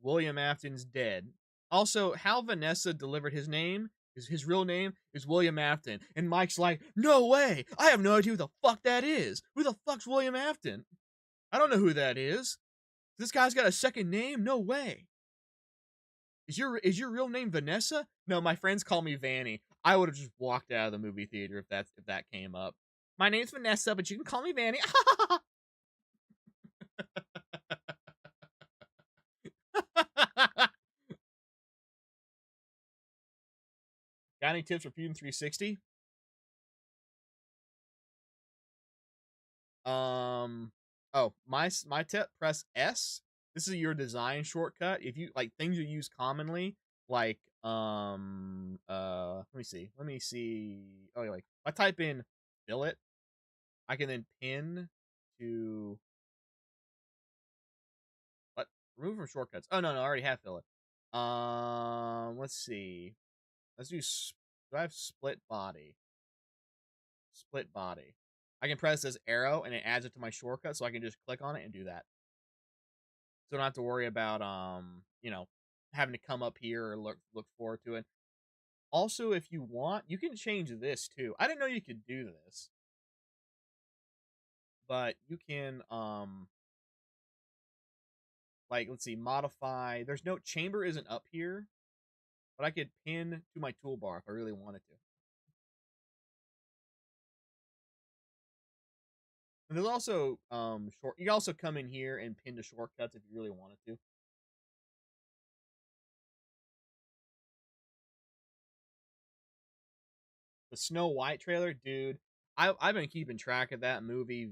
William Afton's dead. Also, how Vanessa delivered his name, his real name, is William Afton. And Mike's like, no way! I have no idea who the fuck that is! Who the fuck's William Afton? I don't know who that is. This guy's got a second name? No way. Is your real name Vanessa? No, my friends call me Vanny. I would have just walked out of the movie theater if that came up. My name's Vanessa, but you can call me Vanny. Got any tips for Fusion 360? My tip, press S. This is your design shortcut. If you like things you use commonly, like let me see. Oh, like if I type in billet, I can then pin to what? Remove from shortcuts. Oh no, I already have billet. Let's see. Let's do. Do I have split body? Split body. I can press this arrow and it adds it to my shortcut, so I can just click on it and do that. So I don't have to worry about having to come up here or look forward to it. Also, if you want, you can change this too. I didn't know you could do this, but you can like let's see, modify. There's no chamber isn't up here, but I could pin to my toolbar if I really wanted to. And there's also short. You can also come in here and pin to shortcuts if you really wanted to. The Snow White trailer, dude. I've been keeping track of that movie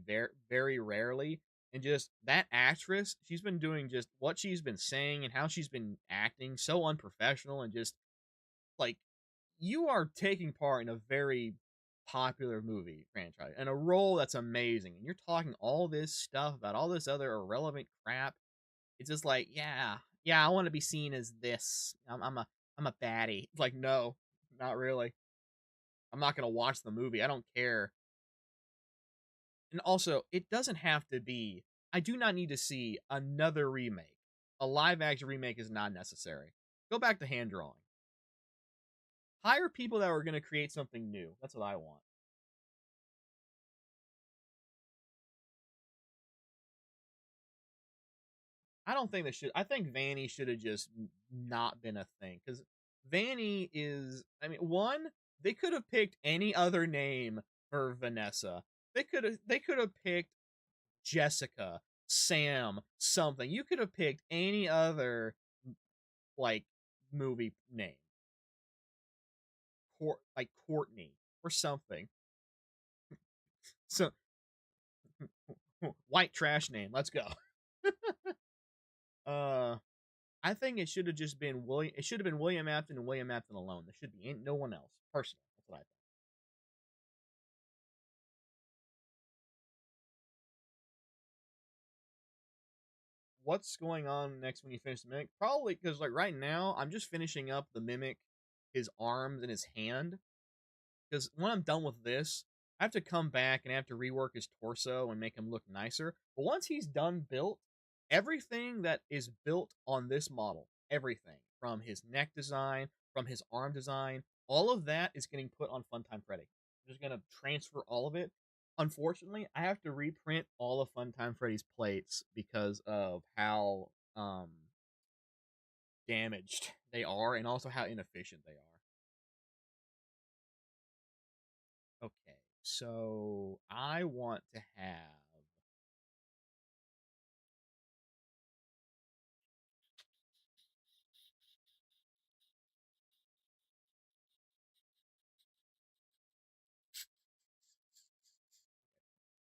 very rarely, and just that actress, she's been doing just what she's been saying and how she's been acting so unprofessional and just like you are taking part in a very popular movie franchise and a role that's amazing, and you're talking all this stuff about all this other irrelevant crap. It's just like, yeah, I want to be seen as this. I'm a baddie. It's like, no, not really. I'm not gonna watch the movie. I don't care. And also, it doesn't have to be. I do not need to see another remake. A live action remake is not necessary. Go back to hand drawing. Hire people that are going to create something new. That's what I want. I don't think they should. I think Vanny should have just not been a thing because Vanny is. I mean, one, they could have picked any other name for Vanessa. They could have picked Jessica, Sam, something. You could have picked any other like movie name, like Courtney or something. So white trash name. Let's go. uh, I think it should have just been William. It should have been William Afton and William Afton alone. There should be no one else. Personally, that's what I think. What's going on next when you finish the mimic? Probably because like right now, I'm just finishing up the mimic, his arms and his hand. Because when I'm done with this, I have to come back and I have to rework his torso and make him look nicer. But once he's done built, everything that is built on this model, everything from his neck design, from his arm design, all of that is getting put on Funtime Freddy. I'm just gonna transfer all of it. Unfortunately, I have to reprint all of Funtime Freddy's plates because of how damaged they are and also how inefficient they are. Okay, so I want to have.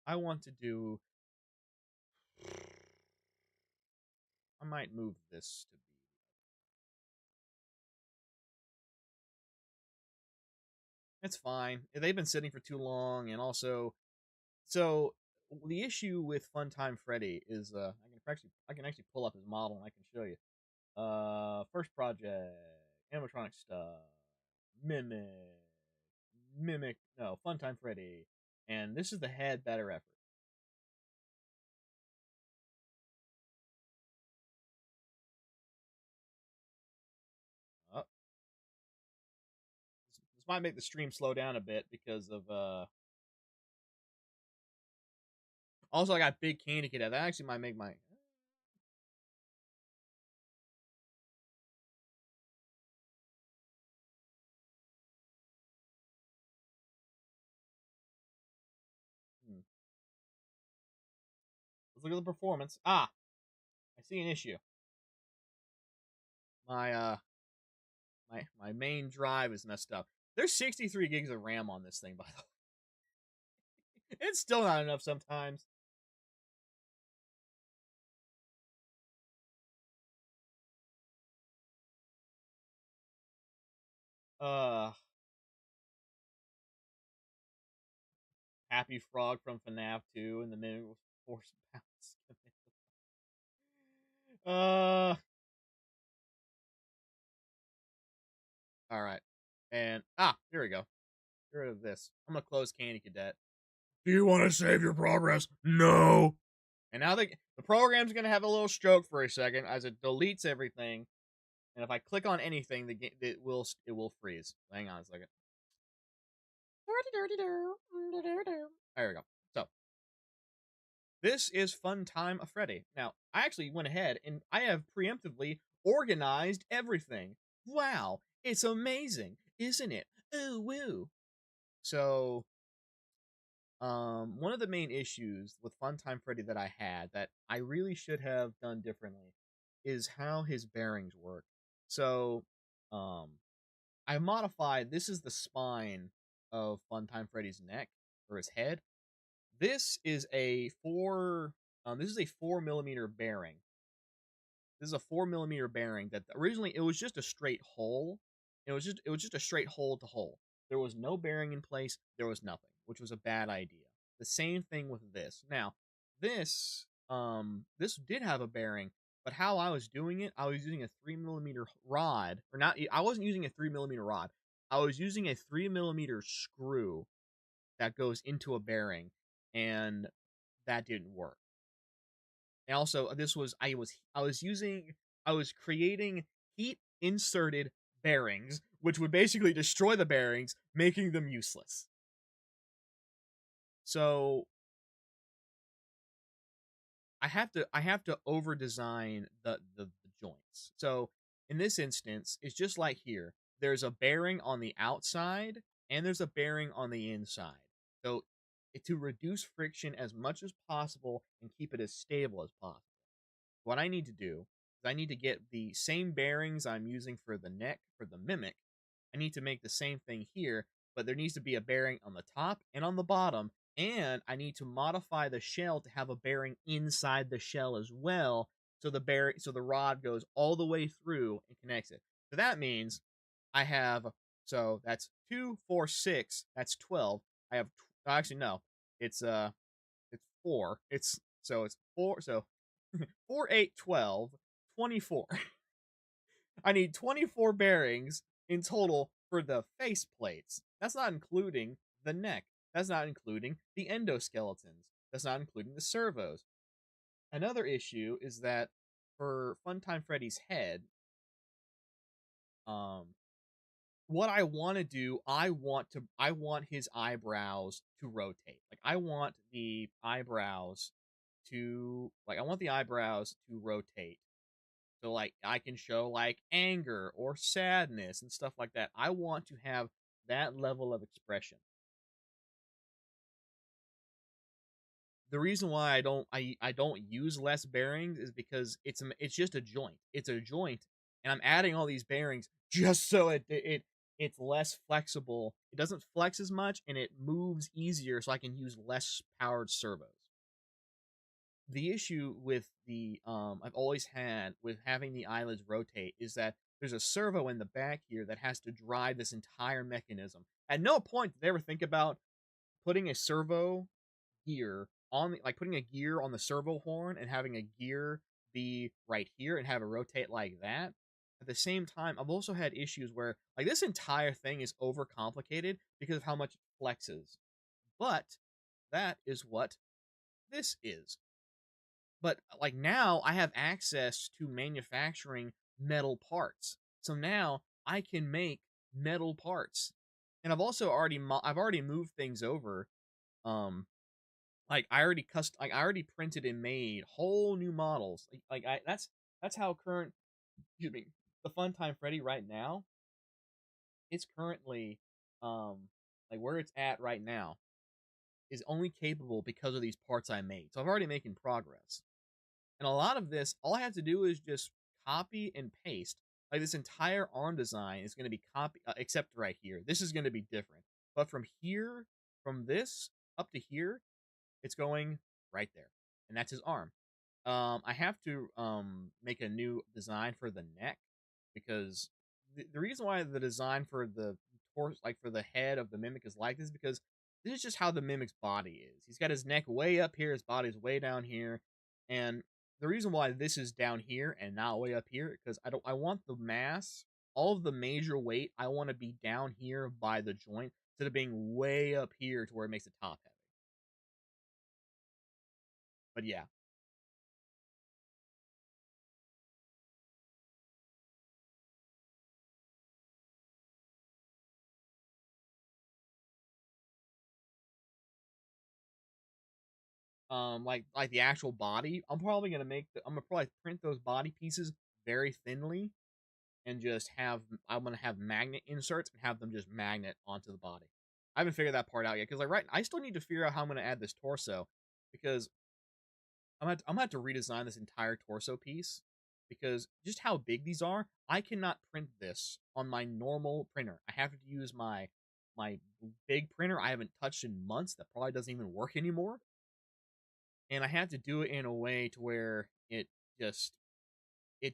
I want to do. I might move this to be. It's fine. They've been sitting for too long, and also, so the issue with Funtime Freddy is I can actually pull up his model and I can show you. First project, animatronic stuff, mimic, no, Funtime Freddy, and this is the head better effort. Oh, this might make the stream slow down a bit because of Also, I got big candy kideh. That actually might make my. Hmm. Let's look at the performance. Ah, I see an issue. My my main drive is messed up. There's 63 gigs of RAM on this thing, by the way. It's still not enough sometimes. Uh, Happy Frog from FNAF 2 and the minimal force bounce. uh, all right, and here we go. Get rid of this. I'm gonna close Candy Cadet. Do you want to save your progress? No. And now the program's gonna have a little stroke for a second as it deletes everything. And if I click on anything, it will freeze. Hang on a second. There we go. So this is Funtime Freddy. Now I actually went ahead and I have preemptively organized everything. Wow, it's amazing, isn't it? Ooh woo. So one of the main issues with Funtime Freddy that I had that I really should have done differently is how his bearings work. So, um, I modified. This is the spine of Funtime Freddy's neck or his head. This is a four. This is a 4 millimeter bearing. This is a 4 millimeter bearing that originally it was just a straight hole. It was just a straight hole to hole. There was no bearing in place. There was nothing, which was a bad idea. The same thing with this. Now, this did have a bearing, but how I was doing it, I was using a 3 millimeter rod, or not. I wasn't using a 3 millimeter rod. I was using a 3 millimeter screw that goes into a bearing, and that didn't work. And also, this was I was creating heat inserted bearings, which would basically destroy the bearings, making them useless. So I have to over design the joints. So in this instance, it's just like here. There's a bearing on the outside and there's a bearing on the inside. So to reduce friction as much as possible and keep it as stable as possible. What I need to do is I need to get the same bearings I'm using for the neck for the mimic. I need to make the same thing here, but there needs to be a bearing on the top and on the bottom, and I need to modify the shell to have a bearing inside the shell as well, so the rod goes all the way through and connects it. So that means I have that's 2, 4, 6. That's 12. I have actually no, it's 4. It's 4. So 4, 8, 12, 24. I need 24 bearings in total for the face plates. That's not including the neck. That's not including the endoskeletons. That's not including the servos. Another issue is that for Funtime Freddy's head, um, what I want to do, I want his eyebrows to rotate. Like I want the eyebrows to rotate. So like I can show like anger or sadness and stuff like that. I want to have that level of expression. The reason why I don't use less bearings is because it's just a joint. It's a joint, and I'm adding all these bearings just so it's less flexible. It doesn't flex as much, and it moves easier, so I can use less powered servos. The issue with the I've always had with having the eyelids rotate is that there's a servo in the back here that has to drive this entire mechanism. At no point did they ever think about putting a servo gear on the, like putting a gear on the servo horn and having a gear be right here and have it rotate like that. At the same time, I've also had issues where like this entire thing is overcomplicated because of how much it flexes. But that is what this is. But like now I have access to manufacturing metal parts. So now I can make metal parts. And I've already moved things over. Um like I already printed and made whole new models. That's how current, excuse me, the Funtime Freddy right now, it's currently like where it's at right now is only capable because of these parts I made. So I've already making progress. And a lot of this, all I have to do is just copy and paste. Like this entire arm design is going to be copy, except right here. This is going to be different. But from here, from this up to here, it's going right there, and that's his arm. I have to make a new design for the neck because the reason why the design for the torso, like for the head of the mimic, is like this is because this is just how the mimic's body is. He's got his neck way up here, his body's way down here, and the reason why this is down here and not way up here because I want the mass, all of the major weight, I want to be down here by the joint instead of being way up here to where it makes it top heavy. But yeah. Like the actual body, I'm gonna probably print those body pieces very thinly and just have I'm gonna have magnet inserts and have them just magnet onto the body. I haven't figured that part out yet because like I still need to figure out how I'm gonna add this torso because I'm gonna have to redesign this entire torso piece because just how big these are, I cannot print this on my normal printer. I have to use my big printer I haven't touched in months that probably doesn't even work anymore, and I had to do it in a way to where just it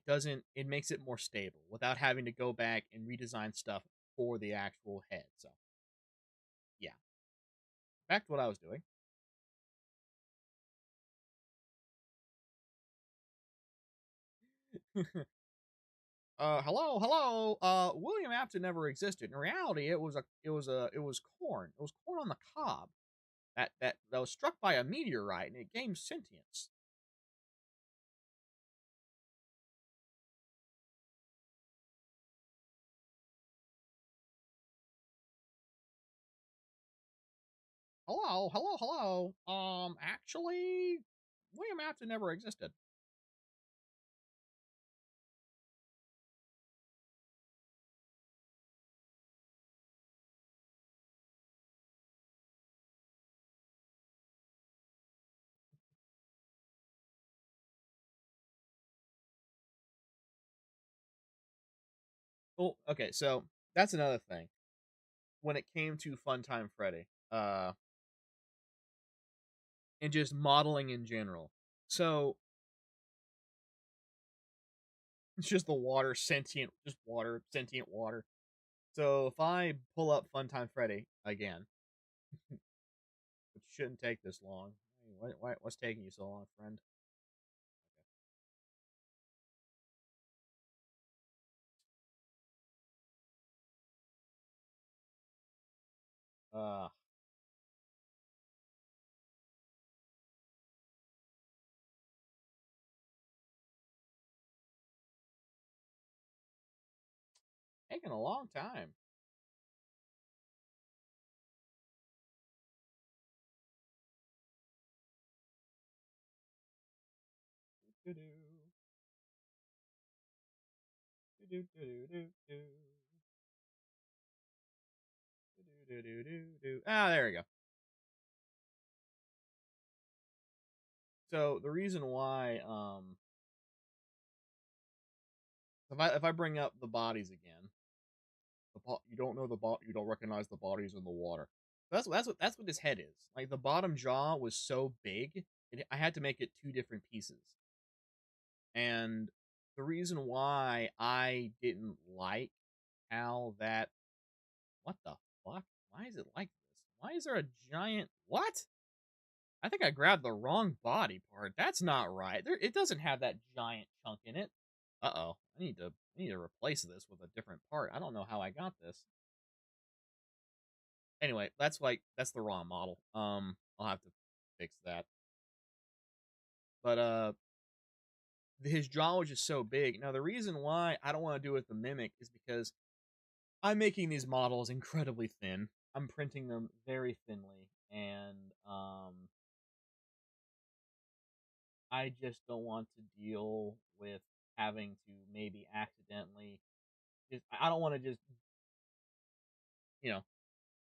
makes it more stable without having to go back and redesign stuff for the actual head. So yeah, back to what I was doing. Hello, hello. William Afton never existed. In reality, it was corn. It was corn on the cob that was struck by a meteorite and it gained sentience. Hello, hello, hello. Actually, William Afton never existed. Well, okay, so that's another thing. When it came to Funtime Freddy, and just modeling in general. So it's just the water, just water, sentient water. So if I pull up Funtime Freddy again, which shouldn't take this long. What's taking you so long, friend? Uh, taking a long time. Do do do do do do do do do do. Ah, there we go. So the reason why, if I bring up the bodies again, you don't know you don't recognize the bodies in the water. That's what this head is. Like the bottom jaw was so big, I had to make it two different pieces. And the reason why I didn't like how that, what the fuck? Why is it like this? Why is there a giant what? I think I grabbed the wrong body part. That's not right. It doesn't have that giant chunk in it. Uh-oh. I need to replace this with a different part. I don't know how I got this. Anyway, that's the wrong model. I'll have to fix that. But his jaw was just so big. Now the reason why I don't want to do it with the mimic is because I'm making these models incredibly thin. I'm printing them very thinly, and I just don't want to deal with having to maybe accidentally just I don't want to just you know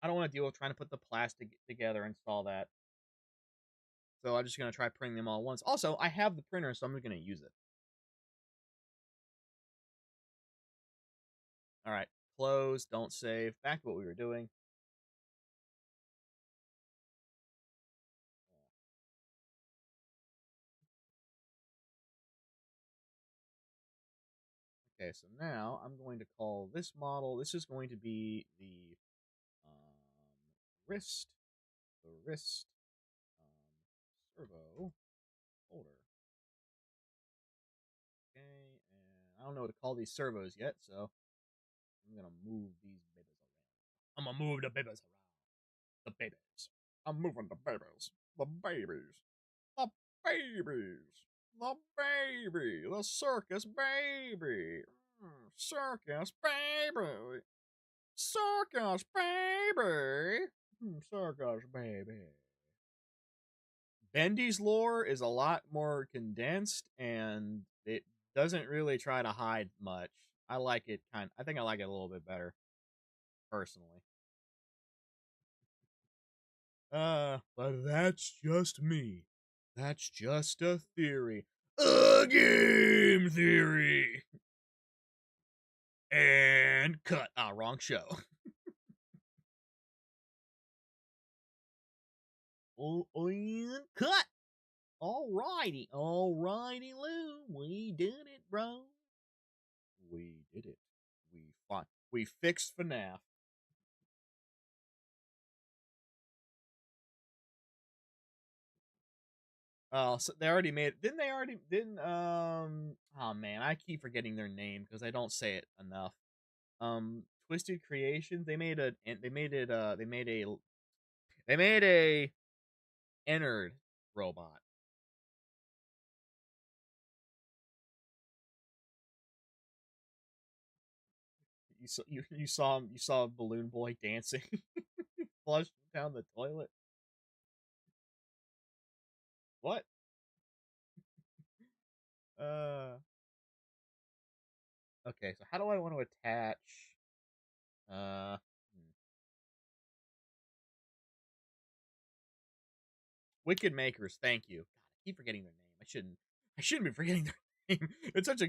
I don't want to deal with trying to put the plastic together, install that. So I'm just gonna try printing them all at once. Also, I have the printer, so I'm just gonna use it. All right, close, don't save. Back to what we were doing. Okay, so now I'm going to call this model. This is going to be the wrist, servo holder. Okay, and I don't know what to call these servos yet, so I'm gonna move these babies around. I'm gonna move the babies around. The babies. I'm moving the babies. The babies. The babies. The baby. The circus baby. Circus baby. Circus baby. Circus baby. Bendy's lore is a lot more condensed and it doesn't really try to hide much. I like it I think I like it a little bit better, personally. But that's just me. That's just a theory. A game theory. And cut. Ah, wrong show. Oh, and cut. Alrighty, Lou. We did it, bro. We did it. We fixed FNAF. Oh, so they already made. Didn't they already? Didn't Oh man, I keep forgetting their name because I don't say it enough. Twisted Creations. They made a. They made it. They made a. They made a. Ennard robot. You saw Balloon Boy dancing, flushed down the toilet. What? Uh. Okay, so how do I want to attach? Uh. Wicked Makers. Thank you. God, I keep forgetting their name. I shouldn't. I shouldn't be forgetting their name. It's such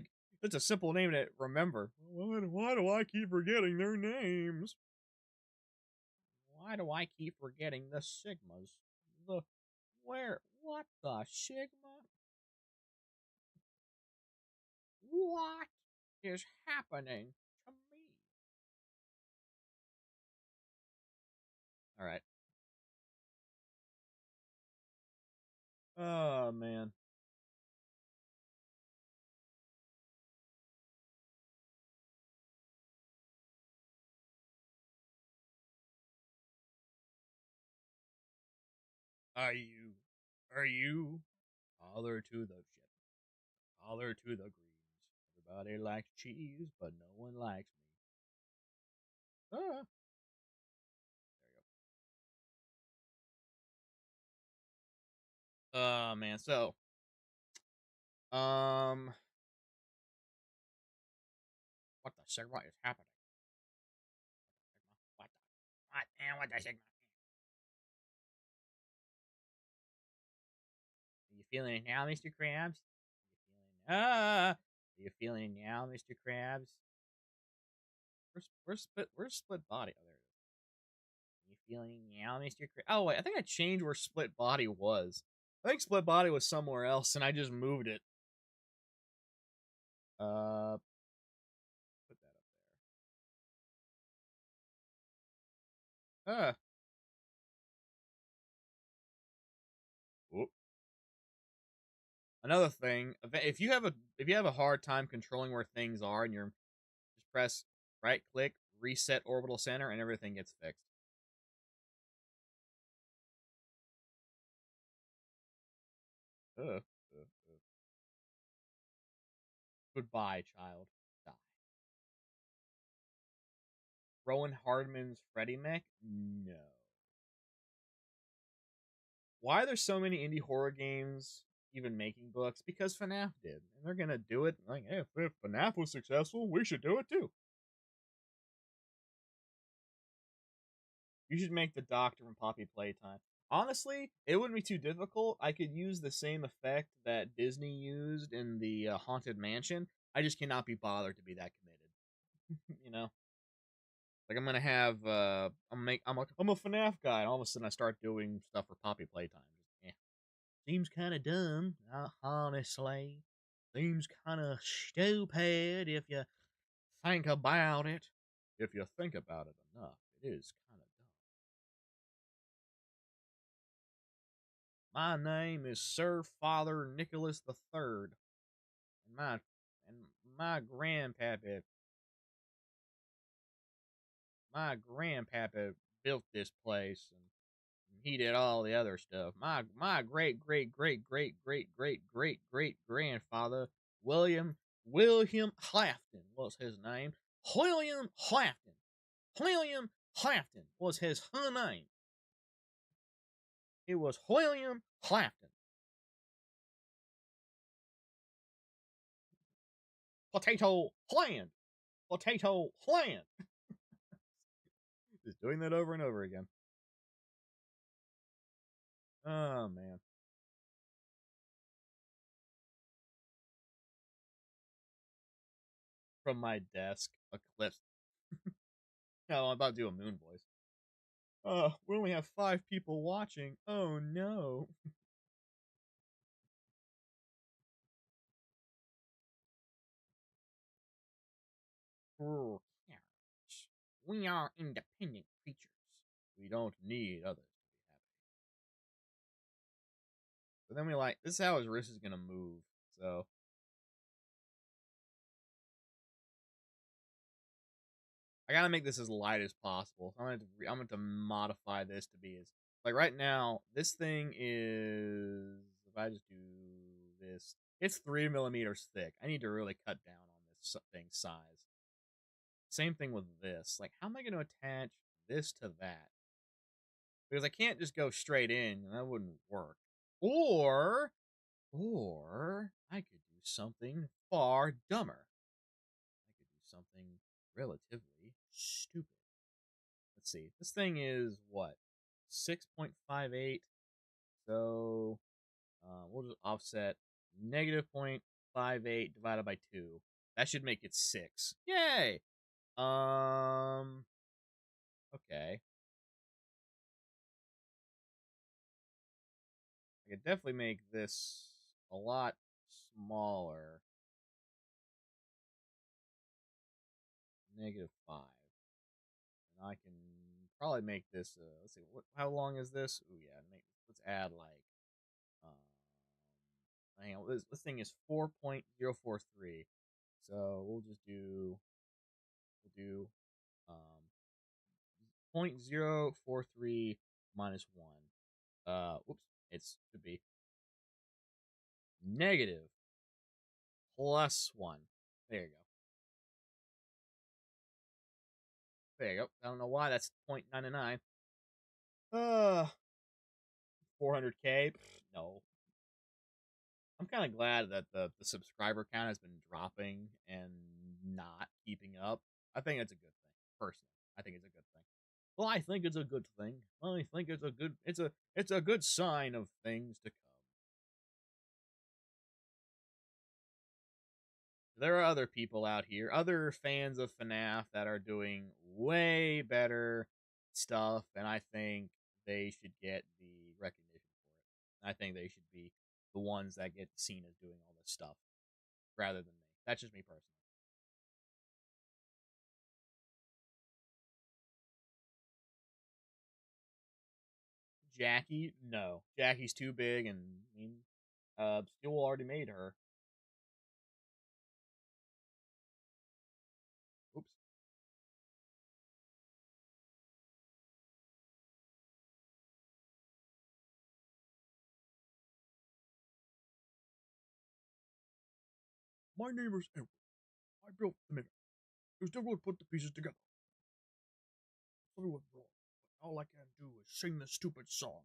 a simple name to remember. Why do I keep forgetting their names? Why do I keep forgetting the Sigmas? The where? What the Sigma? What is happening to me? All right. Oh man. Are you? Are you? Holler to the ship. Holler to the greens. Everybody likes cheese, but no one likes me. Ah. Oh man. So, um, what the Sigma is happening? What the what and what the Sigma? Are you feeling it now, Mr. Krabs? Are you feeling it now, Mr. Krabs? Where's split body? Oh, there it is. Are you feeling it now, Mr. Krabs? Oh wait, I think I changed where split body was. I think split body was somewhere else, and I just moved it. Uh, put that up there. Another thing, if you have a hard time controlling where things are, and you're just press right click, reset orbital center, and everything gets fixed. Ugh. Goodbye, child. Die. Rowan Hardman's Freddy Mech? No. Why are there so many indie horror games even making books? Because FNAF did. And they're gonna do it. Like, hey, if FNAF was successful, we should do it too. You should make the Doctor from Poppy Playtime. Honestly, it wouldn't be too difficult. I could use the same effect that Disney used in the Haunted Mansion. I just cannot be bothered to be that committed. you know, like I'm gonna have I'm a FNAF guy, and all of a sudden I start doing stuff for Poppy Playtime. Just, seems kind of dumb, honestly. Seems kind of stupid if you think about it. If you think about it enough, it is kind of dumb. My name is Sir Father Nicholas the Third, and my grandpappy, my grandpappy built this place, and he did all the other stuff. My great great great great great great great great grandfather William Clafton was his name. William Clafton. William Clafton was his name. It was William Clafton. Potato land. Potato land. Just doing that over and over again. Oh man. From my desk, Eclipse. No, I'm about to do a moon voice. We only have 5 people watching. Oh no. Oh, yes. We are independent creatures. We don't need others to be happy. But then we like, this is how his wrist is going to move. So I got to make this as light as possible. I'm going to modify this to be as, like right now, this thing is, if I just do this, it's 3 millimeters thick. I need to really cut down on this thing's size. Same thing with this. Like, how am I going to attach this to that? Because I can't just go straight in, and that wouldn't work. Or I could do something far dumber. I could do something relatively stupid. Let's see. This thing is what? 6.58. So we'll just offset -0.58 divided by 2. That should make it 6. Yay! Okay. I could definitely make this a lot smaller. -5. And I can probably make this. Let's see. How long is this? Oh yeah. Let's add like. Hang on. This thing is 4.043. So we'll do um 0.043 minus 1. Whoops. It's to be negative +1. There you go. There you go. I don't know why that's 0.99. 400K? No. I'm kind of glad that the subscriber count has been dropping and not keeping up. I think it's a good thing. Personally, I think it's a good thing. Well, I think it's a good thing. I think it's a good sign of things to come. There are other people out here, other fans of FNAF that are doing way better stuff, and I think they should get the recognition for it. I think they should be the ones that get seen as doing all this stuff rather than me. That's just me personally. Jackie, no. Jackie's too big and mean. Steel already made her. Oops. My name is Edward. I built the mimic. It was difficult to put the pieces together. Something went wrong, but all I can do is sing this stupid song.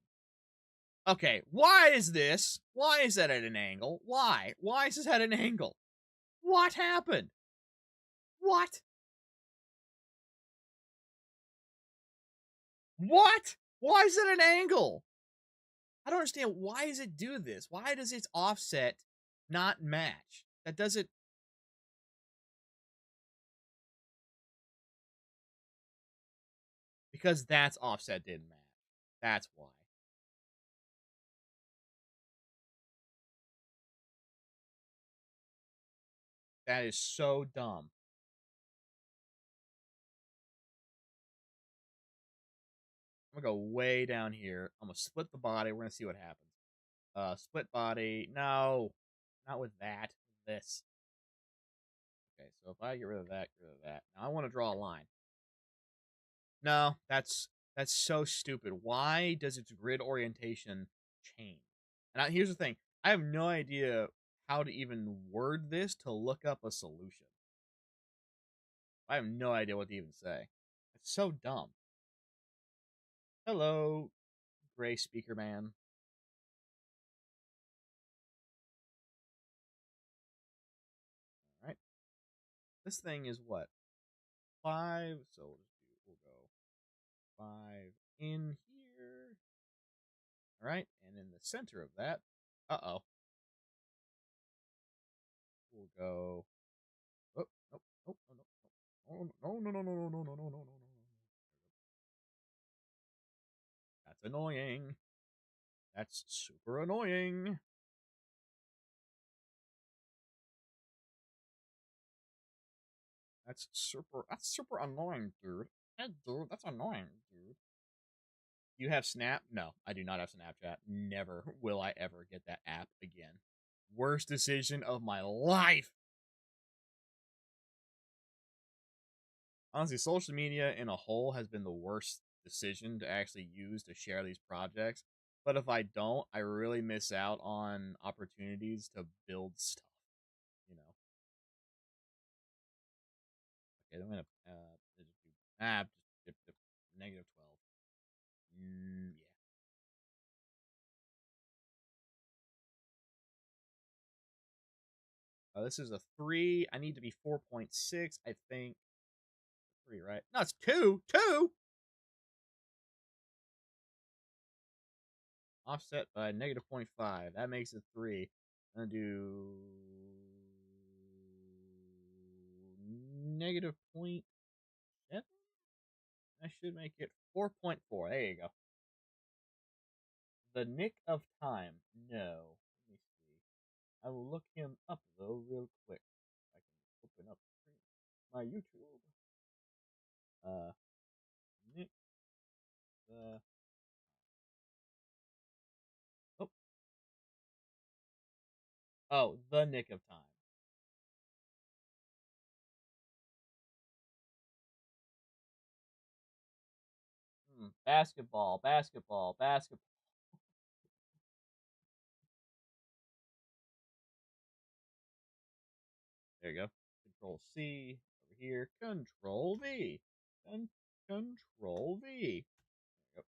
Okay, why is this? Why is that at an angle? Why? Why is this at an angle? What happened? What? What? Why is it an angle? I don't understand. Why does it do this? Why does its offset not match? That doesn't. Because that's offset didn't match. That's why. That is so dumb. I'm gonna go way down here. I'm gonna split the body. We're gonna see what happens. Split body. No, not with that. This. Okay, so if I get rid of that, get rid of that. Now I want to draw a line. No, that's so stupid. Why does its grid orientation change? And here's the thing: I have no idea how to even word this to look up a solution. I have no idea what to even say. It's so dumb. Hello, gray speaker man. All right, this thing is what 5. So we'll go 5 in here. All right, and in the center of that, uh-oh, we'll go. Oh, nope, nope, no, no, no, no, no, no, no, no, no, no, no, no. That's annoying. That's super annoying. That's super annoying, dude. Hey, dude, that's annoying, dude. You have Snap? No, I do not have Snapchat. Never will I ever get that app again. Worst decision of my life. Honestly, social media in a whole has been the worst decision to actually use to share these projects. But if I don't, I really miss out on opportunities to build stuff. You know. Okay, I'm gonna just do just negative 12. Yeah. This is a 3. I need to be 4.6. I think 3, right? No, it's 2. 2. Offset by negative 0.5. That makes it 3. I'm gonna do negative 0.7. I should make it 4.4. There you go. The Nick of Time. No. Let me see. I will look him up though real quick. I can open up my YouTube. Nick the oh the Nick of Time. Basketball, basketball, basketball. There you go. Control C over here. Control V. Control V. There you go.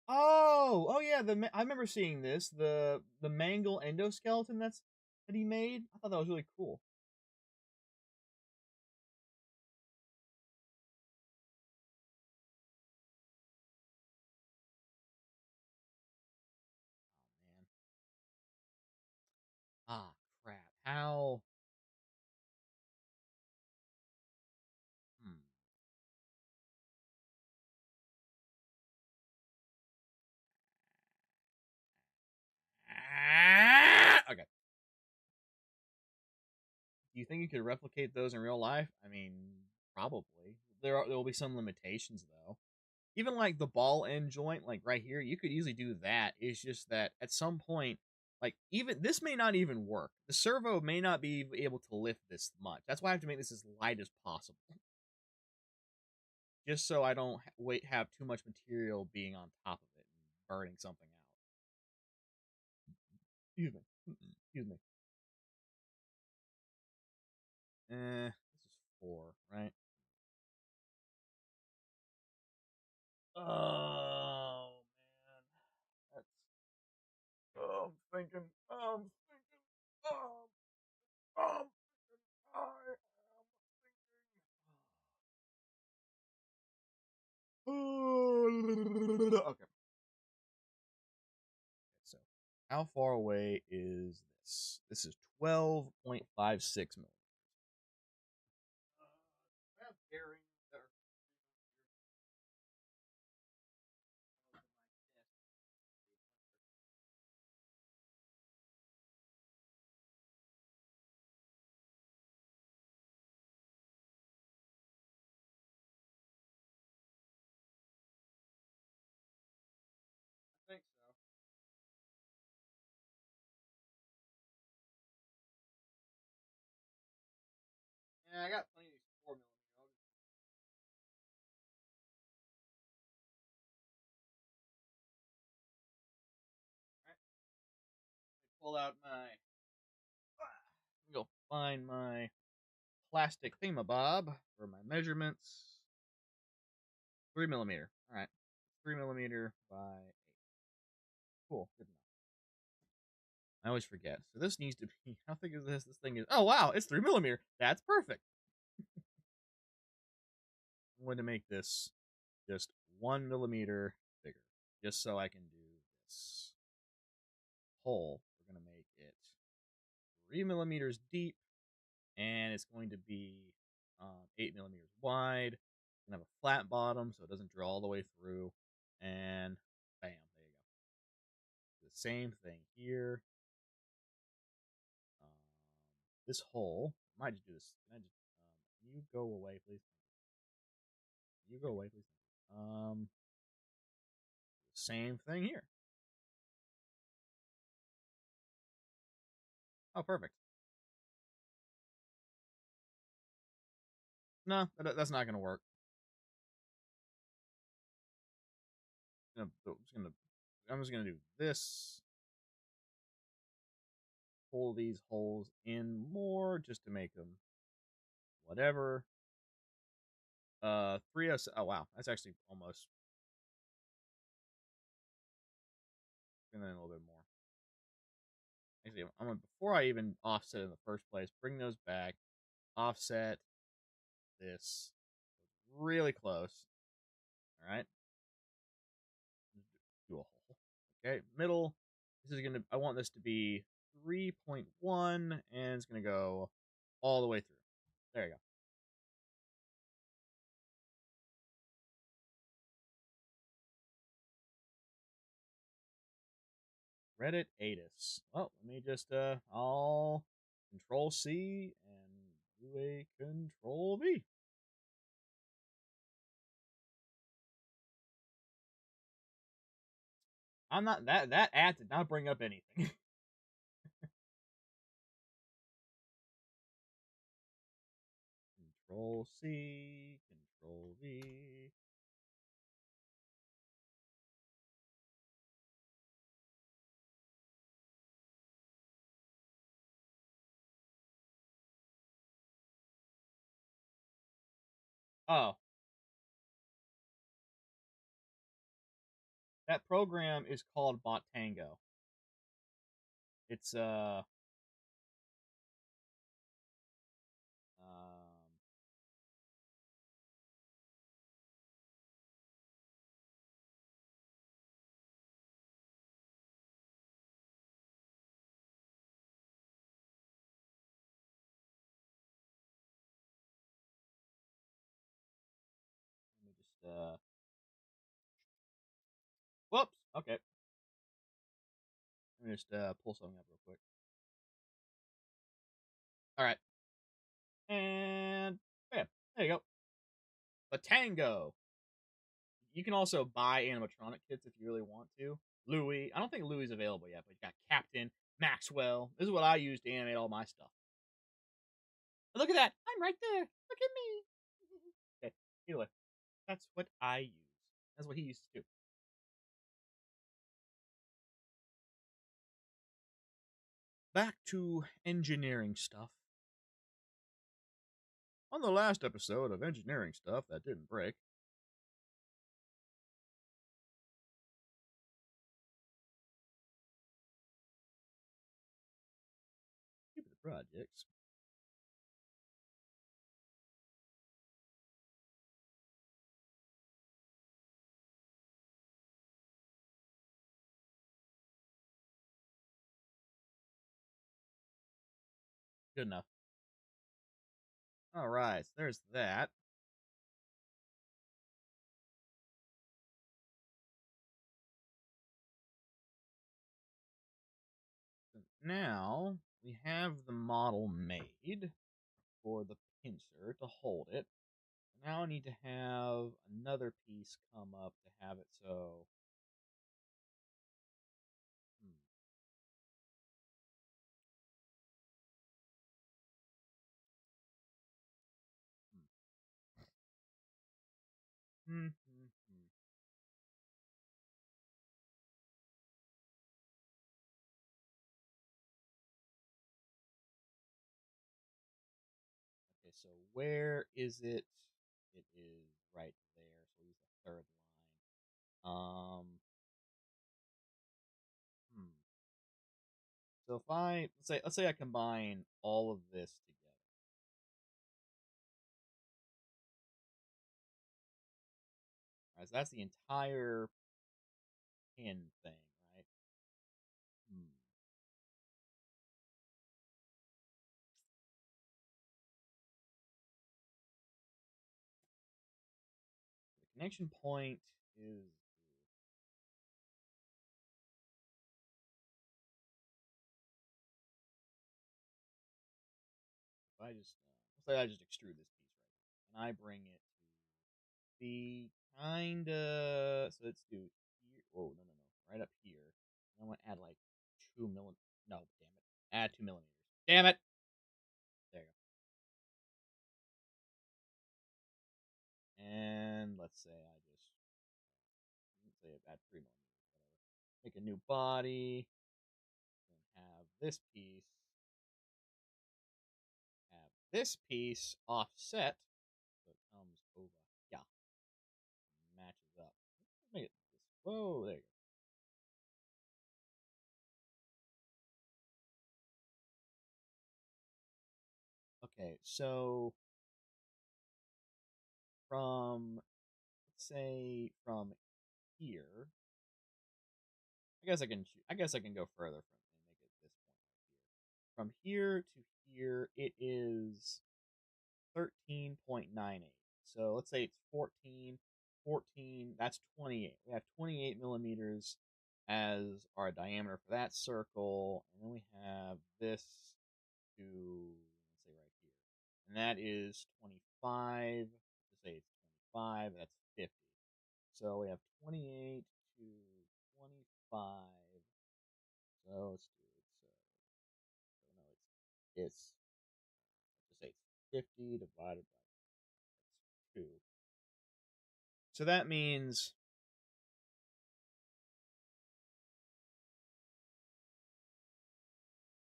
Oh, yeah. I remember seeing this. The Mangle endoskeleton that he made. I thought that was really cool. Oh man. Ah, crap. How? Hmm. Do you think you could replicate those in real life? I mean, probably. There will be some limitations though. Even like the ball end joint, like right here, you could easily do that. It's just that at some point, like even this may not even work. The servo may not be able to lift this much. That's why I have to make this as light as possible, just so I don't have too much material being on top of it and burning something out. Excuse me. Excuse me. This is 4, right? Oh man, that's. I'm thinking. Um, um, I am. Okay. So, how far away is this? This is 12.56 millimeters. I have bearings that are I think so. Yeah, I got plenty of these 4 millimeter. Alright, pull out my. Go find my plastic thingamabob for my measurements. 3 millimeter. All right, 3 millimeter by 8. Cool. Good enough. I always forget. So this needs to be. How thick is this? This thing is. Oh wow, it's 3 millimeter. That's perfect. I'm going to make this just 1 millimeter bigger, just so I can do this hole. We're going to make it 3 millimeters deep, and it's going to be 8 millimeters wide. It's going to have a flat bottom, so it doesn't draw all the way through. And bam, there you go. The same thing here. Um, this hole, I might just do this. Can I just? Can you go away, please? Can you go away, please? Same thing here. Oh, perfect. No, that's not gonna work. I'm just gonna do this. Pull these holes in more just to make them whatever. 3s. Oh wow, that's actually almost. Bring that in a little bit more. Actually, I'm gonna before I even offset in the first place, bring those back. Offset this really close. All right. Do a hole. Okay, middle. This is gonna. I want this to be 3.1, and it's gonna go all the way through. There you go. Reddit ATIS. Well, let me just I'll Control C and do a Control V. I'm not that ad did not bring up anything. Control C, Control V. Oh, that program is called Bottango. It's let me just whoops. Okay. Let me just pull something up real quick. All right. And bam, there you go. The Tango. You can also buy animatronic kits if you really want to. Louis. I don't think Louis is available yet, but you got Captain, Maxwell. This is what I use to animate all my stuff. Look at that. I'm right there. Look at me. Okay. Either way, that's what I use. That's what he uses too. Back to engineering stuff. On the last episode of engineering stuff that didn't break, keep the projects. Good enough. All right, so there's that. Now we have the model made for the pincer to hold it. Now I need to have another piece come up to have it so. Hmm, hmm, hmm, hmm. Okay, so where is it? It is right there. So we'll use the third line. Hmm. So if I let's say I combine all of this together. All right, so that's the entire pin thing, right? Hmm. The connection point is if I just let's say I just extrude this piece right here, and I bring it to be kinda so let's do here. Oh no, right up here. And I want to add like 2 millimeters. No, damn it, add 2 millimeters. Damn it. There you go. And let's say I just let's say add 3 millimeters, whatever. Make a new body. And have this piece. Have this piece offset so it comes over. Yeah, matches up. Let's make it this. Whoa, there you go. Okay, so from let's say from here, I guess I can go further from and make it this point right here. From here to here, it is 13.98. So let's say it's 14, 14. That's 28. We have 28 millimeters as our diameter for that circle, and then we have this to let's say right here, and that is 25. To say it's 25, that's 50. So we have 28 to 25. So let's do it. So no, it's let's say it's 50 divided by 2. So that means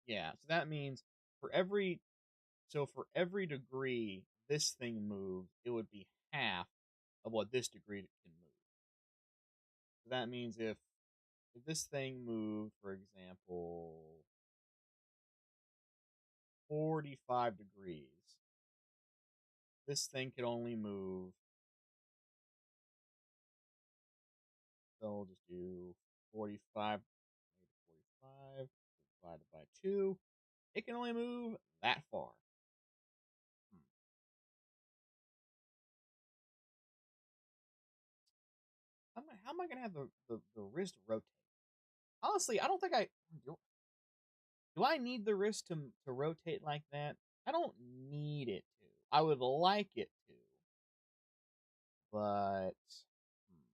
yeah. So that means for every for every degree this thing moves, it would be half of what this degree can move. So that means if this thing moved, for example, 45 degrees, this thing could only move. So we'll just do 45 45 divided by 2. It can only move that far. Hmm. How am I going to have the wrist rotate? Honestly, I don't think I do. Do I need the wrist to rotate like that? I don't need it to. I would like it to, but hmm.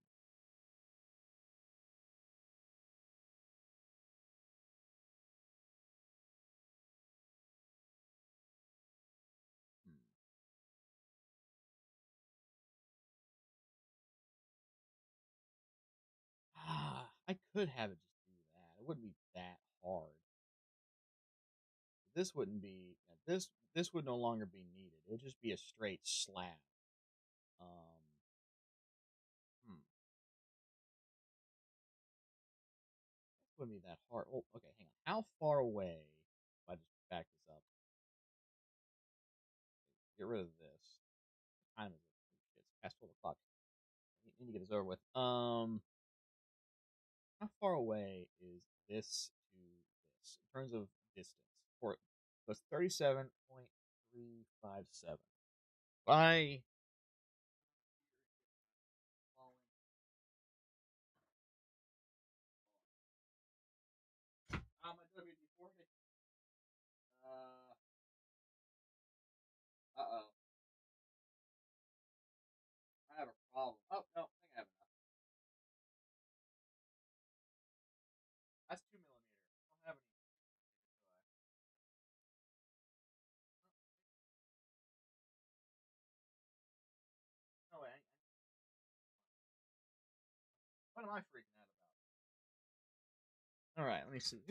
I could have it just do that. It wouldn't be that hard. This wouldn't be this would no longer be needed. It would just be a straight slab. Um, hmm. This wouldn't be that hard. Oh, okay, hang on. How far away? If I just back this up, get rid of this. What time is it? It's past 12 o'clock. I need to get this over with. How far away is this to this in terms of distance? For so it's 37.357. I my WD-40. Uh oh. I have a problem. Oh no, I think I have enough. That's 2 millimeters. I don't have any. No way. What am I freaking out about? All right, let me see.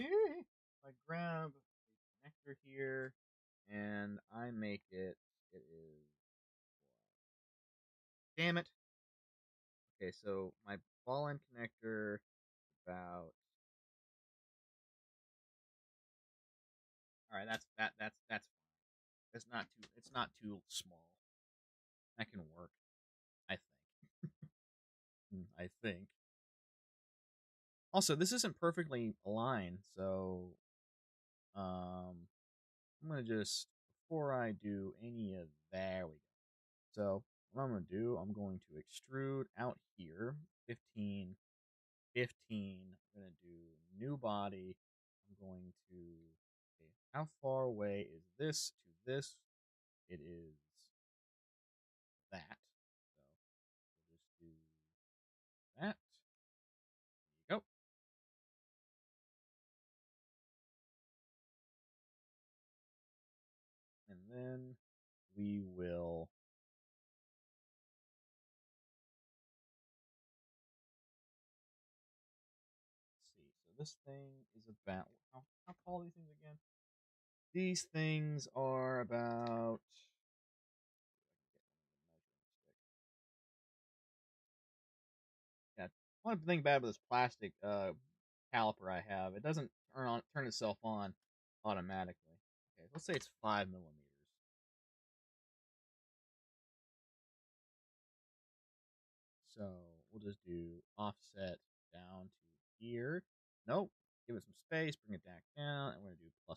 I grab a connector here, and I make it. It is. Damn it. Okay, so my ball end connector about. All right, that's fine. It's not too small. That can work. I think. I think. Also, this isn't perfectly aligned, so I'm gonna just before I do any of there we go. So what I'm gonna do, I'm going to extrude out here 15, 15. I'm gonna do new body. I'm going to okay, how far away is this to this? It is that. So we'll just do that. There you go. And then we will see. So this thing is about how tall are these things again? These things are about yeah. One thing bad with this plastic caliper I have, it doesn't turn itself on automatically. Okay, let's say it's 5 millimeters. So we'll just do offset down to here. Nope. Give it some space, bring it back down, and we're gonna do +5.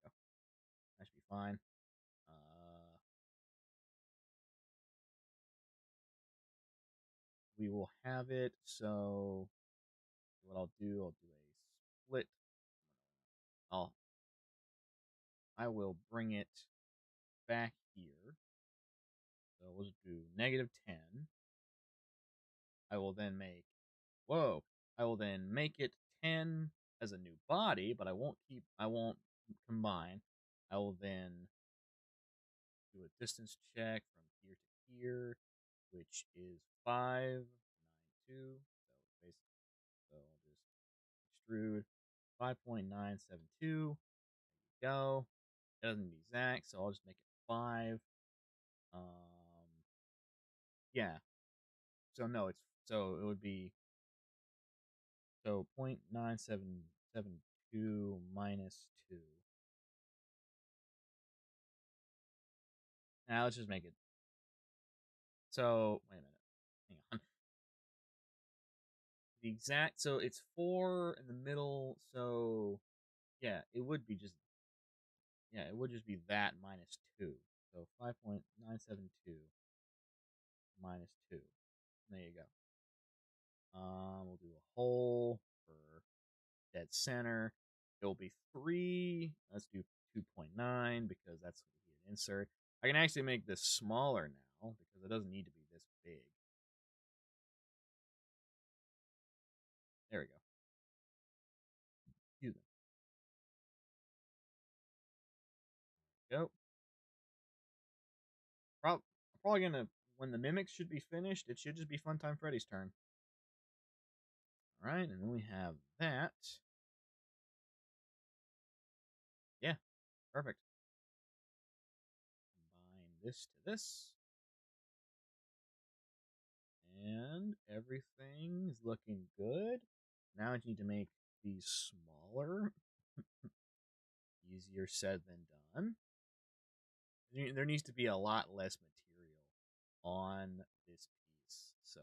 There you go. That should be fine. We will have it. So what I'll do a split. I'll I will bring it back here. So we'll just do -10. I will then make whoa. I will then make it 10 as a new body, but I won't combine. I will then do a distance check from here to here, which is 592. So basically, so I'll just extrude 5.972. There you go. It doesn't be exact, so I'll just make it 5. Yeah. So no, it's so it would be so 0.9772 minus 2. Now let's just make it. So wait a minute. Hang on. The exact so it's 4 in the middle, so yeah, it would just be that minus 2. So 5.972 minus 2. There you go. We'll do a hole for dead center. It will be 3. Let's do 2.9 because that's what we had insert. I can actually make this smaller now because it doesn't need to be this big. There we go. Excuse me. Go. Probably gonna, when the mimics should be finished, it should just be Funtime Freddy's turn. All right, and then we have that. Yeah, perfect. Combine this to this. And everything is looking good. Now I need to make these smaller. Easier said than done. There needs to be a lot less material on this piece. So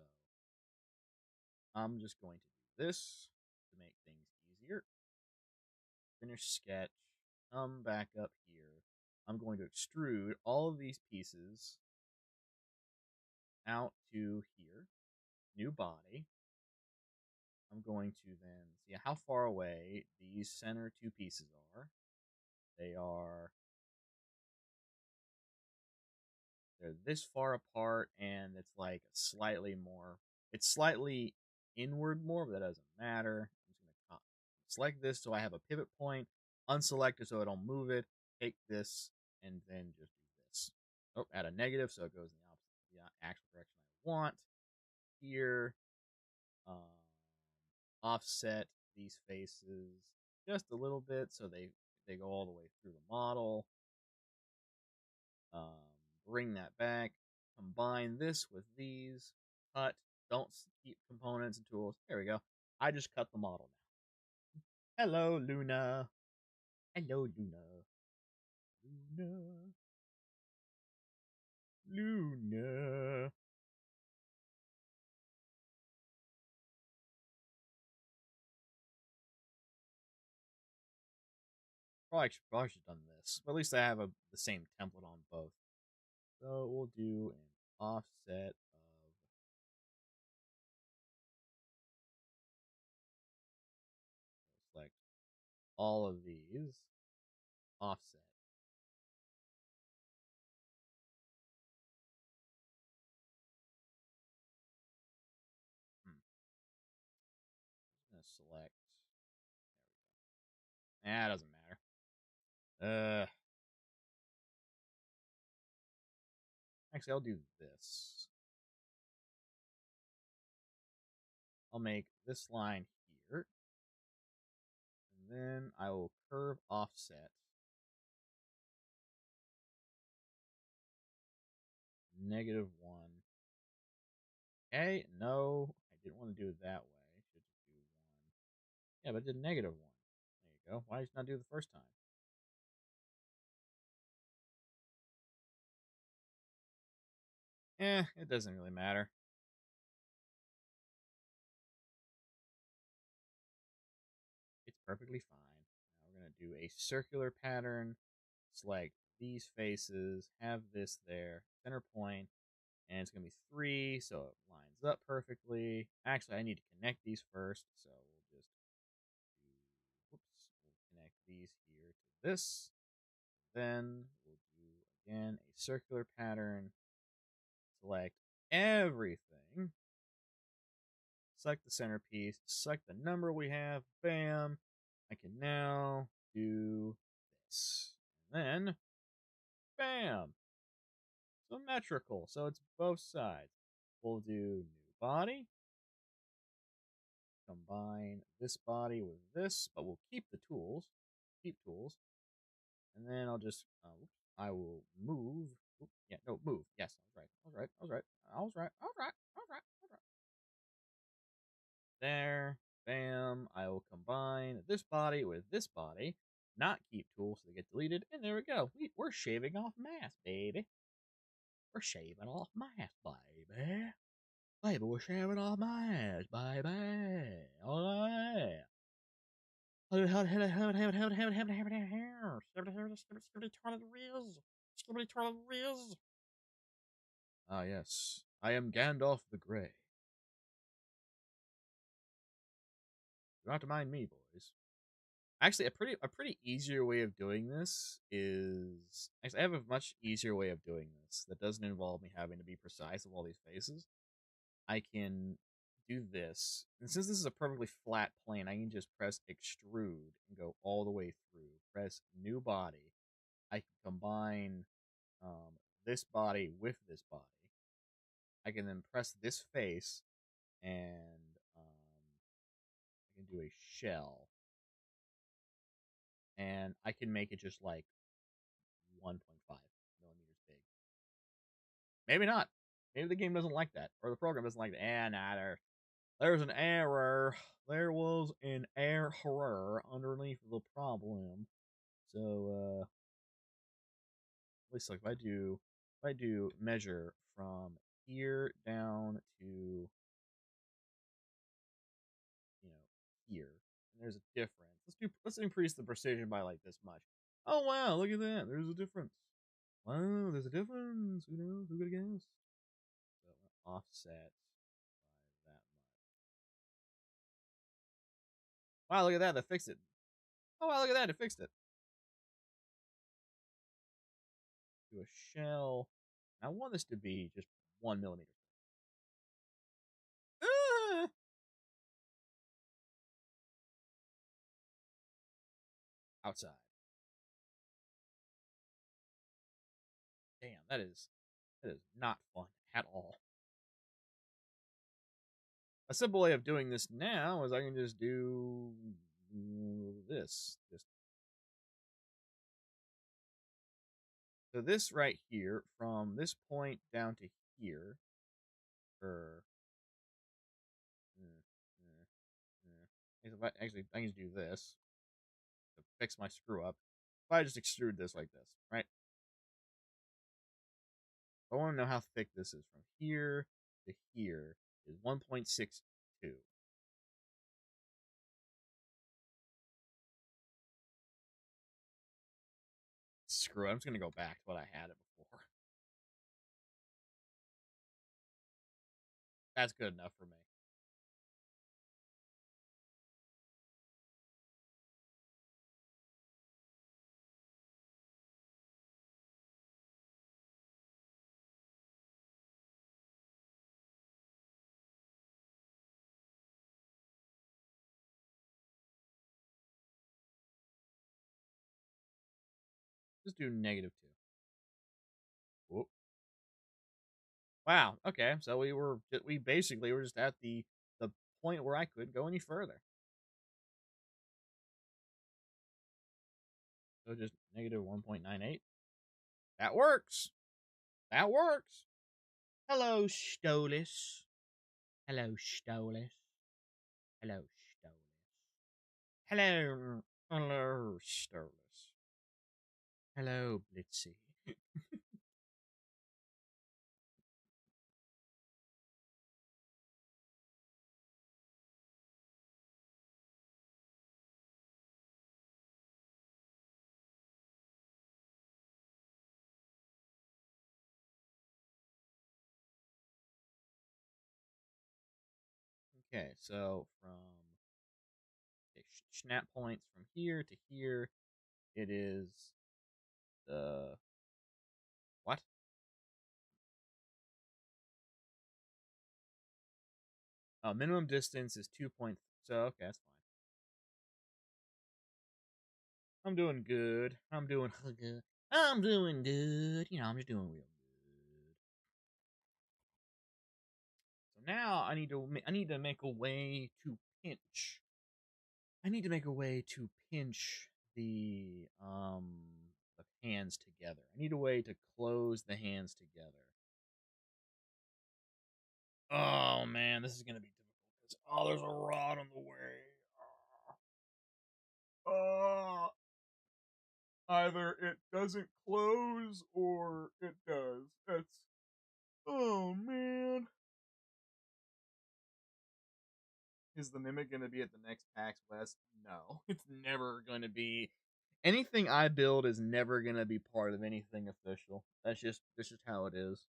I'm just going to do this to make things easier. Finish sketch. Come back up here. I'm going to extrude all of these pieces out to here. New body. I'm going to then see how far away these center two pieces are. They're this far apart, and it's like slightly more. It's slightly inward more, but that doesn't matter. I'm just gonna select this so I have a pivot point. Unselect it so I don't move it. Take this and then just do this. Oh, add a negative so it goes in the actual direction I want. Here, um, offset these faces just a little bit so they go all the way through the model. Um, bring that back. Combine this with these. Cut. Don't keep components and tools. There we go. I just cut the model now. Hello, Luna. Hello, Luna. Luna. Luna. Probably should have done this. But at least I have the same template on both. So we'll do an offset of, select all of these. Offset. I'm just gonna select. There we go. It doesn't matter. Actually, I'll do this. I'll make this line here. And then I will curve offset. -1. Okay, no, I didn't want to do it that way. I should just do 1. Yeah, but it did -1. There you go. Why did you not do it the first time? It doesn't really matter. It's perfectly fine. Now we're going to do a circular pattern. Select these faces. Have this there. Center point. And it's going to be 3, so it lines up perfectly. Actually, I need to connect these first, so we'll just do, we'll connect these here to this. Then we'll do, again, a circular pattern. Select everything. Select the centerpiece. Select the number we have. Bam. I can now do this. And then, bam. Symmetrical, so it's both sides. We'll do new body. Combine this body with this, but we'll keep the tools. Keep tools. And then I'll just, I will move. Yeah, no, move. Yes, I was right. I was right. I was right. I was right. I was right. I was right. I was right. There. Bam. I will combine this body with this body. Not keep tools so they get deleted. And there we go. We're shaving off mass, baby. We're shaving off mass, baby. Baby, we're shaving off mass, baby. All right. Ah, yes. I am Gandalf the Grey. Do not mind me, boys. Actually, a pretty easier way of doing this is actually I have a much easier way of doing this that doesn't involve me having to be precise of all these faces. I can do this, and since this is a perfectly flat plane, I can just press extrude and go all the way through. Press new body. I can combine this body with this body. I can then press this face, and I can do a shell, and I can make it just like 1.5 millimeters big. Maybe not. Maybe the game doesn't like that, or the program doesn't like that. Nah, there's an error. There was an error underneath the problem. So, at least like if I do measure from here down to here, and there's a difference. Let's increase the precision by like this much. Oh wow, look at that. There's a difference. Wow, there's a difference. Who knows? Who could have guessed? So offset by that much. Wow, look at that. They fixed it. Oh wow, look at that. It fixed it. Do a shell. I want this to be just 1 millimeter. Ah! Outside. Damn, that is not fun at all. A simple way of doing this now is I can just do this. Just so this right here, from this point down to here, or actually, I can just do this to fix my screw up. If I just extrude this like this, right? If I want to know how thick this is from here to here is 1.62. Screw it. I'm just gonna go back to what I had it before. That's good enough for me. Just do -2. Whoop. Wow. Okay. So we basically were just at the point where I couldn't go any further. So just -1.98. That works. That works. Hello, Stolas. Hello, Stolas. Hello, Stolas. Hello, hello, Stolas. Hello, Blitzy. Okay, so from snap points from here to here, it is the what? Minimum distance is 2 point. So okay, that's fine. I'm doing good. I'm doing good. I'm doing good. I'm just doing real good. So now I need to make a way to pinch. I need to make a way to pinch the hands together. I need a way to close the hands together. Oh man, this is gonna be difficult because there's a rod on the way. Either it doesn't close or it does. That's oh man. Is the Mimic going to be at the next PAX West? No, it's never going to be. Anything I build is never going to be part of anything official. That's just how it is.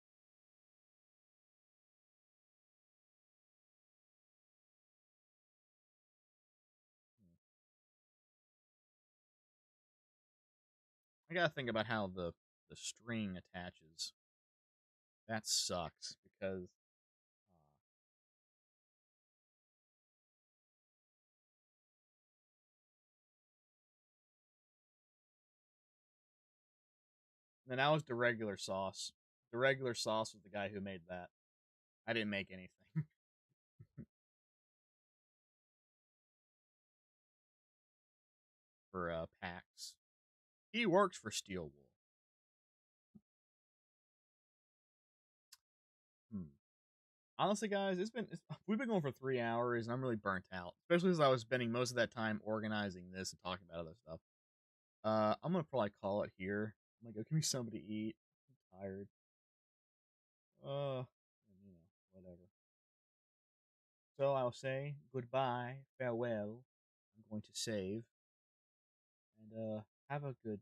I gotta think about how the string attaches. That sucks because then that was the regular sauce. The regular sauce was the guy who made that. I didn't make anything for PAX. He works for Steel Wool. Hmm. Honestly, guys, we've been going for 3 hours, and I'm really burnt out. Especially as I was spending most of that time organizing this and talking about other stuff. I'm gonna probably call it here. I'm gonna go give me something to eat. I'm tired. Whatever. So I'll say goodbye, farewell. I'm going to save, and have a good